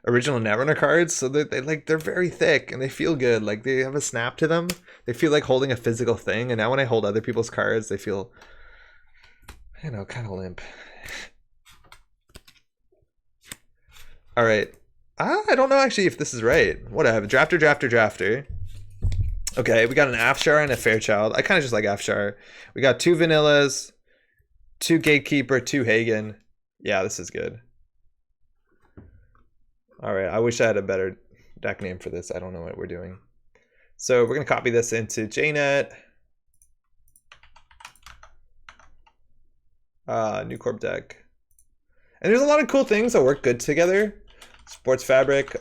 original Netrunner cards, so they're very thick and they feel good. Like they have a snap to them. They feel like holding a physical thing. And now when I hold other people's cards, they feel You know, kind of limp. All right. I don't know actually if this is right. Whatever. Drafter. Okay, we got an Afshar and a Fairchild. I kind of just like Afshar. We got 2 Vanillas, 2 Gatekeeper, 2 Hagen. Yeah, this is good. All right, I wish I had a better deck name for this. I don't know what we're doing. So we're going to copy this into JNet. New Corp deck. And there's a lot of cool things that work good together. Sports Fabric.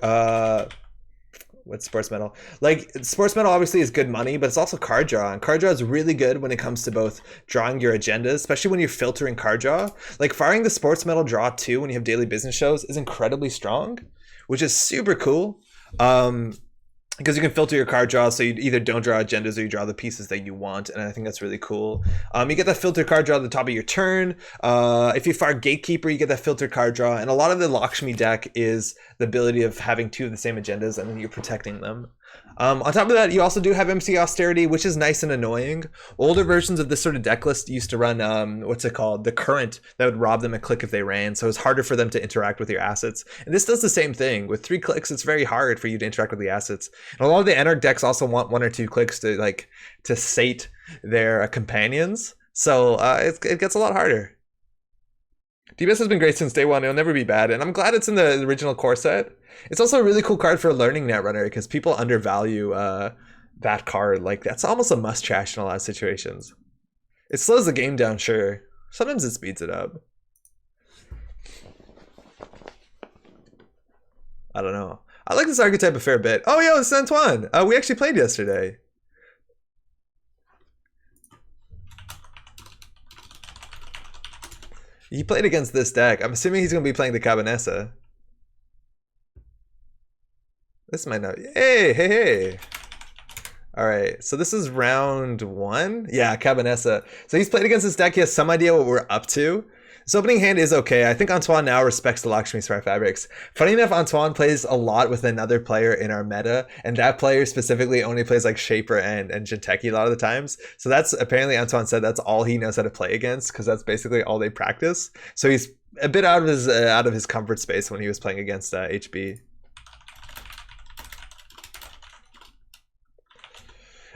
What's Sports Metal? Like, Sports Metal obviously is good money, but it's also card draw. And card draw is really good when it comes to both drawing your agendas, especially when you're filtering card draw. Like, firing the Sports Metal draw too when you have daily business shows is incredibly strong, which is super cool. Because you can filter your card draw, so you either don't draw agendas or you draw the pieces that you want, and I think that's really cool. You get that filter card draw at the top of your turn. If you fire Gatekeeper, you get that filtered card draw, and a lot of the Lakshmi deck is the ability of having 2 of the same agendas, and then you're protecting them. On top of that, you also do have MC Austerity, which is nice and annoying. Older versions of this sort of deck list used to run, what's it called? The Current, that would rob them a click if they ran, so it's harder for them to interact with your assets. And this does the same thing. With 3 clicks, it's very hard for you to interact with the assets. And a lot of the Anarch decks also want 1 or 2 clicks to sate their companions, so it gets a lot harder. DBS has been great since day one. It'll never be bad, and I'm glad it's in the original core set. It's also a really cool card for learning Netrunner because people undervalue that card. Like, that's almost a must trash in a lot of situations. It slows the game down, sure. Sometimes it speeds it up. I don't know. I like this archetype a fair bit. Oh, yo, it's Antoine. We actually played yesterday. He played against this deck. I'm assuming he's going to be playing the Cabanessa. This might not... Hey! All right, so this is round 1? Yeah, Cabanessa. So he's played against this deck. He has some idea what we're up to. This opening hand is okay. I think Antoine now respects the Lakshmi Spire Fabrics. Funny enough, Antoine plays a lot with another player in our meta, and that player specifically only plays like Shaper and Jinteki a lot of the times. So that's, apparently Antoine said that's all he knows how to play against, because that's basically all they practice. So he's a bit out of his comfort space when he was playing against HB.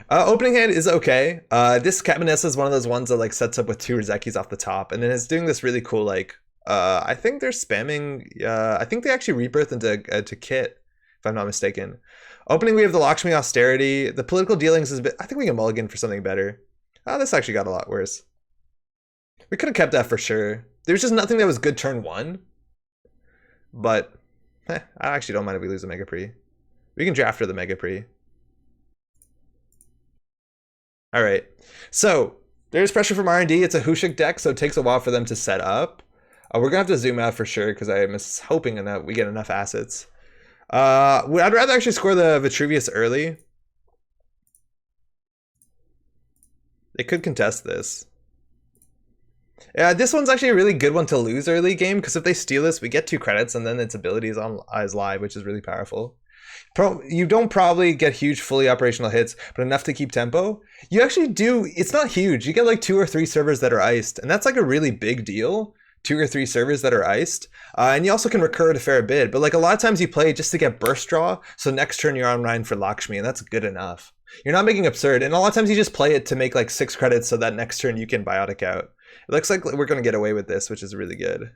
Opening hand is okay. This Cabanessa is one of those ones that like sets up with 2 Rizekis off the top, and then it's doing this really cool like I think they're spamming. I think they actually rebirth into Kit, if I'm not mistaken. Opening, we have the Lakshmi Austerity. The political dealings is a bit. I think we can mulligan for something better. This actually got a lot worse. We could have kept that for sure. There's just nothing that was good turn 1. But I actually don't mind if we lose a Mega Pre. We can draft for the Mega Pre. All right, so there's pressure from R&D. It's a Hushik deck, so it takes a while for them to set up. We're gonna have to zoom out for sure because I'm hoping that we get enough assets. I'd rather actually score the Vitruvius early. They could contest this. Yeah, this one's actually a really good one to lose early game because if they steal this, we get 2 credits and then its ability is live, which is really powerful. You don't probably get huge fully operational hits, but enough to keep tempo. You actually do. It's not huge. You get like 2 or 3 servers that are iced, and that's like a really big deal. 2 or 3 servers that are iced, and you also can recur it a fair bit. But like a lot of times you play just to get burst draw, so next turn you're online for Lakshmi, and that's good enough. You're not making absurd, and a lot of times you just play it to make like 6 credits so that next turn you can biotic out. It looks like we're going to get away with this, which is really good.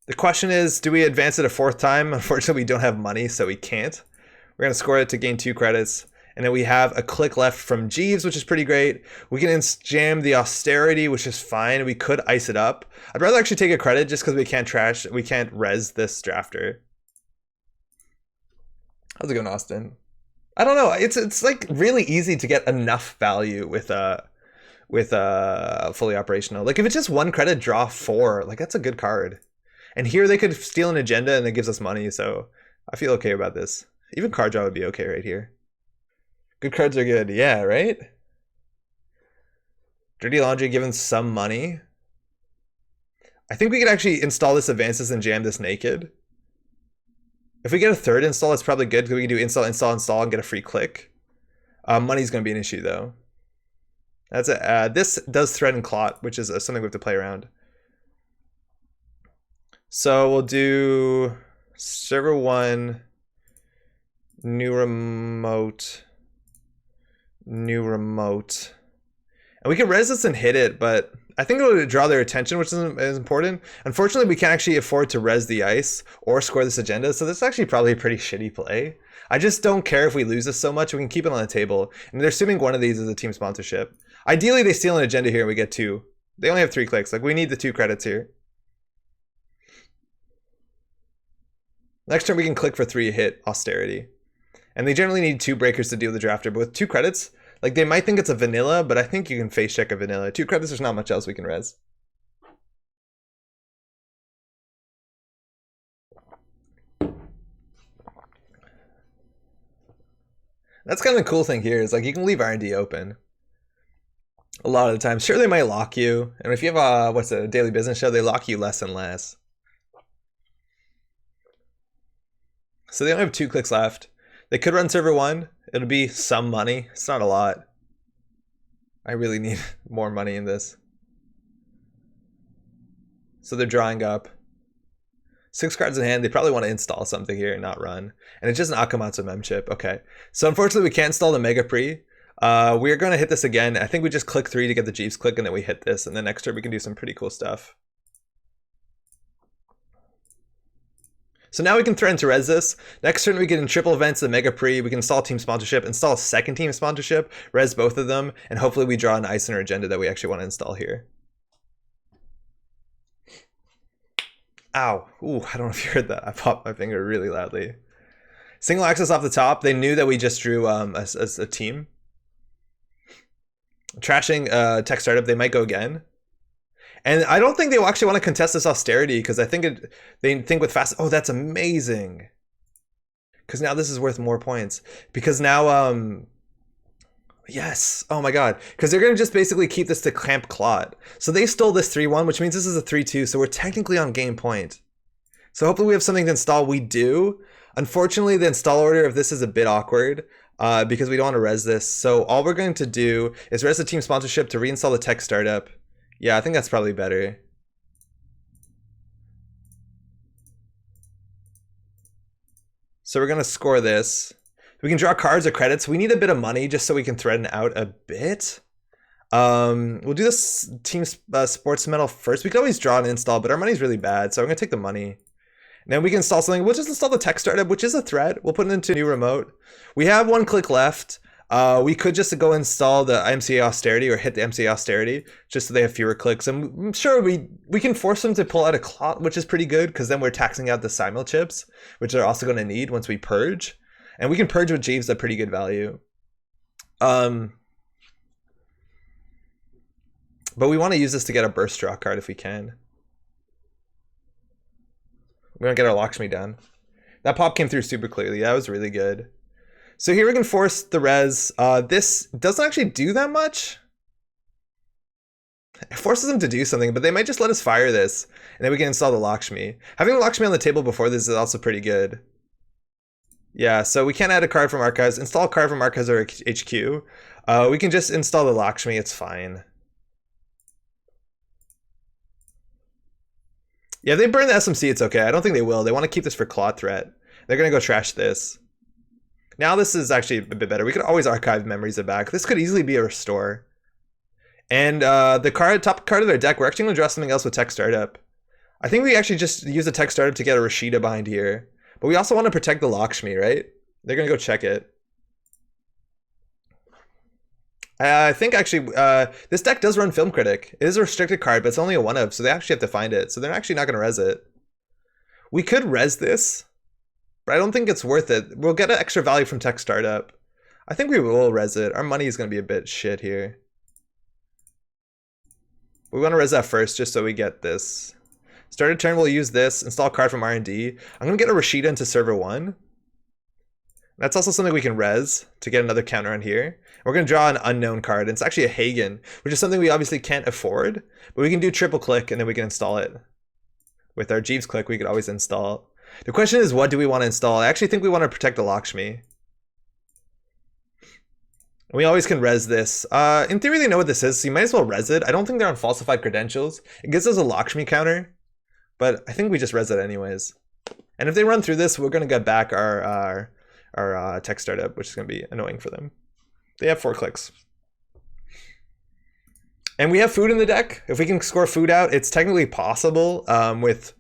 The question is, do we advance it a 4th time? Unfortunately, we don't have money, so we can't. We're going to score it to gain 2 credits. And then we have a click left from Jeeves, which is pretty great. We can jam the Austerity, which is fine. We could ice it up. I'd rather actually take a credit just because we can't res this drafter. How's it going, Austin? I don't know. It's like really easy to get enough value with fully operational. Like if it's just 1 credit, draw 4. Like that's a good card. And here they could steal an agenda and it gives us money, so I feel okay about this. Even card draw would be okay right here. Good cards are good, yeah, right? Dirty Laundry given some money. I think we could actually install this advances and jam this naked. If we get a 3rd install, it's probably good because we can do install, and get a free click. Money's going to be an issue though. That's it. This does threaten clot, which is something we have to play around. So we'll do server 1, new remote, new remote. And we can res this and hit it, but I think it'll draw their attention, which is important. Unfortunately, we can't actually afford to res the ice or score this agenda, so this is actually probably a pretty shitty play. I just don't care if we lose this so much. We can keep it on the table. And they're assuming one of these is a team sponsorship. Ideally, they steal an agenda here and we get 2. They only have 3 clicks. Like, we need the 2 credits here. Next turn, we can click for 3 hit austerity. And they generally need 2 breakers to deal with the drafter, but with 2 credits, like, they might think it's a vanilla, but I think you can face check a vanilla. 2 credits, there's not much else we can res. That's kind of the cool thing here is, like, you can leave R&D open. A lot of the time. Sure, they might lock you. And if you have a daily business show, they lock you less and less. So they only have 2 clicks left. They could run server 1. It'll be some money. It's not a lot. I really need more money in this. So they're drawing up. 6 cards in hand. They probably want to install something here and not run. And it's just an Akamatsu mem chip. Okay. So unfortunately, we can't install the Mega Pre. We're going to hit this again. I think we just click 3 to get the Jeeves click, and then we hit this. And then next turn, we can do some pretty cool stuff. So now we can threaten to res this. Next turn, we get in triple events, the Mega Pre. We can install team sponsorship, install a second team sponsorship, res both of them, and hopefully we draw an ice in our agenda that we actually want to install here. Ow. Ooh, I don't know if you heard that. I popped my finger really loudly. Single access off the top. They knew that we just drew a team. Trashing tech startup. They might go again. And I don't think they will actually want to contest this austerity because I think they think with fast. Oh, that's amazing. Because now this is worth more points. Because now, yes. Oh my god. Because they're going to just basically keep this to clamp clot. So they stole this 3-1, which means this is a 3-2. So we're technically on game point. So hopefully we have something to install. We do. Unfortunately, the install order of this is a bit awkward. Because we don't want to res this. So all we're going to do is res the team sponsorship to reinstall the tech startup. Yeah, I think that's probably better. So we're going to score this. We can draw cards or credits. We need a bit of money just so we can threaten out a bit. We'll do this team sports medal first. We could always draw and install, but our money's really bad. So I'm going to take the money. And then we can install something. We'll just install the tech startup, which is a threat. We'll put it into a new remote. We have 1 click left. We could just go install the MCA austerity or hit the MCA austerity just so they have fewer clicks. And I'm sure we can force them to pull out a clot, which is pretty good because then we're taxing out the simul chips, which they're also going to need once we purge. And we can purge with Jeeves at pretty good value. But we want to use this to get a burst draw card if we can. We're going to get our Lakshmi done. That pop came through super clearly. That was really good. So here we can force the res. This doesn't actually do that much. It forces them to do something, but they might just let us fire this. And then we can install the Lakshmi. Having the Lakshmi on the table before this is also pretty good. Yeah, so we can't add a card from Archives. Install a card from Archives or HQ. We can just install the Lakshmi. It's fine. Yeah, if they burn the SMC, it's okay. I don't think they will. They want to keep this for clot threat. They're going to go trash this. Now this is actually a bit better. We could always archive memories of back. This could easily be a restore. And the top card of their deck, we're actually going to draw something else with tech startup. I think we actually just use the tech startup to get a Rashida behind here. But we also want to protect the Lakshmi, right? They're going to go check it. I think actually this deck does run Film Critic. It is a restricted card, but it's only a 1-of, so they actually have to find it. So they're actually not going to res it. We could res this, but I don't think it's worth it. We'll get an extra value from tech startup. I think we will res it. Our money is going to be a bit shit here. We want to res that first just so we get this. Start a turn, we'll use this. Install a card from R&D. I'm going to get a Rashida into server 1. That's also something we can res to get another counter on here. We're going to draw an unknown card. And it's actually a Hagen, which is something we obviously can't afford. But we can do triple click and then we can install it. With our Jeeves click, we could always install. The question is, what do we want to install? I actually think we want to protect the Lakshmi. We always can res this. In theory, they know what this is, so you might as well res it. I don't think they're on falsified credentials. It gives us a Lakshmi counter, but I think we just res it anyways. And if they run through this, we're going to get back our tech startup, which is going to be annoying for them. They have 4 clicks. And we have food in the deck. If we can score food out, it's technically possible with...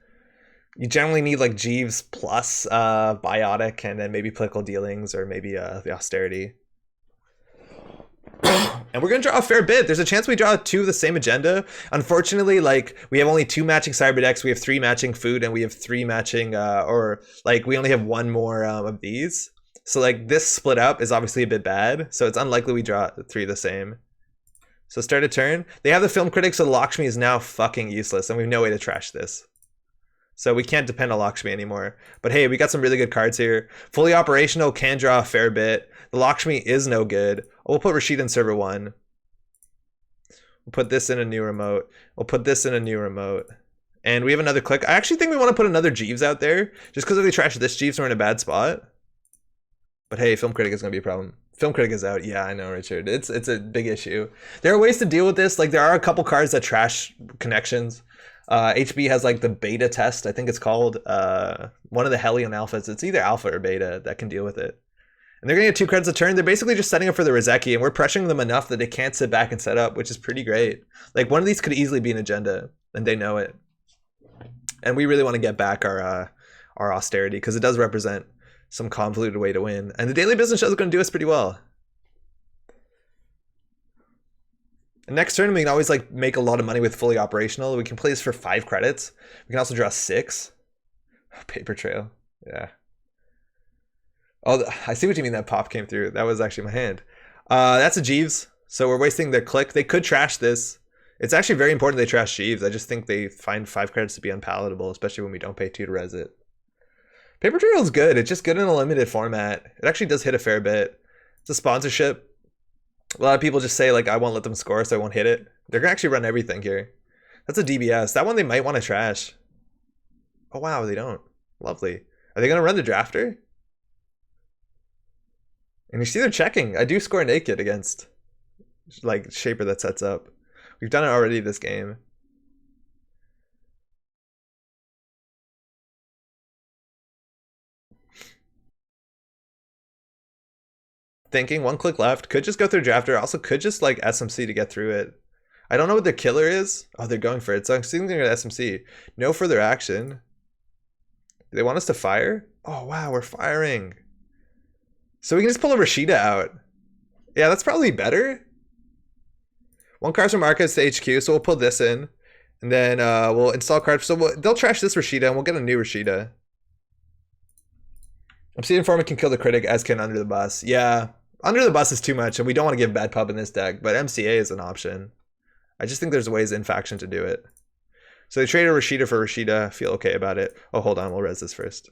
You generally need like Jeeves plus Biotic and then maybe political dealings or maybe the austerity. And we're going to draw a fair bit. There's a chance we draw 2 of the same agenda. Unfortunately, like we have only 2 matching cyber decks. We have 3 matching food and we have 3 matching or like we only have 1 more of these. So like this split up is obviously a bit bad. So it's unlikely we draw 3 the same. So start a turn. They have the film critic, so Lakshmi is now fucking useless and we have no way to trash this. So we can't depend on Lakshmi anymore. But hey, we got some really good cards here. Fully operational, can draw a fair bit. The Lakshmi is no good. We'll put Rashid in server 1. We'll put this in a new remote. We'll put this in a new remote. And we have another click. I actually think we want to put another Jeeves out there. Just because if they trash this Jeeves, we're in a bad spot. But hey, film critic is going to be a problem. Film critic is out. Yeah, I know, Richard. It's a big issue. There are ways to deal with this. Like there are a couple cards that trash connections. HB has like the beta test, I think it's called. One of the Helion alphas. It's either alpha or beta that can deal with it. And they're going to get 2 cards a turn. They're basically just setting up for the Rozeki, and we're pressuring them enough that they can't sit back and set up, which is pretty great. Like one of these could easily be an agenda, and they know it. And we really want to get back our austerity because it does represent some convoluted way to win. And the daily business show is going to do us pretty well. And next turn, we can always like make a lot of money with fully operational. We can play this for 5 credits. We can also draw 6. Paper trail. Yeah. Oh, I see what you mean. That pop came through. That was actually my hand. That's a Jeeves. So we're wasting their click. They could trash this. It's actually very important they trash Jeeves. I just think they find 5 credits to be unpalatable, especially when we don't pay 2 to res it. Paper trail is good. It's just good in a limited format. It actually does hit a fair bit. It's a sponsorship. A lot of people just say like, I won't let them score, so I won't hit it. They're gonna actually run everything here. That's a DBS. That one they might want to trash. Oh wow, they don't. Lovely. Are they gonna run the drafter? And you see they're checking. I do score naked against like Shaper that sets up. We've done it already this game. Thinking 1 click left. Could just go through drafter. Also could just like SMC to get through it. I don't know what their killer is. Oh, they're going for it. So I'm seeing they're going to SMC. No further action. Do they want us to fire? Oh wow, we're firing. So we can just pull a Rashida out. Yeah, that's probably better. 1 card from Marcus to HQ, so we'll pull this in. And then we'll install cards. So they'll trash this Rashida and we'll get a new Rashida. Obsidian Informant can kill the critic, as can Under the Bus. Yeah, Under the Bus is too much and we don't want to give bad pub in this deck, but MCA is an option. I just think there's ways in faction to do it. So they traded Rashida for Rashida. I feel okay about it. Oh, hold on. We'll res this first.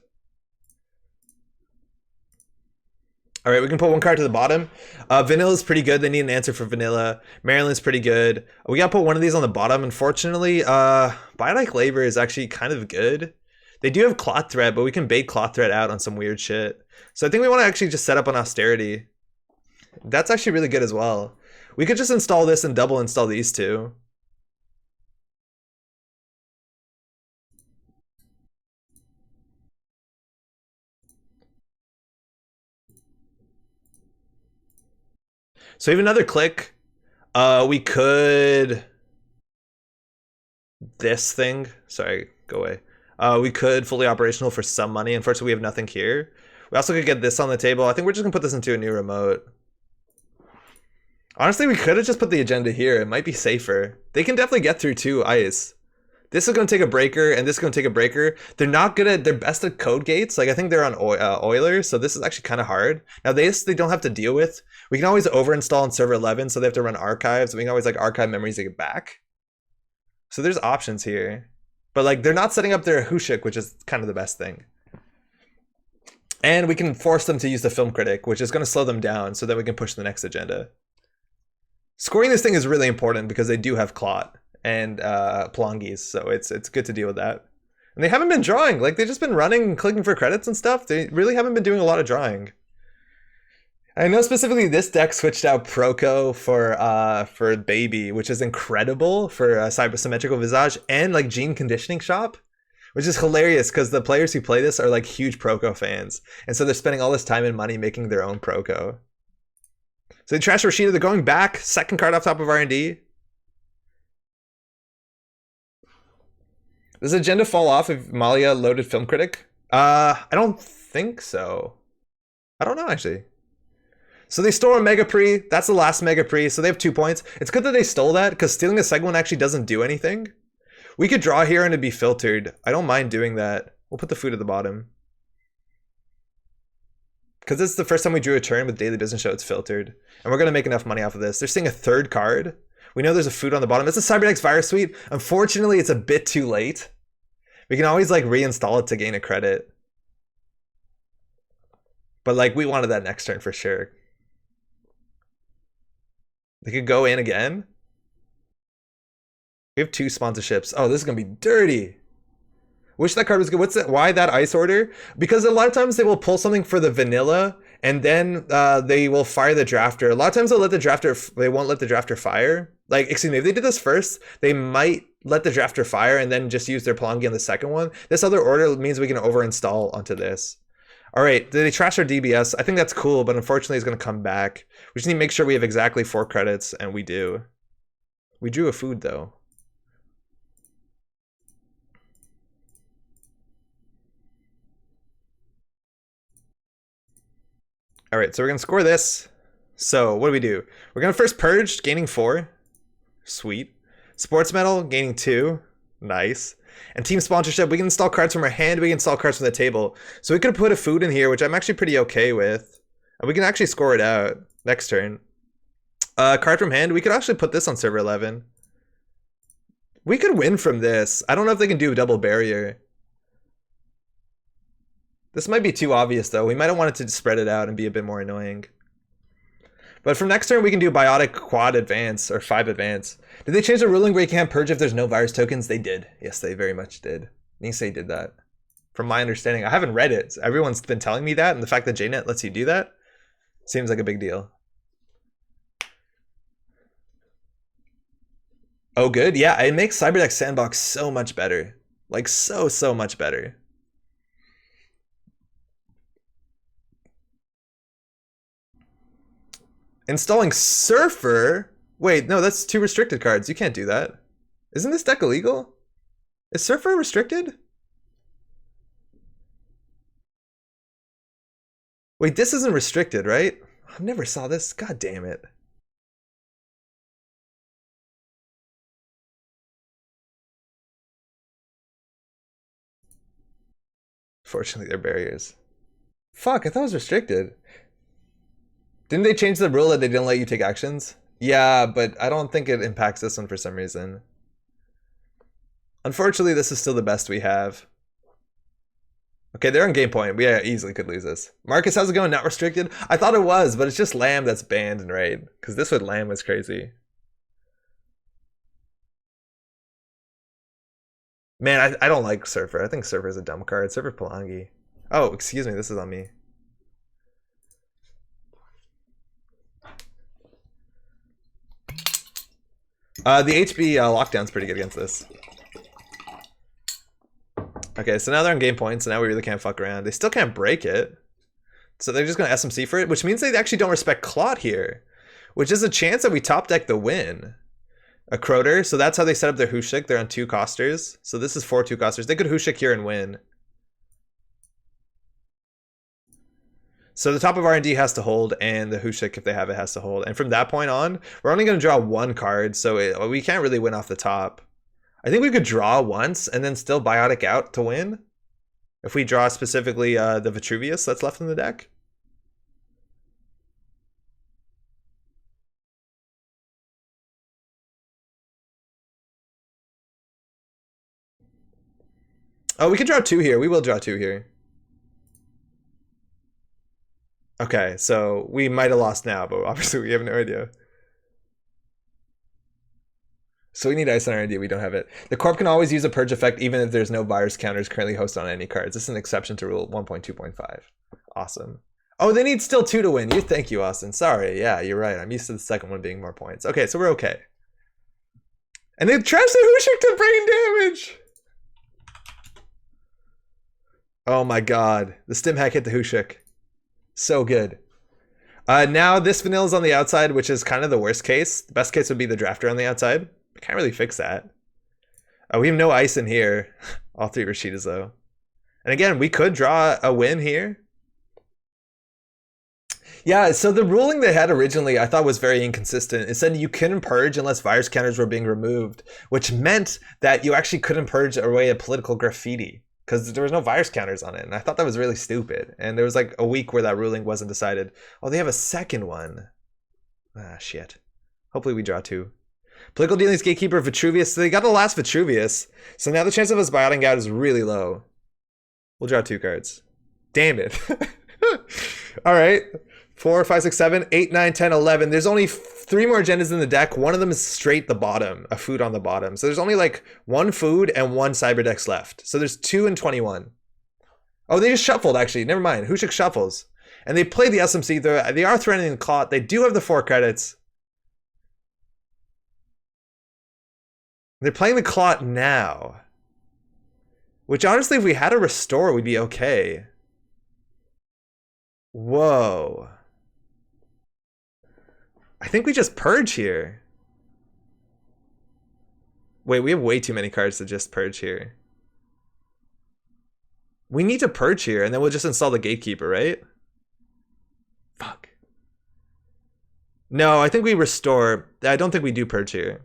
All right, we can put 1 card to the bottom. Vanilla's pretty good. They need an answer for Vanilla. Maryland's pretty good. We got to put one of these on the bottom. Unfortunately, Bionic Labor is actually kind of good. They do have Clot Threat, but we can bait Clot Threat out on some weird shit. So I think we want to actually just set up on Austerity. That's actually really good as well. We could just install this and double install these 2. So we have another click. We could... This thing. Sorry, go away. We could fully operational for some money. Unfortunately, we have nothing here. We also could get this on the table. I think we're just going to put this into a new remote. Honestly, we could have just put the agenda here. It might be safer. They can definitely get through 2 ice. This is going to take a breaker, and this is going to take a breaker. They're not good at... They're best at code gates. Like, I think they're on Oilers, so this is actually kind of hard. Now, this they don't have to deal with. We can always overinstall on server 11, so they have to run archives. We can always, like, archive memories to get back. So there's options here. But, like, they're not setting up their Hushik, which is kind of the best thing. And we can force them to use the film critic, which is going to slow them down, so that we can push the next agenda. Scoring this thing is really important because they do have Clot and Plongis, so it's good to deal with that. And they haven't been drawing. Like, they've just been running and clicking for credits and stuff. They really haven't been doing a lot of drawing. I know specifically this deck switched out Proco for Baby, which is incredible for Symmetrical Visage and like Gene Conditioning Shop, which is hilarious because the players who play this are like huge Proco fans, and so they're spending all this time and money making their own Proco. So they trash Rashida. They're going back. Second card off top of R&D. Does Agenda fall off if Malia loaded Film Critic? I don't think so. I don't know actually. So they stole a Mega Pre. That's the last Mega Pre, so they have 2 points. It's good that they stole that, because stealing a Seg one actually doesn't do anything. We could draw here and it'd be filtered. I don't mind doing that. We'll put the food at the bottom. Because this is the first time we drew a turn with Daily Business Show, it's filtered. And we're going to make enough money off of this. They're seeing a third card. We know there's a food on the bottom. It's a Cyberdex Virus Suite. Unfortunately, it's a bit too late. We can always like reinstall it to gain a credit. But like we wanted that next turn for sure. They could go in again. We have 2 sponsorships. Oh, this is gonna be dirty. Wish that card was good. What's that? Why that ice order? Because a lot of times they will pull something for the vanilla and then they will fire the drafter. A lot of times they'll let the drafter, they won't let the drafter fire. Like, excuse me, if they did this first, they might let the drafter fire and then just use their Palangi on the second one. This other order means we can over-install onto this. All right, did they trash our DBS? I think that's cool, but unfortunately it's gonna come back. We just need to make sure we have exactly 4 credits, and we do. We drew a food though. All right, so we're gonna score this. So what do? We're gonna first purge, gaining 4. Sweet. Sports medal, gaining 2. Nice. And team sponsorship, we can install cards from our hand, we can install cards from the table. So we could put a food in here, which I'm actually pretty okay with. And we can actually score it out next turn. Card from hand, we could actually put this on server 11. We could win from this. I don't know if they can do a double barrier. This might be too obvious though. We might have wanted to spread it out and be a bit more annoying. But from next turn, we can do Biotic Quad Advance or 5 Advance. Did they change the ruling where you can't purge if there's no virus tokens? They did. Yes, they very much did. Nisei did that. From my understanding, I haven't read it. Everyone's been telling me that, and the fact that JNet lets you do that seems like a big deal. Oh, good. Yeah, it makes Cyberdeck Sandbox so much better. Like, so much better. Installing Surfer? Wait, no, that's 2 restricted cards. You can't do that. Isn't this deck illegal? Is Surfer restricted? Wait, this isn't restricted, right? I never saw this. God damn it. Fortunately, they're barriers. Fuck, I thought it was restricted. Didn't they change the rule that they didn't let you take actions? Yeah, but I don't think it impacts this one for some reason. Unfortunately, this is still the best we have. Okay, they're on game point. We easily could lose this. Marcus, how's it going? Not restricted? I thought it was, but it's just Lamb that's banned in raid. Because this with Lamb was crazy. Man, I don't like Surfer. I think Surfer is a dumb card. Surfer Palangi. Oh, excuse me. This is on me. The HB lockdown's pretty good against this. Okay, so now they're on game points, so now we really can't fuck around. They still can't break it. So they're just going to SMC for it, which means they actually don't respect Clot here. Which is a chance that we top deck the win. A Croter, so that's how they set up their Hushik. They're on 2 costers. So this is 4 2-costers. They could Hushik here and win. So the top of R&D has to hold, and the Hushik, if they have it, has to hold. And from that point on, we're only going to draw 1 card, so we can't really win off the top. I think we could draw once, and then still Biotic out to win. If we draw specifically the Vitruvius that's left in the deck. Oh, we could draw 2 here. We will draw 2 here. Okay, so we might have lost now, but obviously we have no idea. So we need ice on our idea, we don't have it. The Corp can always use a purge effect even if there's no virus counters currently hosted on any cards. This is an exception to rule 1.2.5. Awesome. Oh, they need still 2 to win. Thank you, Austin. Sorry. Yeah, you're right. I'm used to the second one being more points. Okay, so we're okay. And they trashed the Hushik to brain damage. Oh my god. The stim hack hit the Hushik. So good. Now this vanilla's on the outside, which is kind of the worst case. The best case would be the drafter on the outside. We can't really fix that. We have no ice in here. All 3 Rashidas though. And again, we could draw a win here. Yeah, so the ruling they had originally I thought was very inconsistent. It said you couldn't purge unless virus counters were being removed, which meant that you actually couldn't purge away a political graffiti because there was no virus counters on it. And I thought that was really stupid. And there was like a week where that ruling wasn't decided. Oh, they have a second one. Ah, shit. Hopefully we draw 2. Political dealings, Gatekeeper, Vitruvius. So they got the last Vitruvius. So now the chance of us buyouting out is really low. We'll draw 2 cards. Damn it. All right. 4, 5, 6, 7, 8, 9, 10, 11. There's only 3 more agendas in the deck. One of them is straight the bottom, a food on the bottom. So there's only like 1 food and 1 Cyberdex left. So there's 2 and 21. Oh, they just shuffled actually. Never mind. Hushik shuffles. And they play the SMC. They are threatening the clot. They do have the 4 credits. They're playing the clot now. Which honestly, if we had a restore, we'd be okay. Whoa. I think we just purge here. Wait, we have way too many cards to just purge here. We need to purge here, and then we'll just install the Gatekeeper, right? Fuck. No, I think we restore. I don't think we do purge here.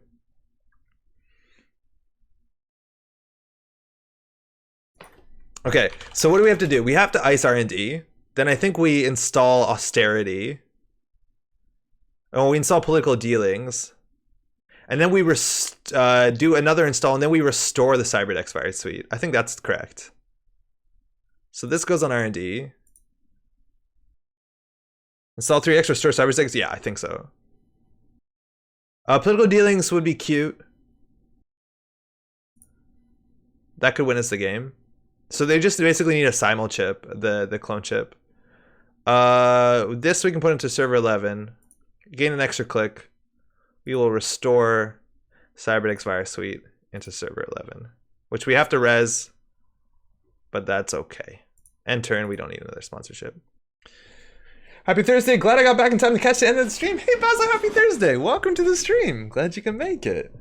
Okay, so what do we have to do? We have to ice R&D. Then I think we install Austerity. Oh, we install Political Dealings. And then we do another install, and then we restore the Cyberdex Virus Suite. I think that's correct. So this goes on R&D. Install 3 extra restore Cyberdex? Yeah, I think so. Political Dealings would be cute. That could win us the game. So they just basically need a simul chip, the clone chip. This we can put into server 11. Gain an extra click. We will restore Cyberdex Virus Suite into server 11, which we have to res, but that's okay. End turn, we don't need another sponsorship. Happy Thursday. Glad I got back in time to catch the end of the stream. Hey, Baza, happy Thursday. Welcome to the stream. Glad you can make it.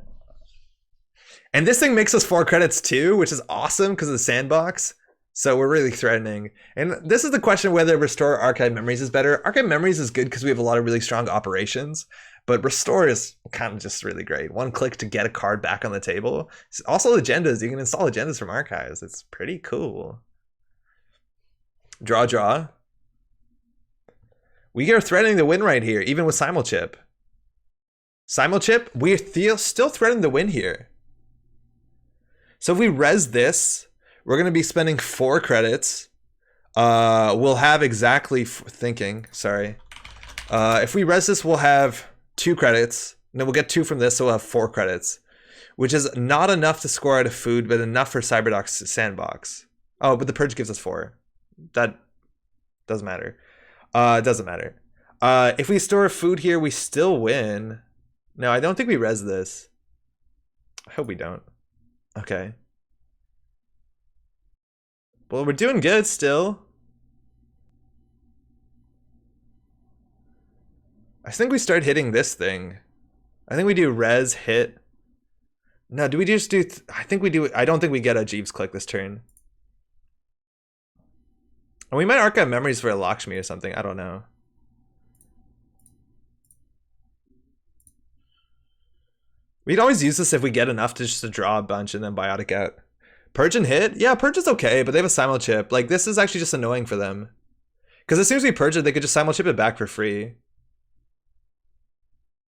And this thing makes us 4 credits too, which is awesome because of the sandbox. So we're really threatening. And this is the question whether Restore Archive Memories is better. Archive Memories is good because we have a lot of really strong operations. But Restore is kind of just really great. 1 click to get a card back on the table. Also agendas. You can install agendas from archives. It's pretty cool. Draw, draw. We are threatening to win right here, even with Simulchip. Simulchip, we're still threatening to win here. So if we res this, we're going to be spending 4 credits. We'll have exactly if we res this, we'll have 2 credits. And then we'll get 2 from this, so we'll have 4 credits. Which is not enough to score out of food, but enough for Cyberdock's sandbox. Oh, but the purge gives us 4. That doesn't matter. It doesn't matter. If we store food here, we still win. No, I don't think we res this. I hope we don't. Okay. Well, we're doing good still. I think we start hitting this thing. I think we do res, hit. No, do we just do... I think we do... I don't think we get a Jeeves click this turn. And we might archive memories for a Lakshmi or something. I don't know. We'd always use this if we get enough to just to draw a bunch and then biotic out. Purge and hit? Yeah, purge is okay, but they have a simul chip. Like, this is actually just annoying for them. Because as soon as we purge it, they could just simul chip it back for free.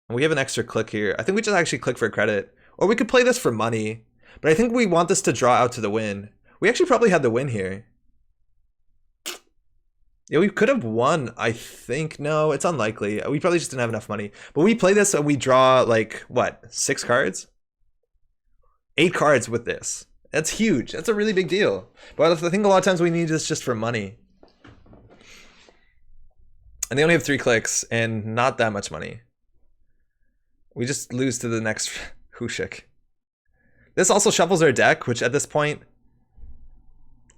And we have an extra click here. I think we just actually click for credit. Or we could play this for money. But I think we want this to draw out to the win. We actually probably had the win here. Yeah, we could have won, I think. No, it's unlikely. We probably just didn't have enough money. But we play this and we draw, like, what, 6 cards? 8 cards with this. That's huge. That's a really big deal. But I think a lot of times we need this just for money. And they only have 3 clicks and not that much money. We just lose to the next Hushik. This also shuffles our deck, which at this point,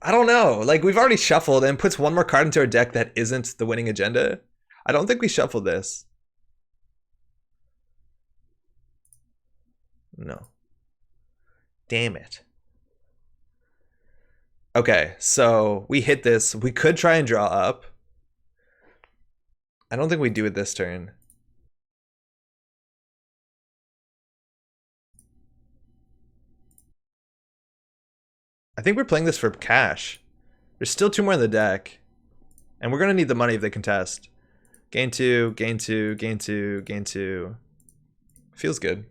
I don't know. Like, we've already shuffled and puts one more card into our deck that isn't the winning agenda. I don't think we shuffled this. No. Damn it. Okay, so we hit this. We could try and draw up. I don't think we do it this turn. I think we're playing this for cash. There's still 2 more in the deck. And we're going to need the money if they contest. Gain 2, gain 2, gain 2, gain 2. Feels good.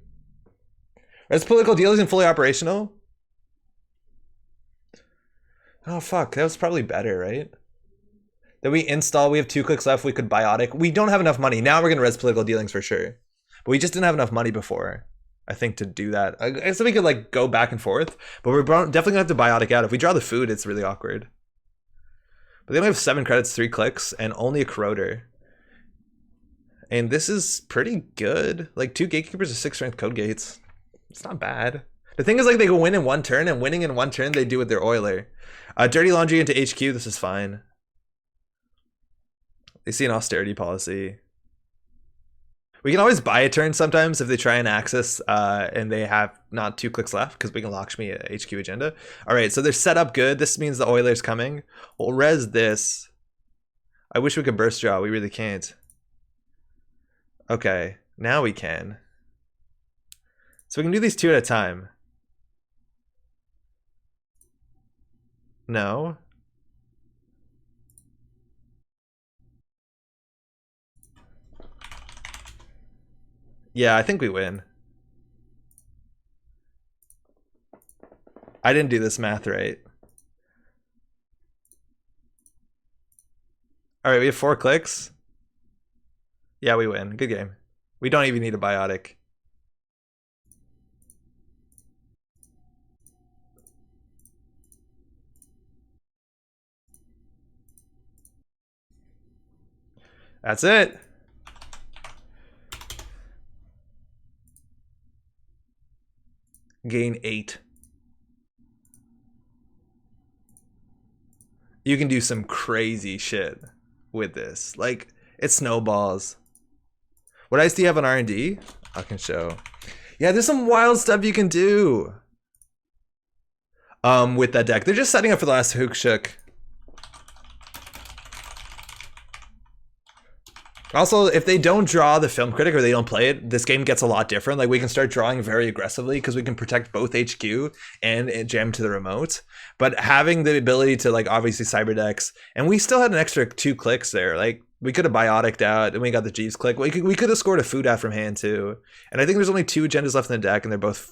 Res political deal isn't fully operational. Oh, fuck. That was probably better, right? That we install. We have 2 clicks left. We could biotic. We don't have enough money. Now we're going to res political dealings for sure. But we just didn't have enough money before, I think, to do that. I guess we could like go back and forth. But we're definitely going to have to biotic out. If we draw the food, it's really awkward. But they only have 7 credits, 3 clicks, and only a corroder. And this is pretty good. Like 2 gatekeepers and 6 strength code gates. It's not bad. The thing is, like, they go win in 1 turn, and winning in 1 turn they do with their Oiler. Dirty laundry into HQ, this is fine. They see an austerity policy. We can always buy a turn sometimes if they try and access and they have not 2 clicks left, because we can Lakshmi HQ agenda. All right, so they're set up good. This means the Oiler's coming. We'll res this. I wish we could burst draw. We really can't. Okay, now we can. So we can do these 2 at a time. No. Yeah, I think we win. I didn't do this math right. All right, we have 4 clicks. Yeah, we win. Good game. We don't even need a biotic. That's it. Gain 8. You can do some crazy shit with this. Like, it snowballs. What ice do you have on R&D? I can show. Yeah, there's some wild stuff you can do with that deck. They're just setting up for the last Hookshuk. Also, if they don't draw the film critic or they don't play it, this game gets a lot different. Like, we can start drawing very aggressively because we can protect both HQ and jam to the remote. But having the ability to, like, obviously Cyberdex, and we still had an extra 2 clicks there. Like, we could have biotic'd out and we got the Jeeves click. We could have scored a food out from hand too. And I think there's only 2 agendas left in the deck and they're both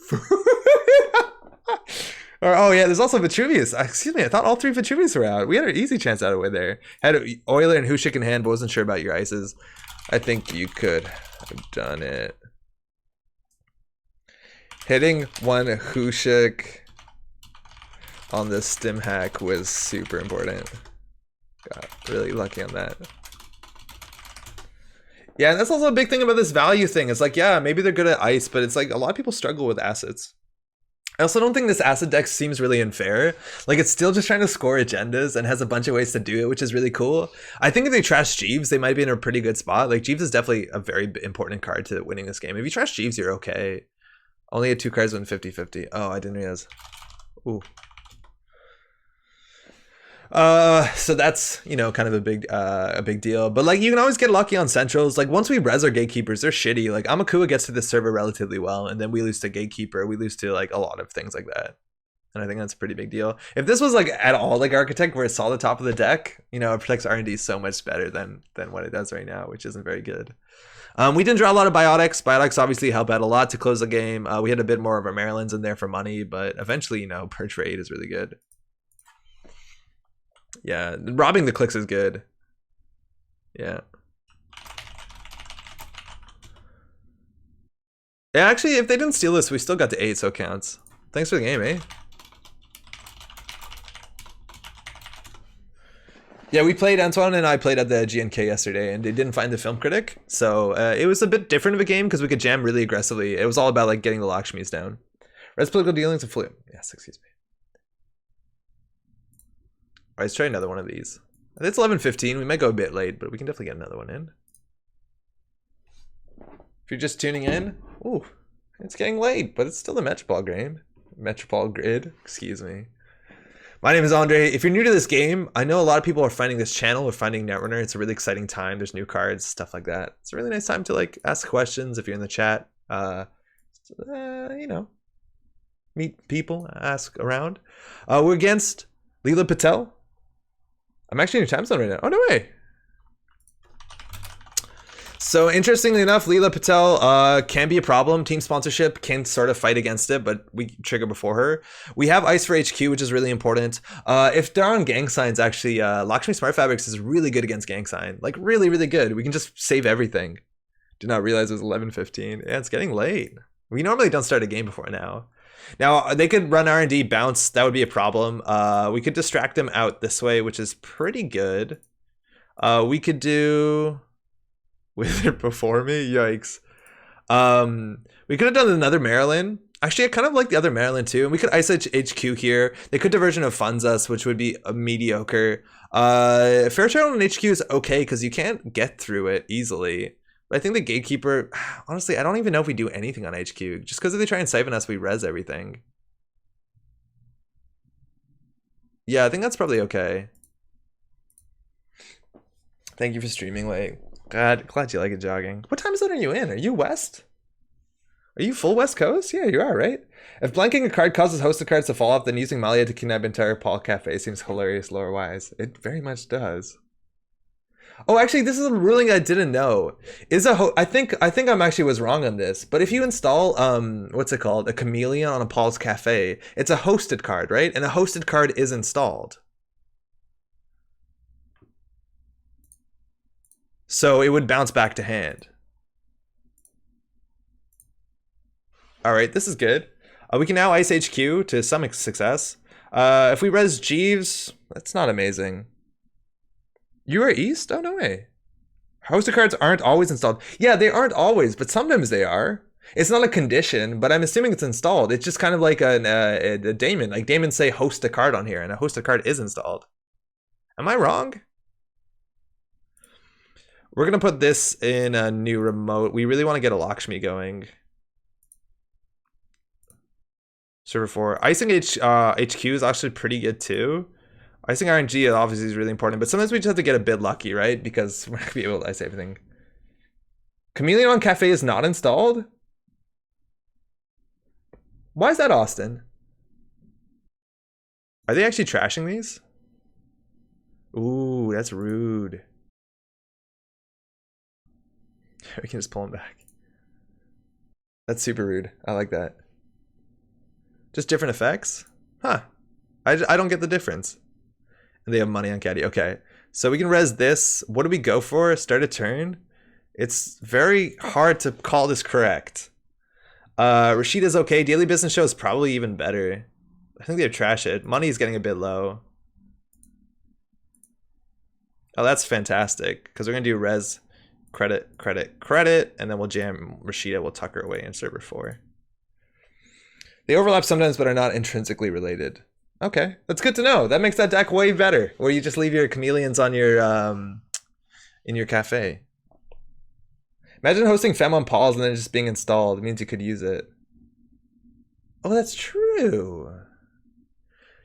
Or, oh yeah, there's also Vitruvius. Excuse me, I thought all 3 Vitruvius were out. We had an easy chance out of way there. Had Oiler and Hushik in hand, but wasn't sure about your ices. I think you could have done it. Hitting 1 Hushik on the stim hack was super important. Got really lucky on that. Yeah, and that's also a big thing about this value thing. It's like, yeah, maybe they're good at ice, but it's like a lot of people struggle with assets. I also don't think this acid deck seems really unfair. Like, it's still just trying to score agendas and has a bunch of ways to do it, which is really cool. I think if they trash Jeeves, they might be in a pretty good spot. Like, Jeeves is definitely a very important card to winning this game. If you trash Jeeves, you're okay. Only had 2 cards win 50-50. Oh, I didn't realize. Ooh. So that's, you know, kind of a big deal. But like, you can always get lucky on centrals. Like, once we res our gatekeepers, they're shitty. Like, Amakua gets to the server relatively well, and then we lose to gatekeeper. We lose to like a lot of things like that. And I think that's a pretty big deal. If this was like at all like Architect, where it's all the top of the deck, you know, it protects R&D so much better than what it does right now, which isn't very good. We didn't draw a lot of biotics. Biotics obviously help out a lot to close the game. We had a bit more of our Marylands in there for money, but eventually, you know, per trade is really good. Yeah, robbing the clicks is good. Yeah. Yeah, actually, if they didn't steal this, we still got to 8, so it counts. Thanks for the game, eh? Yeah, we played, Antoine and I played at the GNK yesterday, and they didn't find the film critic, so it was a bit different of a game because we could jam really aggressively. It was all about like getting the Lakshmis down. Red's political dealings and flume. Yes, excuse me. All right, let's try another one of these. It's 11:15. We might go a bit late, but we can definitely get another one in. If you're just tuning in, ooh, it's getting late, but it's still the Metropol game. Metropol grid, excuse me. My name is Andre. If you're new to this game, I know a lot of people are finding this channel or finding Netrunner. It's a really exciting time. There's new cards, stuff like that. It's a really nice time to like ask questions if you're in the chat. You know, meet people, ask around. We're against Leela Patel. I'm actually in your time zone right now. Oh, no way. So interestingly enough, Leela Patel can be a problem. Team sponsorship can sort of fight against it, but we trigger before her. We have Ice for HQ, which is really important. If they're on gang signs, actually, Lakshmi Smart Fabrics is really good against gang sign. Like really, really good. We can just save everything. Did not realize it was 11:15. Yeah, it's getting late. We normally don't start a game before now. Now, they could run R&D bounce. That would be a problem. We could distract them out this way, which is pretty good. We could do... Wizard before me? Yikes. We could have done another Maryland. Actually, I kind of like the other Maryland too. And we could ice HQ here. They could diversion of funds us, which would be a mediocre. Fair Channel on HQ is okay because you can't get through it easily. But I think the Gatekeeper, honestly, I don't even know if we do anything on HQ. Just because if they try and siphon us, we res everything. Yeah, I think that's probably okay. Thank you for streaming late. God, glad you like it jogging. What time zone are you in? Are you west? Are you full west coast? Yeah, you are, right? If blanking a card causes host of cards to fall off, then using Malia to kidnap entire Paul Cafe seems hilarious lore-wise. It very much does. Oh, actually, this is a ruling I didn't know. I think I'm actually was wrong on this. But if you install what's it called, a chameleon on a Paul's Cafe, it's a hosted card, right? And a hosted card is installed. So it would bounce back to hand. All right, this is good. We can now ice HQ to some success. If we res Jeeves, that's not amazing. You are east? Oh, no way. Hosted cards aren't always installed. Yeah, they aren't always, but sometimes they are. It's not a condition, but I'm assuming it's installed. It's just kind of like a daemon. Like daemons say host a card on here, and a hosted card is installed. Am I wrong? We're going to put this in a new remote. We really want to get a Lakshmi going. Server 4. Icing HQ is actually pretty good too. Icing RNG obviously is really important, but sometimes we just have to get a bit lucky, right? Because we're not going to be able to ice everything. Chameleon on Cafe is not installed? Why is that, Austin? Are they actually trashing these? Ooh, that's rude. We can just pull them back. That's super rude. I like that. Just different effects? Huh. I don't get the difference. And they have money on Caddy. Okay. So we can res this. What do we go for? Start a turn? It's very hard to call this correct. Rashida's okay. Daily Business Show is probably even better. I think they trash it. Money is getting a bit low. Oh, that's fantastic. Because we're going to do res, credit, credit, credit. And then we'll jam Rashida. We'll tuck her away in server 4. They overlap sometimes, but are not intrinsically related. Okay, that's good to know. That makes that deck way better. Where you just leave your chameleons on your in your cafe. Imagine hosting Fem on Paul's and then just being installed. It means you could use it. Oh, that's true.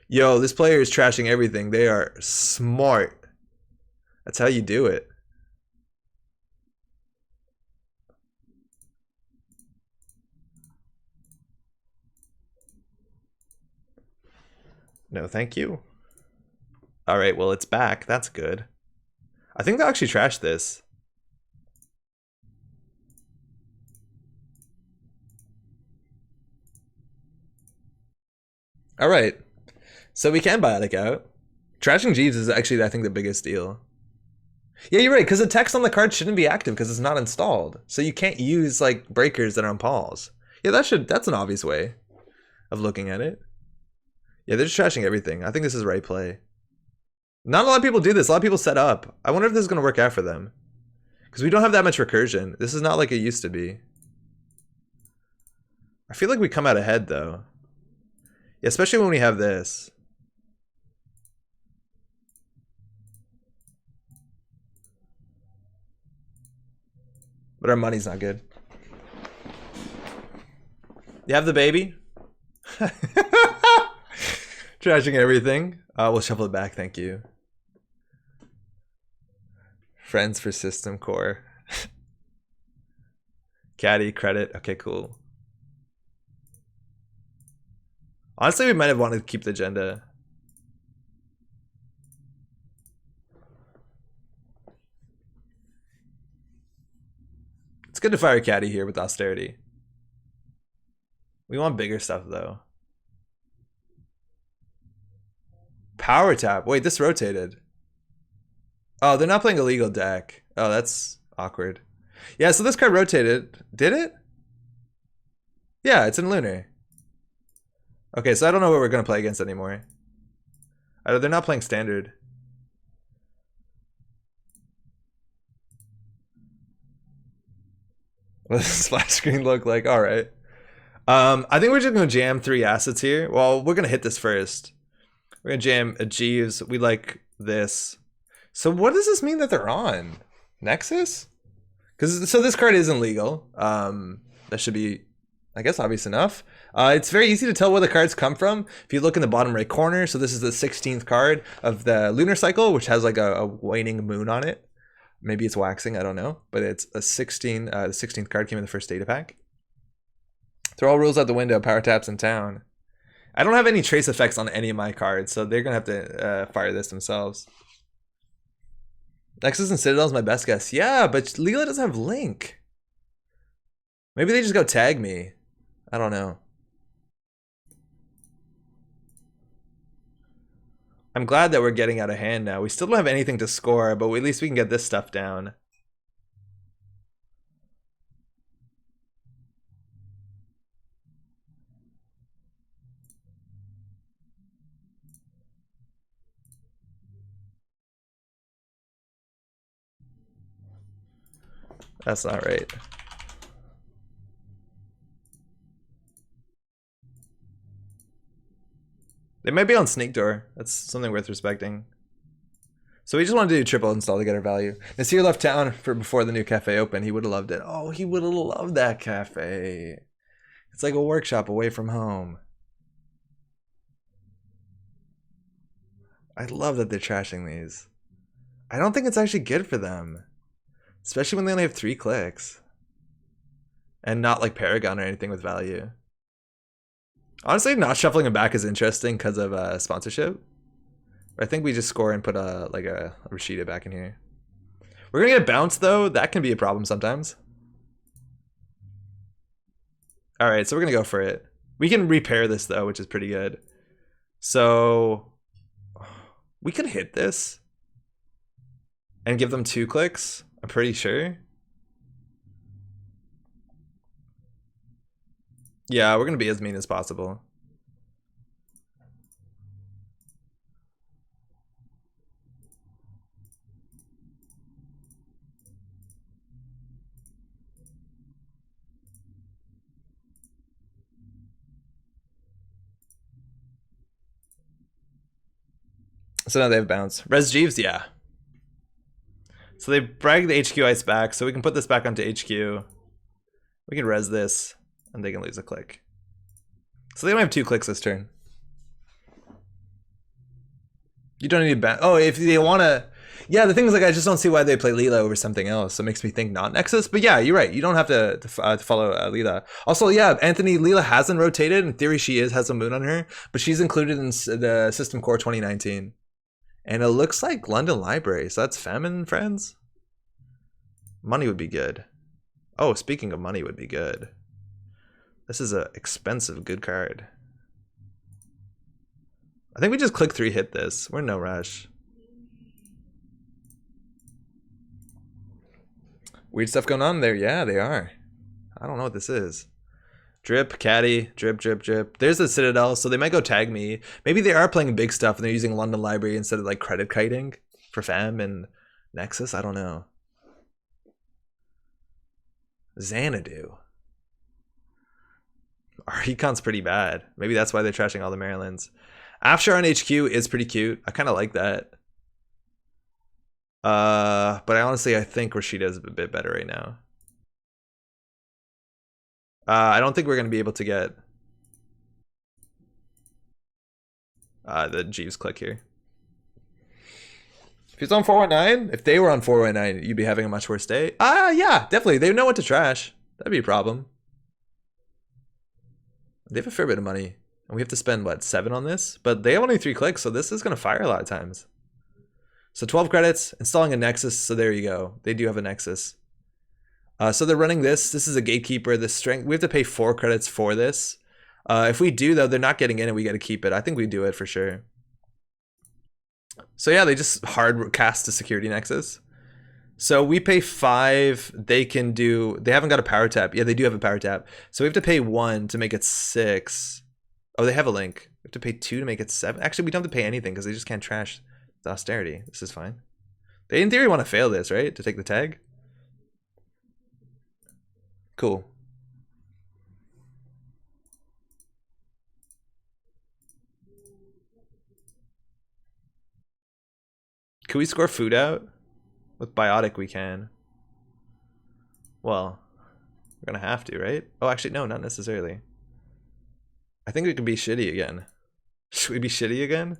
Yo, this player is trashing everything. They are smart. That's how you do it. No, thank you. All right, well, it's back. That's good. I think they'll actually trash this. All right. So we can biotic out. Trashing Jeeves is actually, I think, the biggest deal. Yeah, you're right, because the text on the card shouldn't be active because it's not installed. So you can't use like breakers that are on Paul's. Yeah, that's an obvious way of looking at it. Yeah, they're just trashing everything. I think this is the right play. Not a lot of people do this. A lot of people set up. I wonder if this is going to work out for them. Because we don't have that much recursion. This is not like it used to be. I feel like we come out ahead, though. Yeah, especially when we have this. But our money's not good. You have the baby? Trashing everything. We'll shuffle it back, thank you. Friends for system core. Caddy, credit. Okay, cool. Honestly, we might have wanted to keep the agenda. It's good to fire Caddy here with austerity. We want bigger stuff, though. Power tap. Wait, this rotated. Oh, they're not playing a legal deck. Oh, that's awkward. Yeah, so this card rotated. Did it? Yeah, it's in Lunar. Okay, so I don't know what we're going to play against anymore. They're not playing standard. What does the splash screen look like? All right. I think we're just going to jam 3 assets here. Well, we're going to hit this first. We're going to jam a Jeeves. We like this. So what does this mean that they're on? Nexus? So this card isn't legal. That should be, I guess, obvious enough. It's very easy to tell where the cards come from. If you look in the bottom right corner, so this is the 16th card of the lunar cycle, which has like a waning moon on it. Maybe it's waxing, I don't know. But it's a 16, the 16th card came in the first data pack. Throw all rules out the window, power taps in town. I don't have any trace effects on any of my cards, so they're going to have to fire this themselves. Nexus and Citadel is my best guess. Yeah, but Leela doesn't have Link. Maybe they just go tag me. I don't know. I'm glad that we're getting out of hand now. We still don't have anything to score, but at least we can get this stuff down. That's not right. They might be on Snake Door. That's something worth respecting. So we just want to do triple install to get our value. Nasir left town for before the new cafe opened. He would have loved it. Oh, he would have loved that cafe. It's like a workshop away from home. I love that they're trashing these. I don't think it's actually good for them. Especially when they only have 3 clicks. And not like Paragon or anything with value. Honestly, not shuffling them back is interesting because of sponsorship. I think we just score and put a Rashida back in here. We're gonna get bounced though. That can be a problem sometimes. All right, so we're gonna go for it. We can repair this though, which is pretty good. So we could hit this and give them 2 clicks. I'm pretty sure. Yeah, we're gonna be as mean as possible. So now they have bounce. Res Jeeves, yeah. So they brag the HQ ice back, so we can put this back onto HQ. We can res this, and they can lose a click. So they don't have 2 clicks this turn. You don't need to ban. Oh, if they want to. Yeah, the thing is, like, I just don't see why they play Leela over something else. So it makes me think not Nexus. But yeah, you're right. You don't have to follow Leela. Also, yeah, Anthony, Leela hasn't rotated. In theory, she has a moon on her, but she's included in the System Core 2019. And it looks like London Library. So that's Famine, friends. Money would be good. Oh, speaking of money would be good. This is an expensive good card. I think we just click 3, hit this. We're in no rush. Weird stuff going on there. Yeah, they are. I don't know what this is. Drip, caddy, drip, drip, drip. There's the Citadel, so they might go tag me. Maybe they are playing big stuff and they're using London Library instead of like credit kiting for fam and Nexus. I don't know. Xanadu. Our econ's pretty bad. Maybe that's why they're trashing all the Marylands. After on HQ is pretty cute. I kind of like that. But I think Rashida is a bit better right now. I don't think we're going to be able to get the Jeeves click here. If he's on 419, if they were on 419, you'd be having a much worse day. Yeah, definitely. They know what to trash. That'd be a problem. They have a fair bit of money. And we have to spend, what, 7 on this? But they have only 3 clicks, so this is going to fire a lot of times. So 12 credits, installing a Nexus, so there you go. They do have a Nexus. So they're running this. This is a gatekeeper. The strength, we have to pay 4 credits for this. If we do, though, they're not getting in and we got to keep it. I think we do it for sure. So yeah, they just hard cast a security Nexus. So we pay 5. They can do, they haven't got a power tap. Yeah, they do have a power tap. So we have to pay 1 to make it 6. Oh, they have a link. We have to pay 2 to make it 7. Actually, we don't have to pay anything because they just can't trash the austerity. This is fine. They in theory want to fail this, right? To take the tag. Cool. Can we score food out? With Biotic we can. Well, we're gonna have to, right? Oh, actually, no, not necessarily. I think we can be shitty again. Should we be shitty again?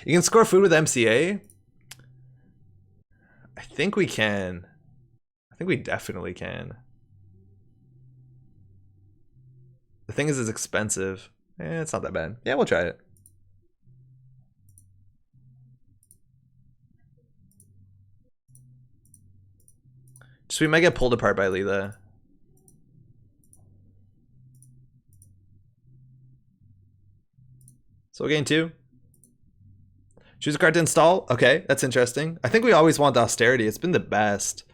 You can score food with MCA? I think we can. I think we definitely can. The thing is, it's expensive. It's not that bad. Yeah, we'll try it. Just we might get pulled apart by Leela. So we'll gain 2. Choose a card to install. Okay, that's interesting. I think we always want the austerity. It's been the best.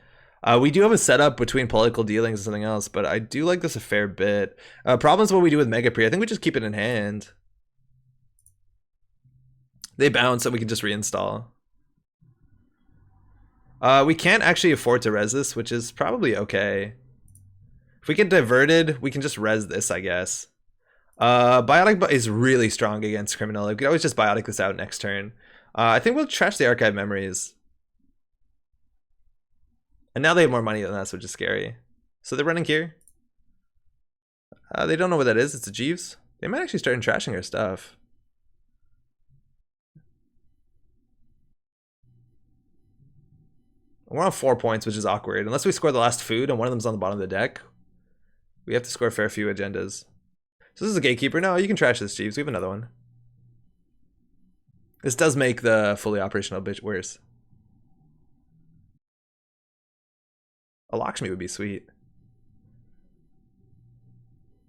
We do have a setup between political dealings and something else, but I do like this a fair bit. Problems what we do with Mega Pre. I think we just keep it in hand. They bounce, so we can just reinstall. We can't actually afford to res this, which is probably okay. If we get diverted, we can just res this, I guess. Biotic is really strong against Criminal. We could always just Biotic this out next turn. I think we'll trash the Archive Memories. And now they have more money than us, which is scary. So they're running here. They don't know what that is. It's a Jeeves. They might actually start trashing our stuff. We're on 4 points, which is awkward. Unless we score the last food and one of them's on the bottom of the deck. We have to score a fair few agendas. So this is a gatekeeper. No, you can trash this, Jeeves. We have another one. This does make the fully operational bitch worse. A Lakshmi would be sweet.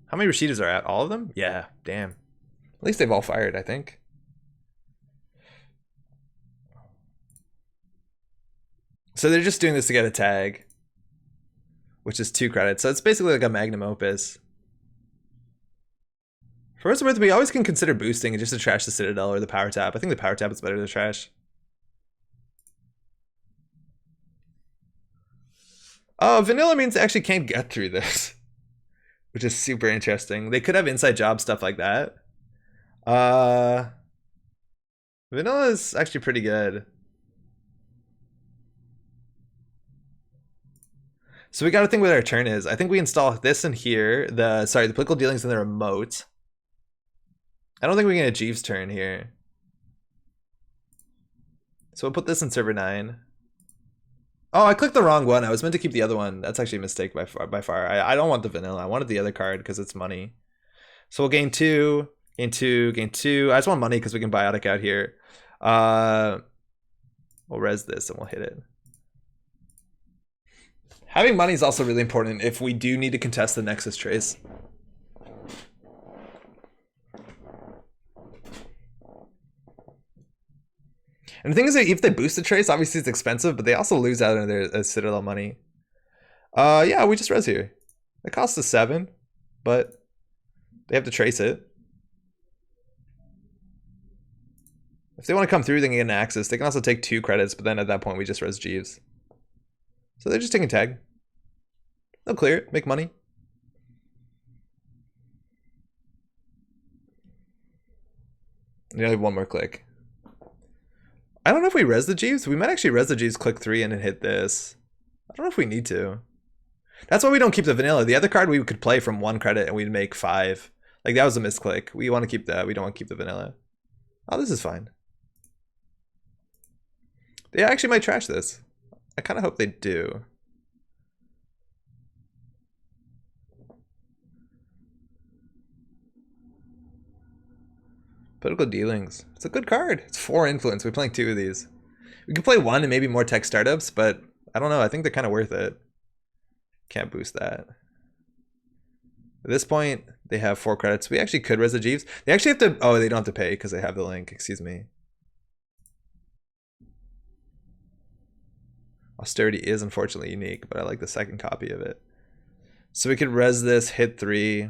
How many Rashidas are at? All of them? Yeah, damn. At least they've all fired, I think. So they're just doing this to get a tag, which is 2 credits. So it's basically like a magnum opus. For what's worth, we always can consider boosting and just to trash the Citadel or the power tap. I think the power tap is better to trash. Oh, vanilla means they actually can't get through this, which is super interesting. They could have inside job stuff like that. Vanilla is actually pretty good. So we got to think what our turn is. I think we install this in here. The political dealings in the remote. I don't think we can get a Jeeves turn here. So we'll put this in server 9. Oh, I clicked the wrong one. I was meant to keep the other one. That's actually a mistake by far. I don't want the vanilla. I wanted the other card because it's money. So we'll gain 2, gain 2, gain 2. I just want money because we can Biotic out here. We'll res this and we'll hit it. Having money is also really important if we do need to contest the Nexus trace. And the thing is that if they boost the trace, obviously it's expensive, but they also lose out on their Citadel money. Yeah, we just res here. It costs us 7, but they have to trace it. If they want to come through, they can get an Axis. They can also take 2 credits, but then at that point we just res Jeeves. So they're just taking tag. They'll clear it, make money. You only have 1 more click. I don't know if we res the Jeeves. We might actually res the Jeeves, click 3, and then hit this. I don't know if we need to. That's why we don't keep the vanilla. The other card we could play from 1 credit and we'd make 5. Like, that was a misclick. We want to keep that. We don't want to keep the vanilla. Oh, this is fine. They actually might trash this. I kind of hope they do. Political dealings. It's a good card. It's 4 influence. We're playing 2 of these. We could play 1 and maybe more tech startups, but I don't know. I think they're kind of worth it. Can't boost that. At this point, they have 4 credits. We actually could res the Jeeves. They actually have to... Oh, they don't have to pay because they have the link. Excuse me. Austerity is unfortunately unique, but I like the second copy of it. So we could res this, hit 3. Yeah,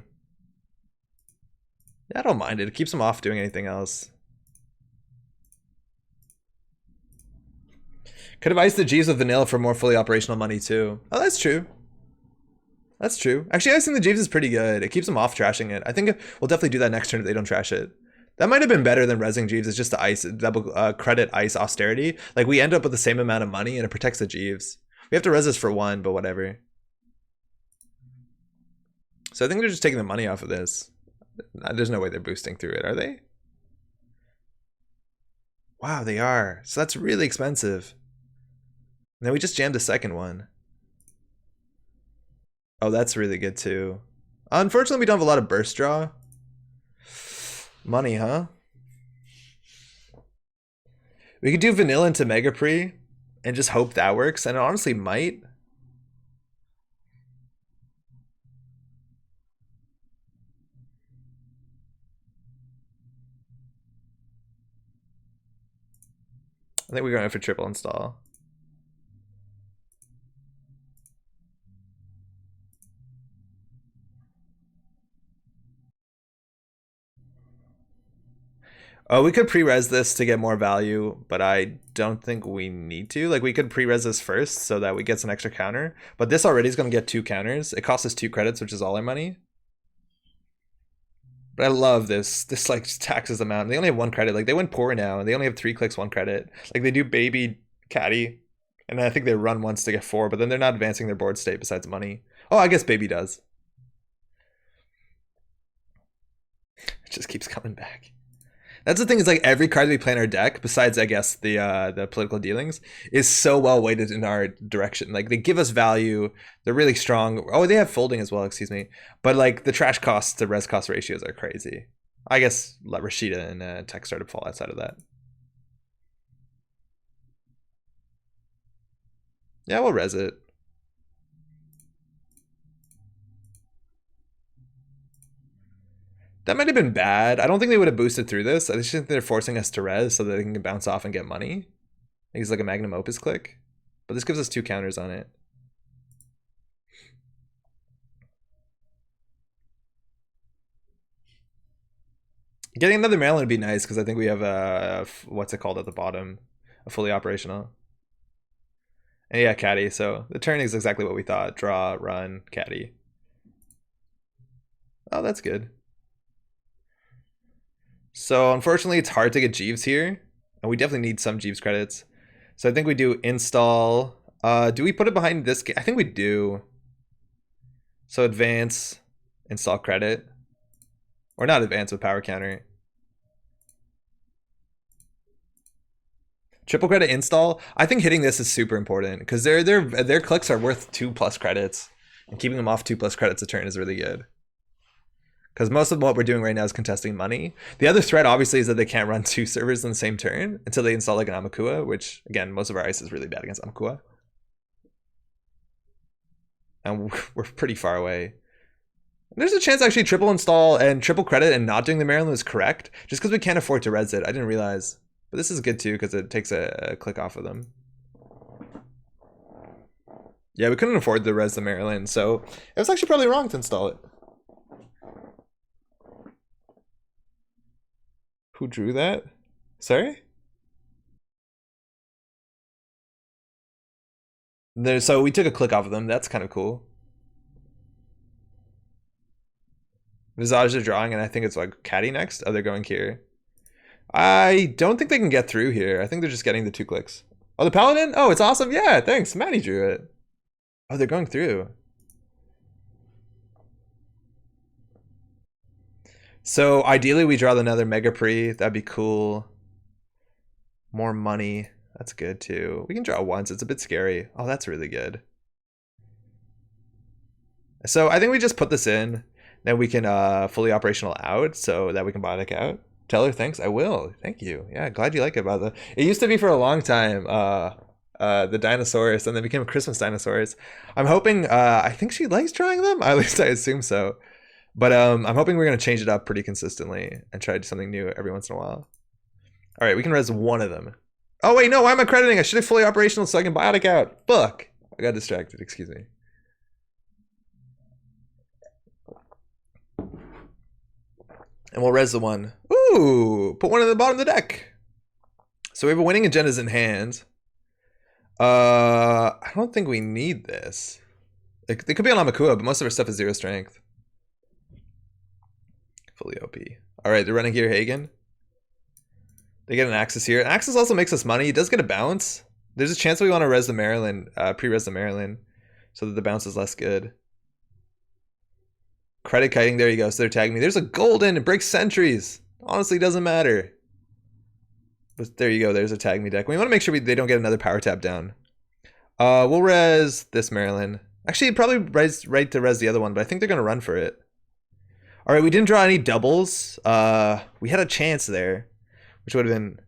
I don't mind it. It keeps them off doing anything else. Could have iced the Jeeves with vanilla for more fully operational money too. Oh, that's true. That's true. Actually, icing the Jeeves is pretty good. It keeps them off trashing it. I think we'll definitely do that next turn if they don't trash it. That might have been better than resing Jeeves. It's just the ice, double credit ice austerity. Like, we end up with the same amount of money and it protects the Jeeves. We have to res this for 1, but whatever. So I think they're just taking the money off of this. There's no way they're boosting through it, are they? Wow, they are. So that's really expensive. And then we just jammed the second one. Oh, that's really good too. Unfortunately, we don't have a lot of burst draw. Money, huh? We could do vanilla into Mega Pre and just hope that works, and it honestly might. I think we're going for triple install. Oh, we could pre-res this to get more value, but I don't think we need to. Like, we could pre-res this first so that we get some extra counter. But this already is going to get 2 counters. It costs us 2 credits, which is all our money. But I love this. This, like, taxes them out. They only have 1 credit. Like, they went poor now, and they only have 3 clicks, 1 credit. Like, they do baby caddy, and I think they run once to get 4, but then they're not advancing their board state besides money. Oh, I guess baby does. It just keeps coming back. That's the thing, is like every card we play in our deck, besides I guess the political dealings, is so well weighted in our direction. Like, they give us value, they're really strong. Oh, they have folding as well, excuse me. But like the trash costs to res cost ratios are crazy. I guess let Rashida and Tech Startup fall outside of that. Yeah, we'll res it. That might have been bad. I don't think they would have boosted through this. I just think they're forcing us to res so that they can bounce off and get money. It's like a magnum opus click. But this gives us 2 counters on it. Getting another Maryland would be nice because I think we have a, what's it called at the bottom? A fully operational. And yeah, caddy. So the turn is exactly what we thought. Draw, run, caddy. Oh, that's good. So unfortunately, it's hard to get Jeeves here, and we definitely need some Jeeves credits. So I think we do install. Do we put it behind this? I think we do. So advance, install credit, or not advance with power counter. Triple credit install. I think hitting this is super important because their clicks are worth 2+ credits, and keeping them off 2+ credits a turn is really good. Because most of what we're doing right now is contesting money. The other threat, obviously, is that they can't run 2 servers in the same turn until they install like an Amakua, which, again, most of our ice is really bad against Amakua. And we're pretty far away. There's a chance actually triple install and triple credit and not doing the Maryland was correct, just because we can't afford to res it. I didn't realize. But this is good too because it takes a click off of them. Yeah, we couldn't afford to res the Maryland, so it was actually probably wrong to install it. Who drew that? Sorry? So we took a click off of them. That's kind of cool. Visage are drawing, and I think it's like Caddy next. Oh, they're going here. I don't think they can get through here. I think they're just getting the 2 clicks. Oh, the Paladin? Oh, it's awesome. Yeah, thanks. Maddie drew it. Oh, they're going through. So ideally we draw another Mega Pre. That'd be cool. More money. That's good too. We can draw once. It's a bit scary. Oh, that's really good. So I think we just put this in. Then we can fully operational out so that we can biotic out. Tell her thanks. I will. Thank you. Yeah, glad you like it, Baba. It used to be for a long time. The dinosaurs, and they became Christmas dinosaurs. I'm hoping. I think she likes drawing them. At least I assume so. But I'm hoping we're gonna change it up pretty consistently and try to do something new every once in a while. All right, we can res one of them. Oh wait, no, why am I crediting? I should have fully operational so I can biotic out. Fuck. I got distracted. Excuse me. And we'll res the one. Ooh, put one in the bottom of the deck. So we have a winning agendas in hand. I don't think we need this. Like, they could be on Amakua, but most of our stuff is 0 strength. Fully OP. All right, they're running here, Hagen. They get an Axis here. Axis also makes us money. It does get a bounce. There's a chance we want to res the Maryland, pre-res the Maryland, so that the bounce is less good. Credit kiting, there you go. So they're tagging me. There's a golden. It breaks sentries. Honestly, doesn't matter. But there you go. There's a tag me deck. We want to make sure they don't get another power tap down. We'll res this Maryland. Actually, probably right to res the other one, but I think they're going to run for it. All right, we didn't draw any doubles. We had a chance there, which would have been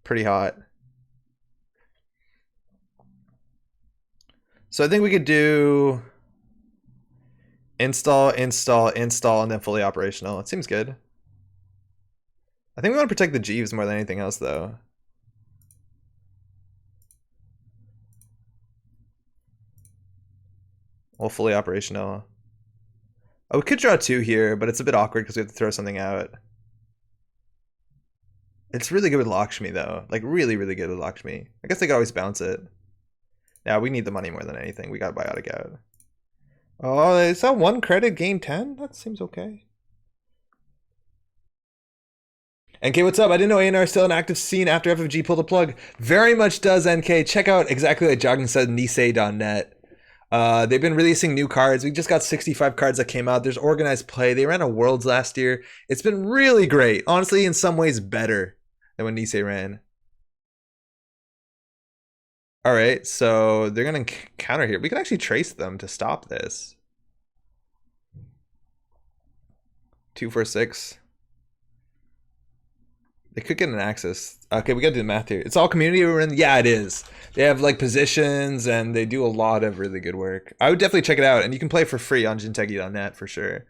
pretty hot. So I think we could do install, install, install, and then fully operational. It seems good. I think we want to protect the Jeeves more than anything else, though. Well, fully operational. Oh, we could draw 2 here, but it's a bit awkward because we have to throw something out. It's really good with Lakshmi, though. Like, really, really good with Lakshmi. I guess they could always bounce it. Yeah, we need the money more than anything. We got biotic out. Oh, is that 1 credit gain 10? That seems okay. NK, what's up? I didn't know A&R is still an active scene after FFG pulled the plug. Very much does, NK. Check out exactly like Jogging said, Nisei.net. They've been releasing new cards. We just got 65 cards that came out. There's organized play. They ran a Worlds last year. It's been really great. Honestly, in some ways better than when Nisei ran. All right, so they're going to counter here. We can actually trace them to stop this. 2, 4, 6. They could get an Axis. Okay, we gotta do the math here. It's all community we're in? Yeah, it is. They have like positions and they do a lot of really good work. I would definitely check it out, and you can play for free on jinteki.net for sure.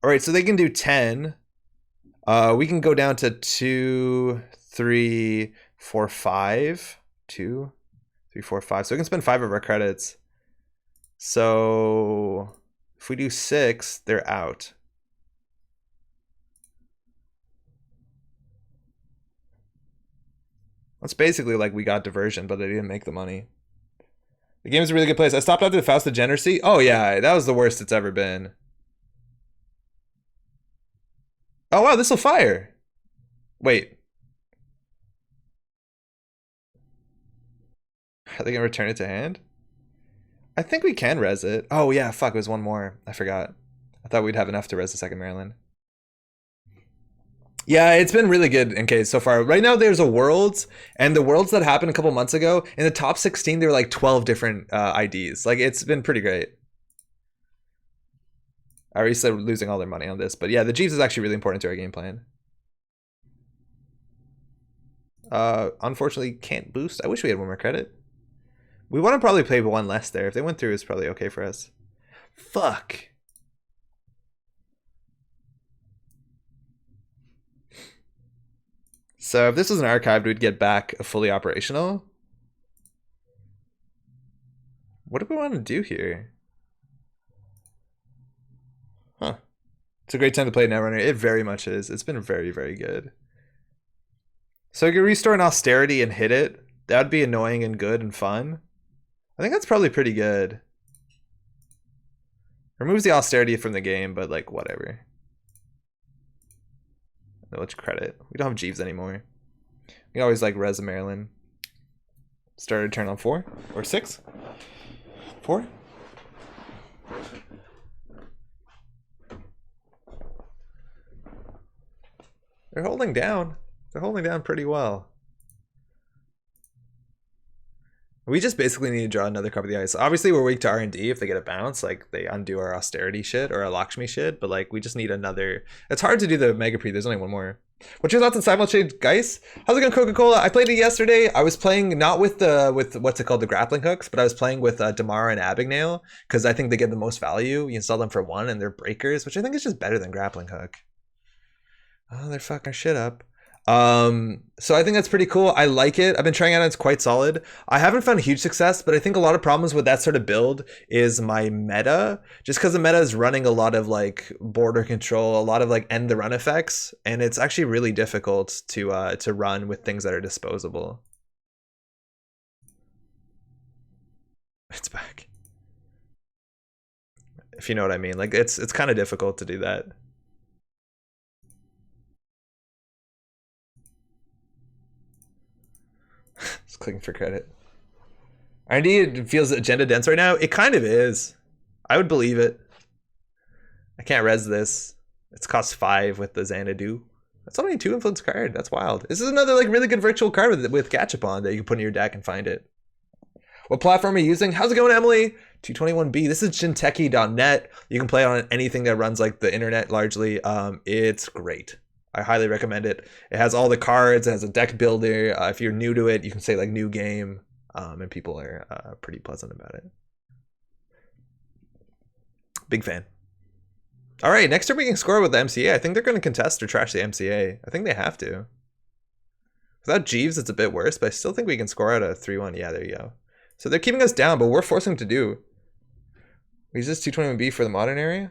All right, so they can do 10. We can go down to 2, 3, 4, 5. 2, 3, 4, 5. So we can spend 5 of our credits. So if we do 6, they're out. That's basically like we got diversion, but they didn't make the money. The game's a really good place. I stopped after the Faust Degeneracy. Oh yeah, that was the worst it's ever been. Oh wow, this will fire. Wait. Are they gonna return it to hand? I think we can res it. Oh yeah, fuck, it was 1 more. I forgot. I thought we'd have enough to res the second Maryland. Yeah, it's been really good in case so far. Right now there's a Worlds, and the Worlds that happened a couple months ago, in the top 16 there were like 12 different IDs. Like, it's been pretty great. I already said losing all their money on this, but yeah, the Jeeves is actually really important to our game plan. Unfortunately can't boost. I wish we had 1 more credit. We want to probably play 1 less there. If they went through, it's probably okay for us. Fuck. So if this was an archived, we'd get back a fully operational. What do we want to do here? Huh. It's a great time to play Netrunner. It very much is. It's been very, very good. So you can restore an austerity and hit it. That would be annoying and good and fun. I think that's probably pretty good. Removes the austerity from the game, but like whatever. No much credit. We don't have Jeeves anymore. We always like Res Maryland. Started turn on 4 or 6. 4. They're holding down. They're holding down pretty well. We just basically need to draw another card of the ice. Obviously, we're weak to R&D if they get a bounce. Like, they undo our austerity shit or our Lakshmi shit. But, like, we just need another... It's hard to do the Mega Pre. There's only one more. What's your thoughts on Simulchain Geist? How's it going, Coca-Cola? I played it yesterday. I was playing not with what's it called, the grappling hooks, but I was playing with Damara and Abigail because I think they get the most value. You install them for 1 and they're breakers, which I think is just better than grappling hook. Oh, they're fucking shit up. So I think that's pretty cool. I like it. I've been trying it out. It's quite solid. I haven't found huge success, but I think a lot of problems with that sort of build is my meta. Just because the meta is running a lot of like border control, a lot of like end the run effects, and it's actually really difficult to run with things that are disposable. It's back. If you know what I mean. Like it's kind of difficult to do that. Just clicking for credit. R&D feels agenda dense right now. It kind of is. I would believe it. I can't res this. It's cost 5 with the Xanadu. That's only a 2 influence card. That's wild. This is another like really good virtual card with Gachapon that you can put in your deck and find it. What platform are you using? How's it going, Emily? 221B. This is Jinteki.net. You can play on anything that runs like the internet largely. It's great. I highly recommend it. It has all the cards. It has a deck builder. If you're new to it, you can say like new game, and people are pretty pleasant about it. Big fan. All right, next turn we can score with the MCA. I think they're going to contest or trash the MCA. I think they have to. Without Jeeves, it's a bit worse, but I still think we can score out a 3-1. Yeah, there you go. So they're keeping us down, but we're forcing them to do. We use this 221B for the modern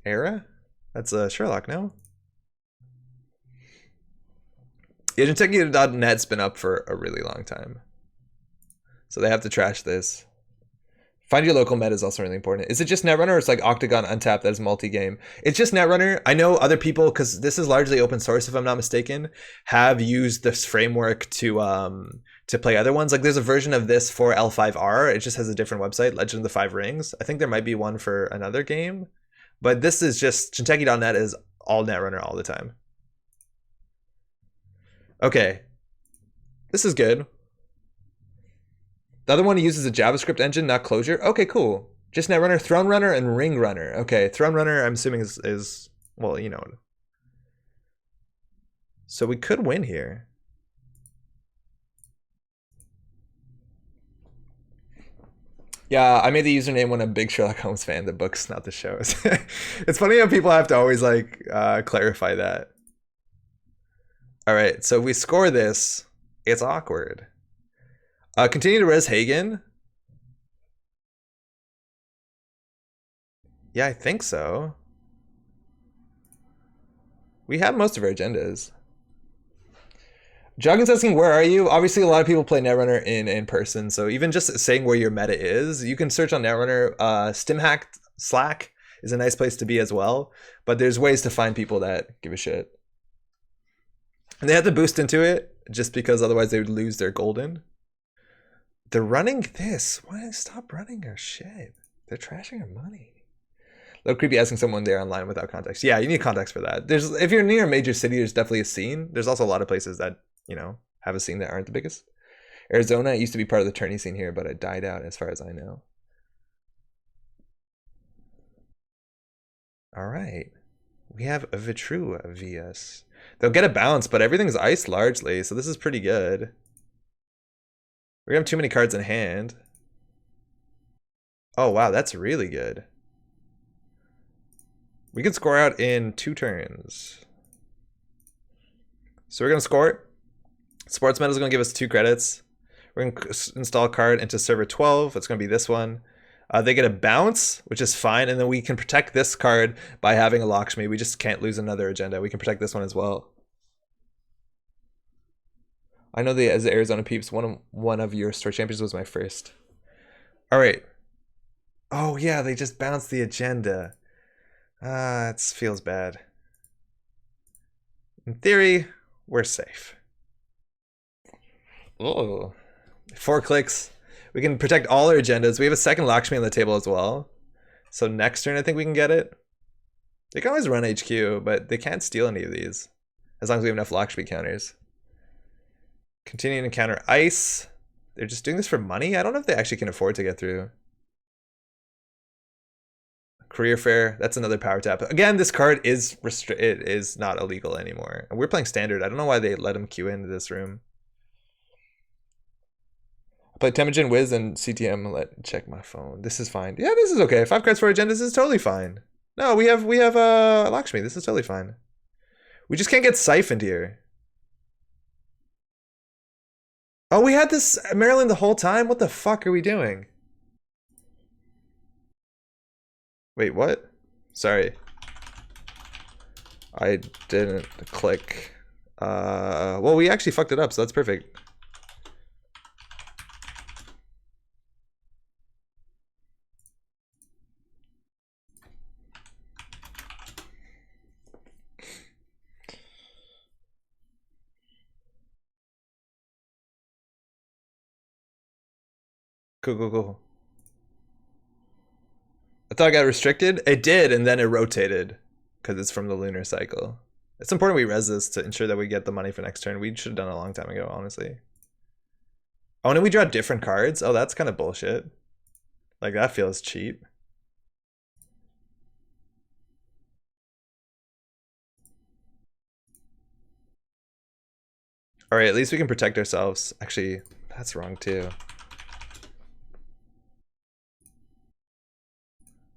era? That's Sherlock, no? Jinteki.net's been up for a really long time. So they have to trash this. Find your local meta is also really important. Is it just Netrunner or it's like Octagon Untapped that is multi-game? It's just Netrunner. I know other people, because this is largely open source if I'm not mistaken, have used this framework to play other ones. Like there's a version of this for L5R. It just has a different website, Legend of the Five Rings. I think there might be one for another game. But this is just, Jinteki.net is all Netrunner all the time. Okay, this is good. The other one uses a JavaScript engine, not Clojure. Okay, cool. Just Netrunner, Throne Runner, and Ring Runner. Okay, Throne Runner, I'm assuming is well, you know. So we could win here. Yeah, I made the username when I'm a big Sherlock Holmes fan. The books, not the shows. It's funny how people have to always like clarify that. All right, so we score this. It's awkward. Continue to res Hagen. Yeah, I think so. We have most of our agendas. Joggin's asking, where are you? Obviously, a lot of people play Netrunner in person, so even just saying where your meta is, you can search on Netrunner. StimHack Slack is a nice place to be as well, but there's ways to find people that give a shit. And they have to boost into it, just because otherwise they would lose their golden. They're running this. Why don't they stop running our shit? They're trashing our money. Little creepy asking someone there online without context. Yeah, you need context for that. There's, if you're near a major city, there's definitely a scene. There's also a lot of places that, you know, have a scene that aren't the biggest. Arizona used to be part of the tourney scene here, but it died out as far as I know. All right. We have a Vitru VS. They'll get a bounce, but everything's ice largely, so this is pretty good. We have too many cards in hand. Oh, wow, that's really good. We can score out in 2 turns. So we're gonna score. Sports Meta is gonna give us 2 credits. We're gonna install a card into server 12. It's gonna be this one. They get a bounce, which is fine, and then we can protect this card by having a Lakshmi. We just can't lose another agenda. We can protect this one as well. I know as the Arizona peeps, one of your store champions was my first. All right. Oh yeah, they just bounced the agenda. It feels bad. In theory, we're safe. Oh, 4 clicks. We can protect all our agendas. We have a second Lakshmi on the table as well. So next turn, I think we can get it. They can always run HQ, but they can't steal any of these. As long as we have enough Lakshmi counters. Continuing to counter ice. They're just doing this for money? I don't know if they actually can afford to get through. Career fair, that's another power tap. Again, this card is it is not illegal anymore. And we're playing standard. I don't know why they let him queue into this room. I played Temujin, Wiz, and CTM. Let check my phone. This is fine. Yeah, this is okay. 5 cards for agendas is totally fine. No, we have Lakshmi. This is totally fine. We just can't get siphoned here. Oh, we had this Maryland the whole time? What the fuck are we doing? Wait, what? Sorry. I didn't click. Well, we actually fucked it up, so that's perfect. Cool. I thought it got restricted. It did, and then it rotated because it's from the lunar cycle. It's important we res this to ensure that we get the money for next turn. We should have done it a long time ago, honestly. Oh, and then we draw different cards? Oh, that's kind of bullshit. Like, that feels cheap. All right, at least we can protect ourselves. Actually, that's wrong too.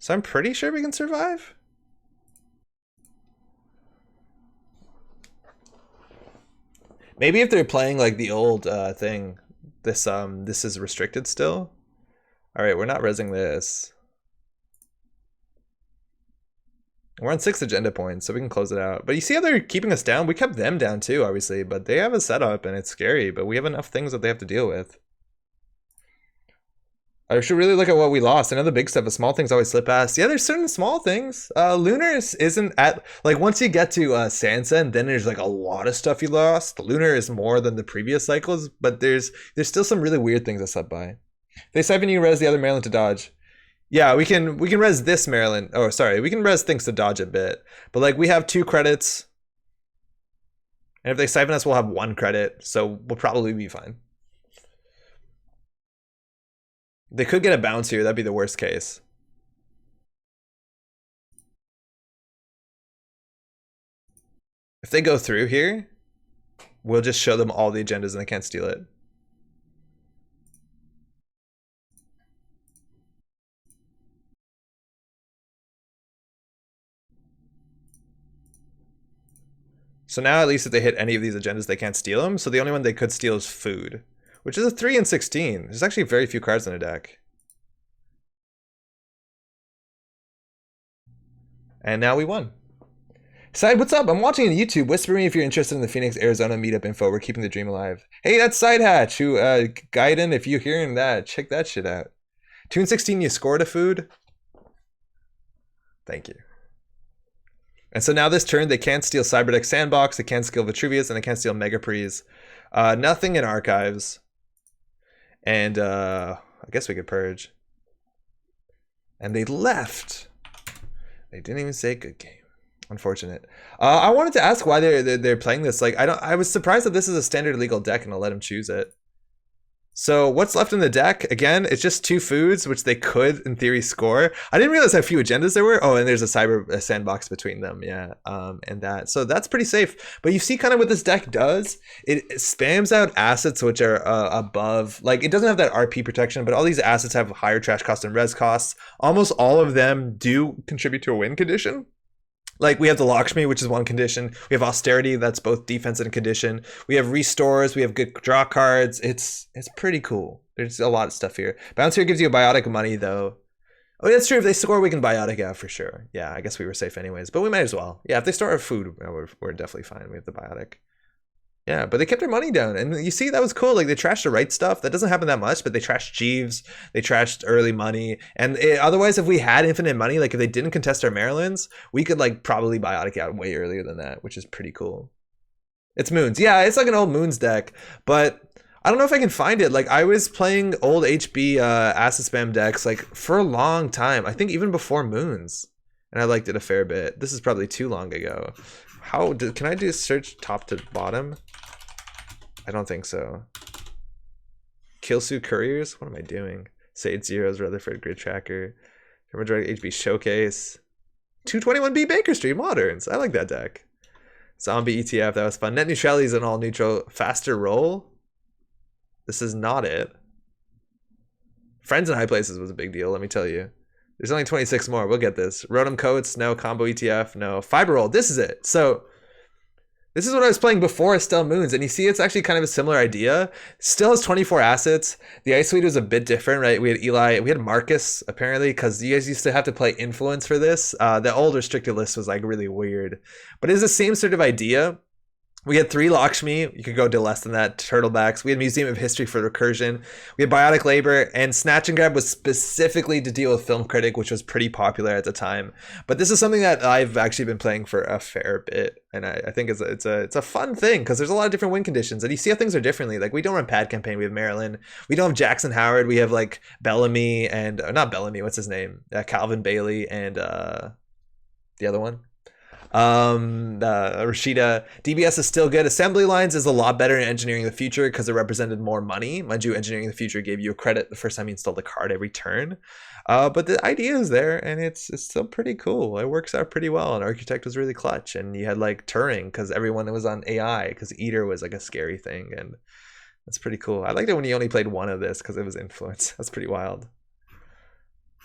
So I'm pretty sure we can survive. Maybe if they're playing like the old thing, this is restricted still. All right, we're not resing this. We're on 6 agenda points, so we can close it out. But you see how they're keeping us down? We kept them down too, obviously, but they have a setup and it's scary, but we have enough things that they have to deal with. I should really look at what we lost. I know the big stuff, the small things always slip past. Yeah, there's certain small things. Lunar isn't at, like, once you get to Sansa, and then there's like a lot of stuff you lost. Lunar is more than the previous cycles, but there's still some really weird things that slip by. They siphon you res the other Maryland to dodge. Yeah, we can res this Maryland. Oh, sorry, we can res things to dodge a bit. But like we have 2 credits. And if they siphon us, we'll have 1 credit. So we'll probably be fine. They could get a bounce here. That'd be the worst case. If they go through here, we'll just show them all the agendas and they can't steal it. So now at least if they hit any of these agendas, they can't steal them. So the only one they could steal is food, which is a 3 and 16. There's actually very few cards in a deck. And now we won. Side, what's up? I'm watching on YouTube. Whisper me if you're interested in the Phoenix, Arizona meetup info. We're keeping the dream alive. Hey, that's Side Hatch. Who, Gaiden, if you're hearing that, check that shit out. 2 and 16, you scored a food. Thank you. And so now this turn, they can't steal Cyberdeck Sandbox, they can't steal Vitruvius, and they can't steal Megaprees. Nothing in Archives. And I guess we could Purge. And they left. They didn't even say good game. Unfortunate. I wanted to ask why they're playing this. Like, I was surprised that this is a standard legal deck and I'll let them choose it. So what's left in the deck? Again, it's just 2 foods, which they could, in theory, score. I didn't realize how few agendas there were. Oh, and there's a sandbox between them, yeah, and that. So that's pretty safe. But you see kind of what this deck does? It spams out assets which are above. Like, it doesn't have that RP protection, but all these assets have higher trash cost and res costs. Almost all of them do contribute to a win condition. Like we have the Lakshmi, which is one condition. We have austerity, that's both defense and condition. We have restores. We have good draw cards. It's pretty cool. There's a lot of stuff here. Bounce here gives you a biotic money though. Oh, that's true. If they score, we can biotic out for sure. Yeah, I guess we were safe anyways, but we might as well. Yeah, if they store our food, we're definitely fine. We have the biotic. Yeah, but they kept their money down, and you see that was cool. Like they trashed the right stuff. That doesn't happen that much, but they trashed Jeeves. They trashed early money, and otherwise, if we had infinite money, like if they didn't contest our Marylands, we could like probably biotic out way earlier than that, which is pretty cool. It's Moons. Yeah, it's like an old Moons deck, but I don't know if I can find it. Like I was playing old HB acid spam decks like for a long time. I think even before Moons, and I liked it a fair bit. This is probably too long ago. Can I do search top to bottom? I don't think so. Killsuit Couriers? What am I doing? Sage Zeros, Rutherford Grid Tracker, HB Showcase, 221B Baker Street Moderns. I like that deck. Zombie ETF, that was fun. Net Neutrality is an all neutral. Faster roll. This is not it. Friends in High Places was a big deal, let me tell you. There's only 26 more. We'll get this. Rotom Coats, no. Combo ETF, no. Fiber Roll, this is it. So this is what I was playing before Estelle Moons, and you see it's actually kind of a similar idea. Still has 24 assets. The Ice Suite was a bit different, right? We had Eli, we had Marcus, apparently, because you guys used to have to play Influence for this. The old restricted list was like really weird. But it's the same sort of idea. We had 3 Lakshmi. You could go to less than that. Turtlebacks. We had Museum of History for recursion. We had Biotic Labor, and Snatch and Grab was specifically to deal with Film Critic, which was pretty popular at the time. But this is something that I've actually been playing for a fair bit, and I think it's a fun thing because there's a lot of different win conditions, and you see how things are differently. Like we don't run Pad Campaign. We have Maryland. We don't have Jackson Howard. We have like Bellamy and not Bellamy. What's his name? Calvin Bailey and the other one. Rashida. DBS is still good. Assembly Lines is a lot better in Engineering the Future because it represented more money. Mind you, Engineering the Future gave you a credit the first time you installed a card every turn. But the idea is there, and it's still pretty cool. It works out pretty well, and Architect was really clutch, and you had like Turing because everyone was on AI because Eater was like a scary thing, and that's pretty cool. I liked it when you only played one of this because it was Influence. That's pretty wild.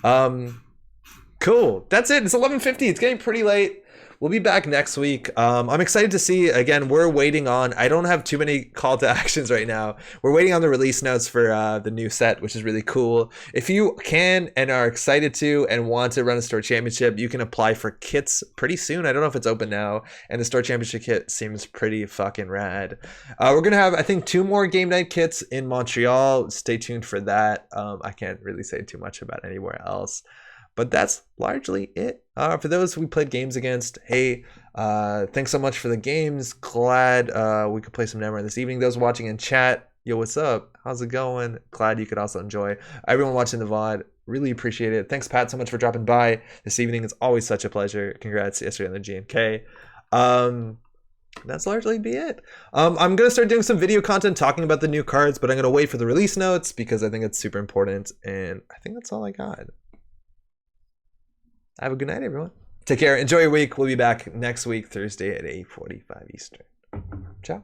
Cool. That's it. It's 11:50. It's getting pretty late. We'll be back next week. I'm excited to see, again, we're waiting on, I don't have too many call to actions right now. We're waiting on the release notes for the new set, which is really cool. If you can and are excited to and want to run a store championship, you can apply for kits pretty soon. I don't know if it's open now. And the store championship kit seems pretty fucking rad. We're going to have, I think, 2 more game night kits in Montreal. Stay tuned for that. I can't really say too much about anywhere else. But that's largely it. For those we played games against, hey, thanks so much for the games. Glad we could play some Netrunner this evening. Those watching in chat, yo, what's up? How's it going? Glad you could also enjoy. Everyone watching the VOD, really appreciate it. Thanks, Pat, so much for dropping by this evening. It's always such a pleasure. Congrats yesterday on the GNK. That's largely be it. I'm going to start doing some video content talking about the new cards, but I'm going to wait for the release notes because I think it's super important. And I think that's all I got. Have a good night, everyone. Take care. Enjoy your week. We'll be back next week, Thursday at 8:45 Eastern. Ciao.